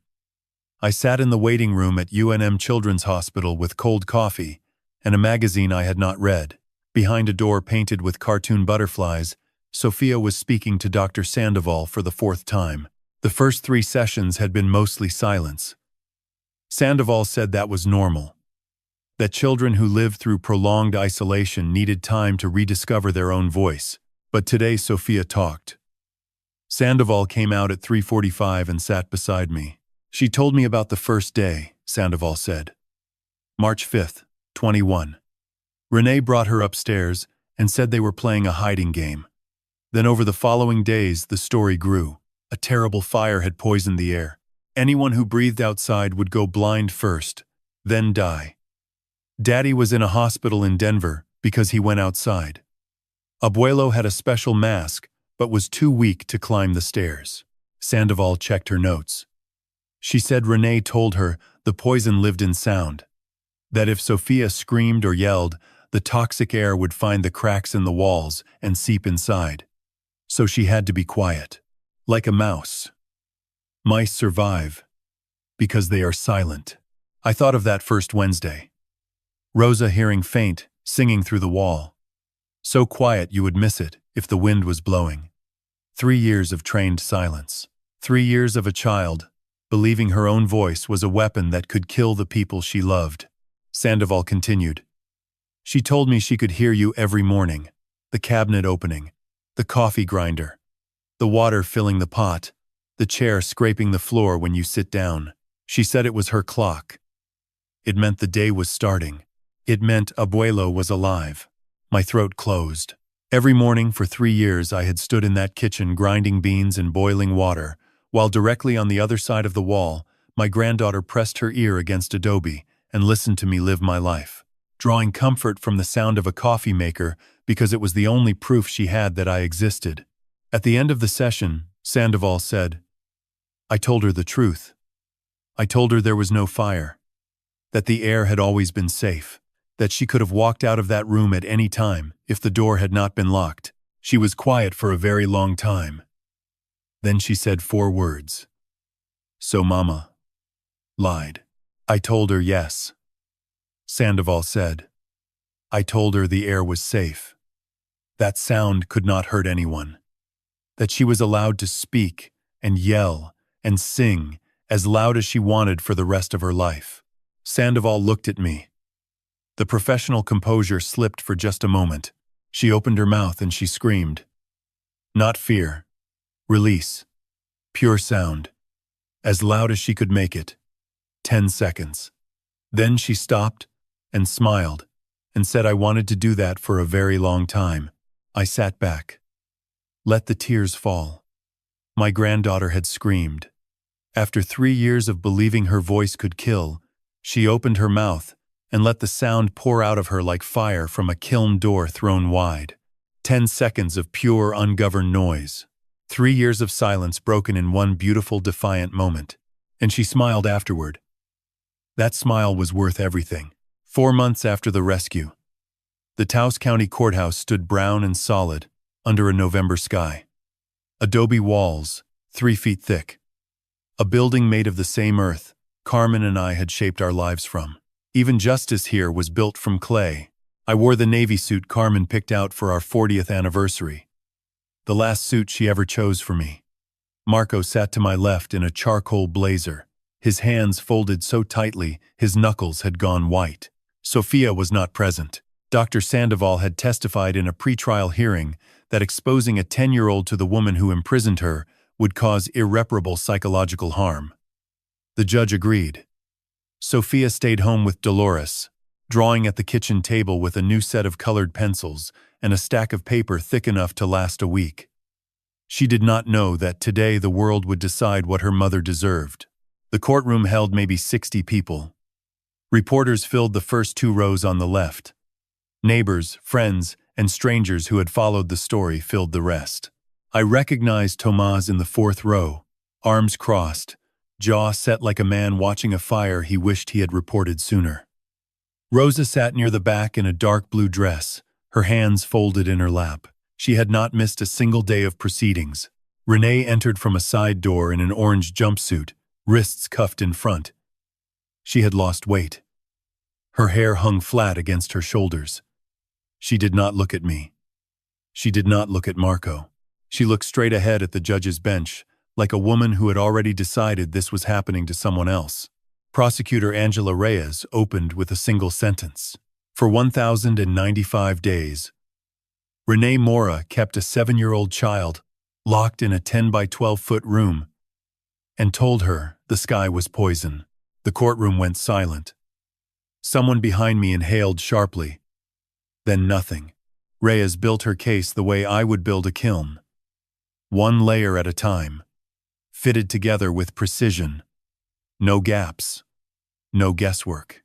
I sat in the waiting room at UNM Children's Hospital with cold coffee and a magazine I had not read. Behind a door painted with cartoon butterflies, Sophia was speaking to Dr. Sandoval for the 4th time. The first 3 sessions had been mostly silence. Sandoval said that was normal, that children who lived through prolonged isolation needed time to rediscover their own voice. But today Sophia talked. Sandoval came out at 3:45 and sat beside me. She told me about the first day, Sandoval said. March 5th, 21. Renee brought her upstairs and said they were playing a hiding game. Then over the following days, the story grew. A terrible fire had poisoned the air. Anyone who breathed outside would go blind first, then die. Daddy was in a hospital in Denver because he went outside. Abuelo had a special mask, but was too weak to climb the stairs. Sandoval checked her notes. She said Renee told her the poison lived in sound, that if Sophia screamed or yelled, the toxic air would find the cracks in the walls and seep inside. So she had to be quiet, like a mouse. Mice survive because they are silent. I thought of that first Wednesday. Rosa hearing faint, singing through the wall. So quiet you would miss it if the wind was blowing. 3 years of trained silence. 3 years of a child believing her own voice was a weapon that could kill the people she loved. Sandoval continued. She told me she could hear you every morning. The cabinet opening, the coffee grinder, the water filling the pot, the chair scraping the floor when you sit down. She said it was her clock. It meant the day was starting. It meant Abuelo was alive. My throat closed. Every morning for 3 years I had stood in that kitchen grinding beans and boiling water, while directly on the other side of the wall, my granddaughter pressed her ear against adobe and listened to me live my life, drawing comfort from the sound of a coffee maker because it was the only proof she had that I existed. At the end of the session, Sandoval said, I told her the truth. I told her there was no fire, that the air had always been safe, that she could have walked out of that room at any time if the door had not been locked. She was quiet for a very long time. Then she said 4 words. So Mama lied. I told her yes. Sandoval said, I told her the air was safe. That sound could not hurt anyone. That she was allowed to speak and yell and sing as loud as she wanted for the rest of her life. Sandoval looked at me. The professional composure slipped for just a moment. She opened her mouth and she screamed. Not fear. Release. Pure sound. As loud as she could make it. 10 seconds. Then she stopped and smiled and said I wanted to do that for a very long time. I sat back. Let the tears fall. My granddaughter had screamed. After 3 years of believing her voice could kill, she opened her mouth and let the sound pour out of her like fire from a kiln door thrown wide. 10 seconds of pure, ungoverned noise. 3 years of silence broken in one beautiful, defiant moment. And she smiled afterward. That smile was worth everything. 4 months after the rescue, the Taos County Courthouse stood brown and solid under a November sky. Adobe walls, 3 feet thick. A building made of the same earth Carmen and I had shaped our lives from. Even justice here was built from clay. I wore the Navy suit Carmen picked out for our 40th anniversary. The last suit she ever chose for me. Marco sat to my left in a charcoal blazer. His hands folded so tightly, his knuckles had gone white. Sophia was not present. Dr. Sandoval had testified in a pretrial hearing that exposing a 10-year-old to the woman who imprisoned her would cause irreparable psychological harm. The judge agreed. Sophia stayed home with Dolores, drawing at the kitchen table with a new set of colored pencils and a stack of paper thick enough to last a week. She did not know that today the world would decide what her mother deserved. The courtroom held maybe 60 people. Reporters filled the first 2 rows on the left. Neighbors, friends, and strangers who had followed the story filled the rest. I recognized Tomás in the 4th row, arms crossed, jaw set like a man watching a fire he wished he had reported sooner. Rosa sat near the back in a dark blue dress, her hands folded in her lap. She had not missed a single day of proceedings. Renee entered from a side door in an orange jumpsuit, wrists cuffed in front. She had lost weight. Her hair hung flat against her shoulders. She did not look at me. She did not look at Marco. She looked straight ahead at the judge's bench, like a woman who had already decided this was happening to someone else. Prosecutor Angela Reyes opened with a single sentence. For 1,095 days, Renee Mora kept a 7-year-old child locked in a 10 by 12-foot room and told her the sky was poison. The courtroom went silent. Someone behind me inhaled sharply. Then nothing. Reyes built her case the way I would build a kiln. One layer at a time, fitted together with precision. No gaps. No guesswork.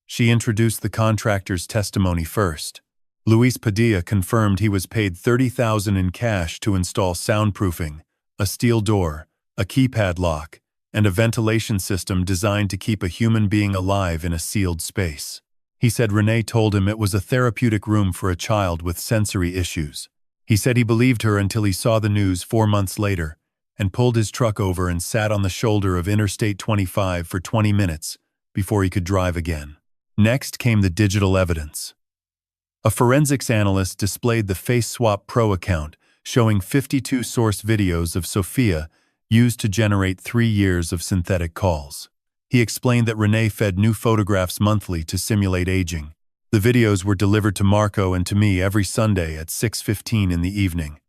She introduced the contractor's testimony first. Luis Padilla confirmed he was paid $30,000 in cash to install soundproofing, a steel door, a keypad lock, and a ventilation system designed to keep a human being alive in a sealed space. He said Renee told him it was a therapeutic room for a child with sensory issues. He said he believed her until he saw the news 4 months later and pulled his truck over and sat on the shoulder of Interstate 25 for 20 minutes before he could drive again. Next came the digital evidence. A forensics analyst displayed the Face Swap Pro account showing 52 source videos of Sophia used to generate 3 years of synthetic calls. He explained that Renee fed new photographs monthly to simulate aging. The videos were delivered to Marco and to me every Sunday at 6:15 in the evening.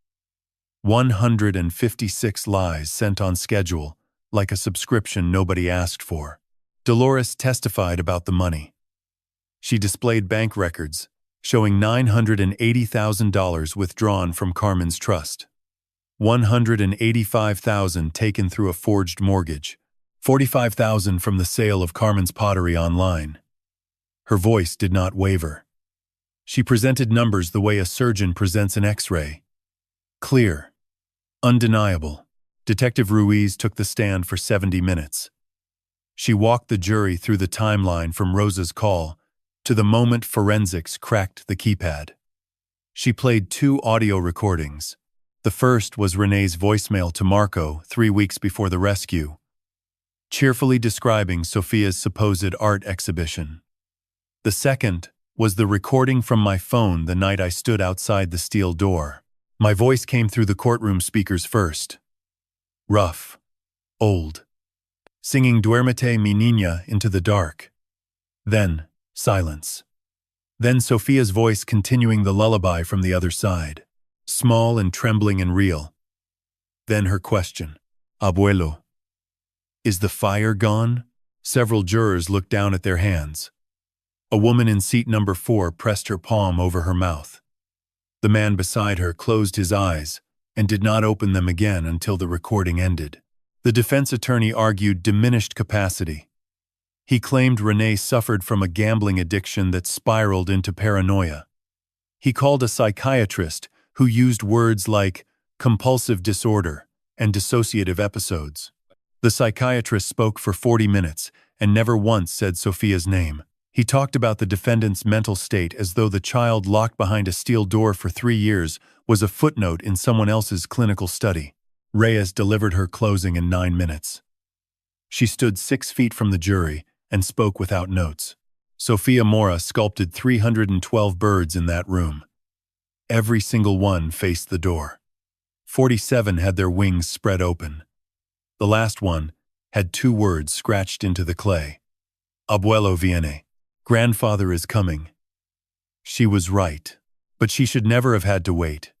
156 lies sent on schedule, like a subscription nobody asked for. Dolores testified about the money. She displayed bank records showing $980,000 withdrawn from Carmen's trust, $185,000 taken through a forged mortgage, $45,000 from the sale of Carmen's pottery online. Her voice did not waver. She presented numbers the way a surgeon presents an X-ray. Clear. Undeniable. Detective Ruiz took the stand for 70 minutes. She walked the jury through the timeline from Rosa's call to the moment forensics cracked the keypad. She played 2 audio recordings. The first was Renee's voicemail to Marco 3 weeks before the rescue, cheerfully describing Sophia's supposed art exhibition. The second was the recording from my phone the night I stood outside the steel door. My voice came through the courtroom speakers first. Rough. Old. Singing Duérmete mi niña into the dark. Then, silence. Then Sophia's voice continuing the lullaby from the other side. Small and trembling and real. Then her question. Abuelo. Is the fire gone? Several jurors looked down at their hands. A woman in seat number 4 pressed her palm over her mouth. The man beside her closed his eyes and did not open them again until the recording ended. The defense attorney argued diminished capacity. He claimed Renee suffered from a gambling addiction that spiraled into paranoia. He called a psychiatrist who used words like compulsive disorder and dissociative episodes. The psychiatrist spoke for 40 minutes and never once said Sophia's name. He talked about the defendant's mental state as though the child locked behind a steel door for 3 years was a footnote in someone else's clinical study. Reyes delivered her closing in 9 minutes. She stood 6 feet from the jury and spoke without notes. Sophia Mora sculpted 312 birds in that room. Every single one faced the door. 47 had their wings spread open. The last one had 2 words scratched into the clay. Abuelo viene. Grandfather is coming. She was right, but she should never have had to wait.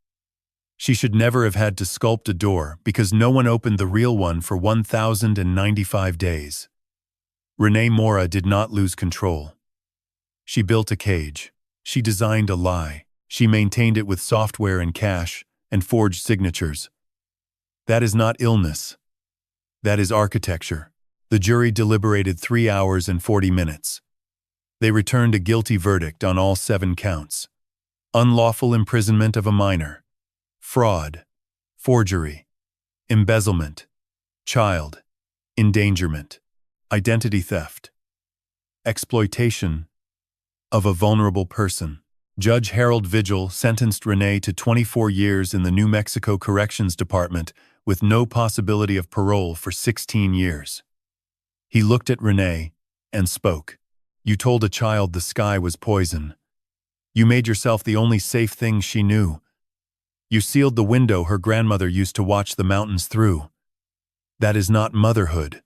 She should never have had to sculpt a door because no one opened the real one for 1,095 days. Renee Mora did not lose control. She built a cage. She designed a lie. She maintained it with software and cash and forged signatures. That is not illness. That is architecture. The jury deliberated 3 hours and 40 minutes. They returned a guilty verdict on all 7 counts. Unlawful imprisonment of a minor, fraud, forgery, embezzlement, child endangerment, identity theft, exploitation of a vulnerable person. Judge Harold Vigil sentenced Renee to 24 years in the New Mexico Corrections Department with no possibility of parole for 16 years. He looked at Renee and spoke. You told a child the sky was poison. You made yourself the only safe thing she knew. You sealed the window her grandmother used to watch the mountains through. That is not motherhood.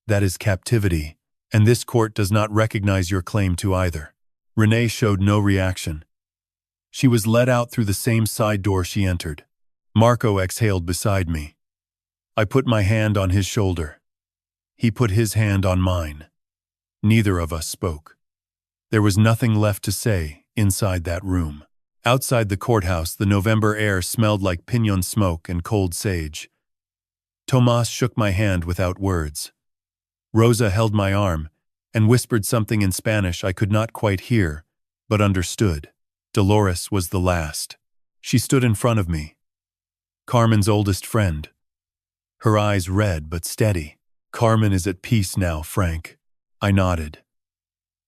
That is captivity, and this court does not recognize your claim to either. Renee showed no reaction. She was led out through the same side door she entered. Marco exhaled beside me. I put my hand on his shoulder. He put his hand on mine. Neither of us spoke. There was nothing left to say inside that room. Outside the courthouse, the November air smelled like piñon smoke and cold sage. Tomas shook my hand without words. Rosa held my arm and whispered something in Spanish I could not quite hear, but understood. Dolores was the last. She stood in front of me. Carmen's oldest friend. Her eyes red but steady. Carmen is at peace now, Frank. I nodded.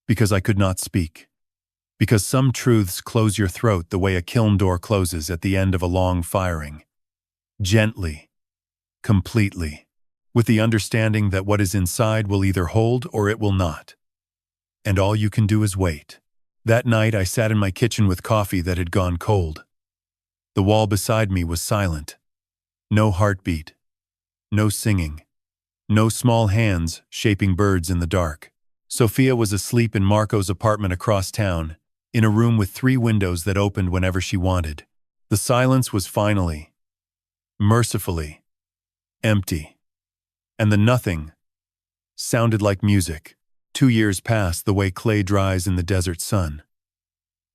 Because I could not speak. Because some truths close your throat the way a kiln door closes at the end of a long firing. Gently. Completely. With the understanding that what is inside will either hold or it will not. And all you can do is wait. That night I sat in my kitchen with coffee that had gone cold. The wall beside me was silent. No heartbeat. No singing. No small hands shaping birds in the dark. Sophia was asleep in Marco's apartment across town, in a room with 3 windows that opened whenever she wanted. The silence was finally, mercifully, empty. And the nothing sounded like music. 2 years passed the way clay dries in the desert sun.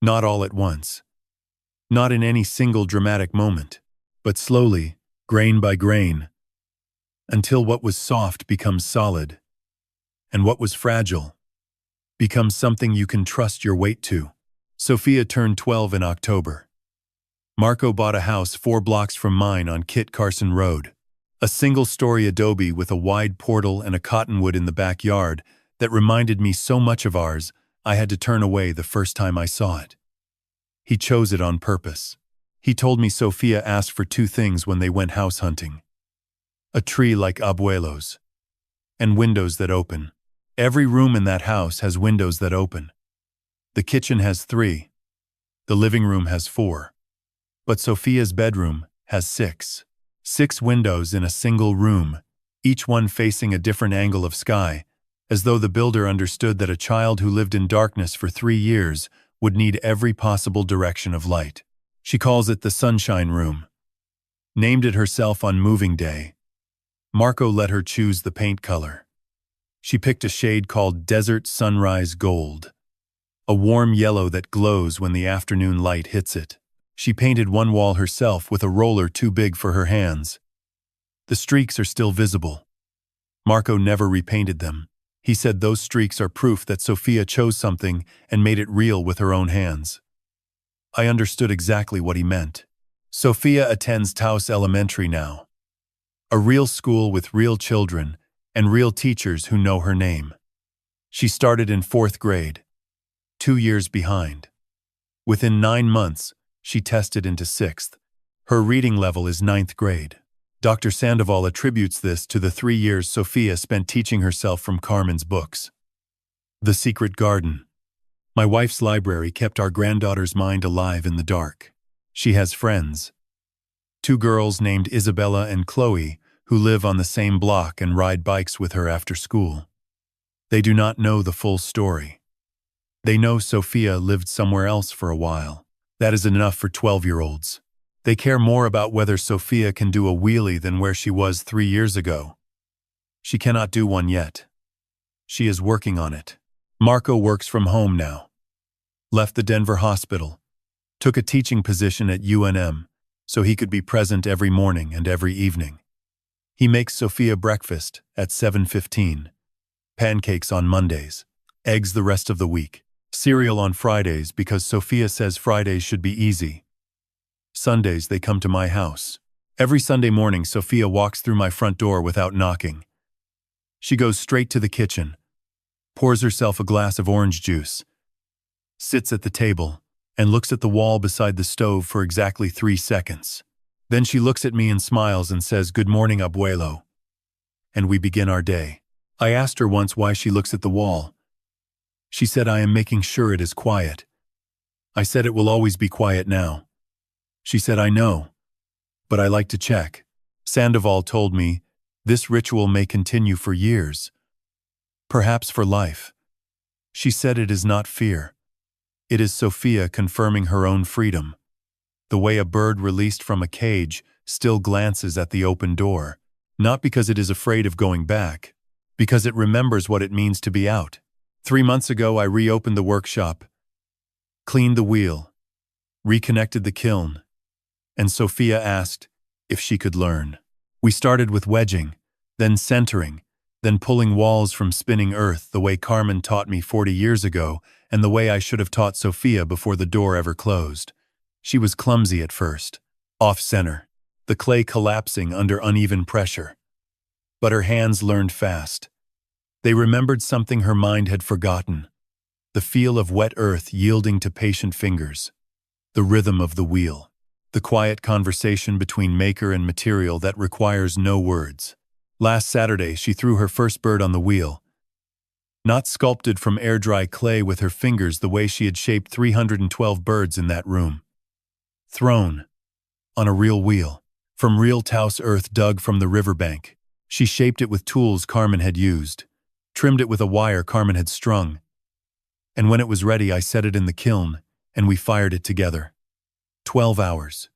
Not all at once. Not in any single dramatic moment, but slowly, grain by grain, until what was soft becomes solid, and what was fragile becomes something you can trust your weight to. Sophia turned 12 in October. Marco bought a house 4 blocks from mine on Kit Carson Road. A single-story adobe with a wide portal and a cottonwood in the backyard that reminded me so much of ours, I had to turn away the first time I saw it. He chose it on purpose. He told me Sophia asked for 2 things when they went house hunting. A tree like abuelos. And windows that open. Every room in that house has windows that open. The kitchen has 3. The living room has 4. But Sophia's bedroom has 6. 6 windows in a single room, each one facing a different angle of sky, as though the builder understood that a child who lived in darkness for 3 years would need every possible direction of light. She calls it the Sunshine Room. Named it herself on moving day. Marco let her choose the paint color. She picked a shade called Desert Sunrise Gold, a warm yellow that glows when the afternoon light hits it. She painted one wall herself with a roller too big for her hands. The streaks are still visible. Marco never repainted them. He said those streaks are proof that Sophia chose something and made it real with her own hands. I understood exactly what he meant. Sophia attends Taos Elementary now. A real school with real children and real teachers who know her name. She started in 4th grade, 2 years behind. Within 9 months, she tested into 6th. Her reading level is 9th grade. Dr. Sandoval attributes this to the 3 years Sophia spent teaching herself from Carmen's books. The Secret Garden. My wife's library kept our granddaughter's mind alive in the dark. She has friends. 2 girls named Isabella and Chloe who live on the same block and ride bikes with her after school. They do not know the full story. They know Sophia lived somewhere else for a while. That is enough for 12-year-olds. They care more about whether Sophia can do a wheelie than where she was 3 years ago. She cannot do one yet. She is working on it. Marco works from home now. Left the Denver hospital. Took a teaching position at UNM, so he could be present every morning and every evening. He makes Sophia breakfast at 7:15, pancakes on Mondays, eggs the rest of the week, cereal on Fridays because Sophia says Fridays should be easy. Sundays they come to my house. Every Sunday morning Sophia walks through my front door without knocking. She goes straight to the kitchen, pours herself a glass of orange juice, sits at the table, and looks at the wall beside the stove for exactly 3 seconds. Then she looks at me and smiles and says, "Good morning, abuelo." And we begin our day. I asked her once why she looks at the wall. She said, "I am making sure it is quiet." I said, "It will always be quiet now." She said, "I know, but I like to check." Sandoval told me, "This ritual may continue for years, perhaps for life." She said it is not fear. It is Sophia confirming her own freedom. The way a bird released from a cage still glances at the open door, not because it is afraid of going back, because it remembers what it means to be out. 3 months ago I reopened the workshop, cleaned the wheel, reconnected the kiln, and Sophia asked if she could learn. We started with wedging, then centering, then pulling walls from spinning earth the way Carmen taught me 40 years ago and the way I should have taught Sophia before the door ever closed. She was clumsy at first, off-center, the clay collapsing under uneven pressure. But her hands learned fast. They remembered something her mind had forgotten, the feel of wet earth yielding to patient fingers, the rhythm of the wheel, the quiet conversation between maker and material that requires no words. Last Saturday, she threw her first bird on the wheel, not sculpted from air-dry clay with her fingers the way she had shaped 312 birds in that room. Thrown on a real wheel, from real Taos earth dug from the riverbank. She shaped it with tools Carmen had used, trimmed it with a wire Carmen had strung. And when it was ready, I set it in the kiln, and we fired it together. 12 hours.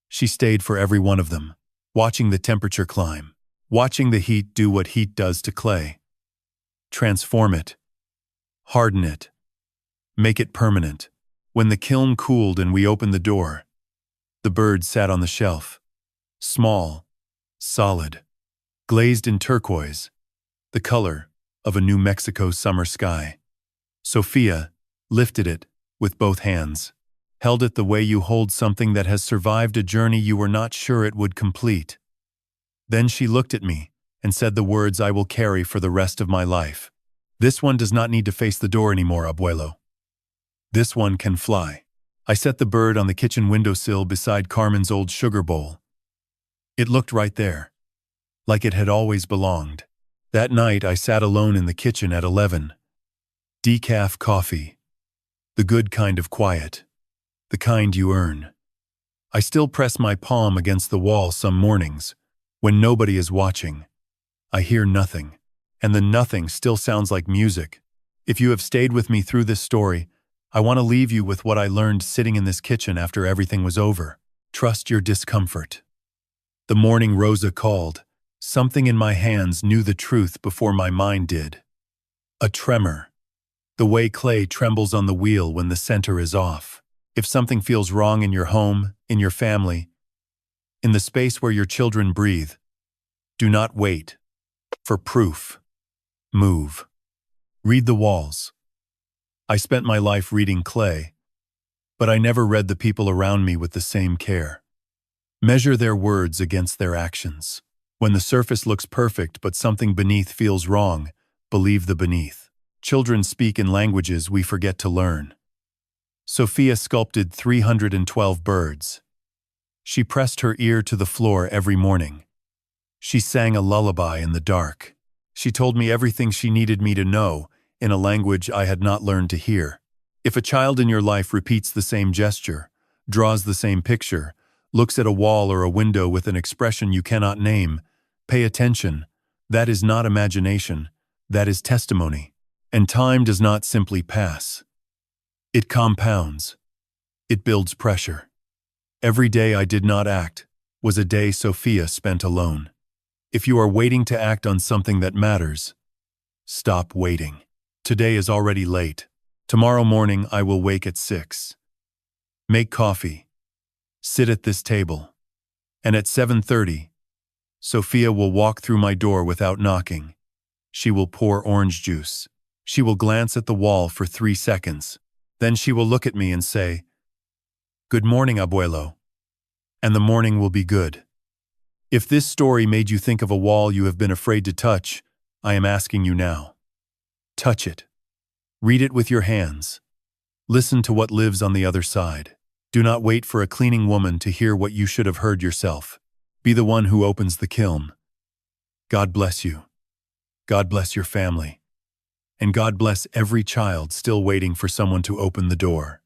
She stayed for every one of them, watching the temperature climb, watching the heat do what heat does to clay. Transform it, harden it, make it permanent. When the kiln cooled and we opened the door, the bird sat on the shelf, small, solid, glazed in turquoise, the color of a New Mexico summer sky. Sophia lifted it with both hands, held it the way you hold something that has survived a journey you were not sure it would complete. Then she looked at me and said the words I will carry for the rest of my life. "This one does not need to face the door anymore, abuelo. This one can fly." I set the bird on the kitchen windowsill beside Carmen's old sugar bowl. It looked right there, like it had always belonged. That night I sat alone in the kitchen at 11. Decaf coffee. The good kind of quiet. The kind you earn. I still press my palm against the wall some mornings, when nobody is watching. I hear nothing, and the nothing still sounds like music. If you have stayed with me through this story, I want to leave you with what I learned sitting in this kitchen after everything was over. Trust your discomfort. The morning Rosa called. Something in my hands knew the truth before my mind did. A tremor. The way clay trembles on the wheel when the center is off. If something feels wrong in your home, in your family, in the space where your children breathe, do not wait for proof. Move. Read the walls. I spent my life reading clay, but I never read the people around me with the same care. Measure their words against their actions. When the surface looks perfect but something beneath feels wrong, believe the beneath. Children speak in languages we forget to learn. Sophia sculpted 312 birds. She pressed her ear to the floor every morning. She sang a lullaby in the dark. She told me everything she needed me to know in a language I had not learned to hear. If a child in your life repeats the same gesture, draws the same picture, looks at a wall or a window with an expression you cannot name, pay attention. That is not imagination, that is testimony. And time does not simply pass. It compounds. It builds pressure. Every day I did not act was a day Sophia spent alone. If you are waiting to act on something that matters, stop waiting. Today is already late. Tomorrow morning I will wake at 6. Make coffee. Sit at this table. And at 7:30, Sophia will walk through my door without knocking. She will pour orange juice. She will glance at the wall for 3 seconds. Then she will look at me and say, "Good morning, abuelo." And the morning will be good. If this story made you think of a wall you have been afraid to touch, I am asking you now. Touch it. Read it with your hands. Listen to what lives on the other side. Do not wait for a cleaning woman to hear what you should have heard yourself. Be the one who opens the kiln. God bless you. God bless your family. And God bless every child still waiting for someone to open the door.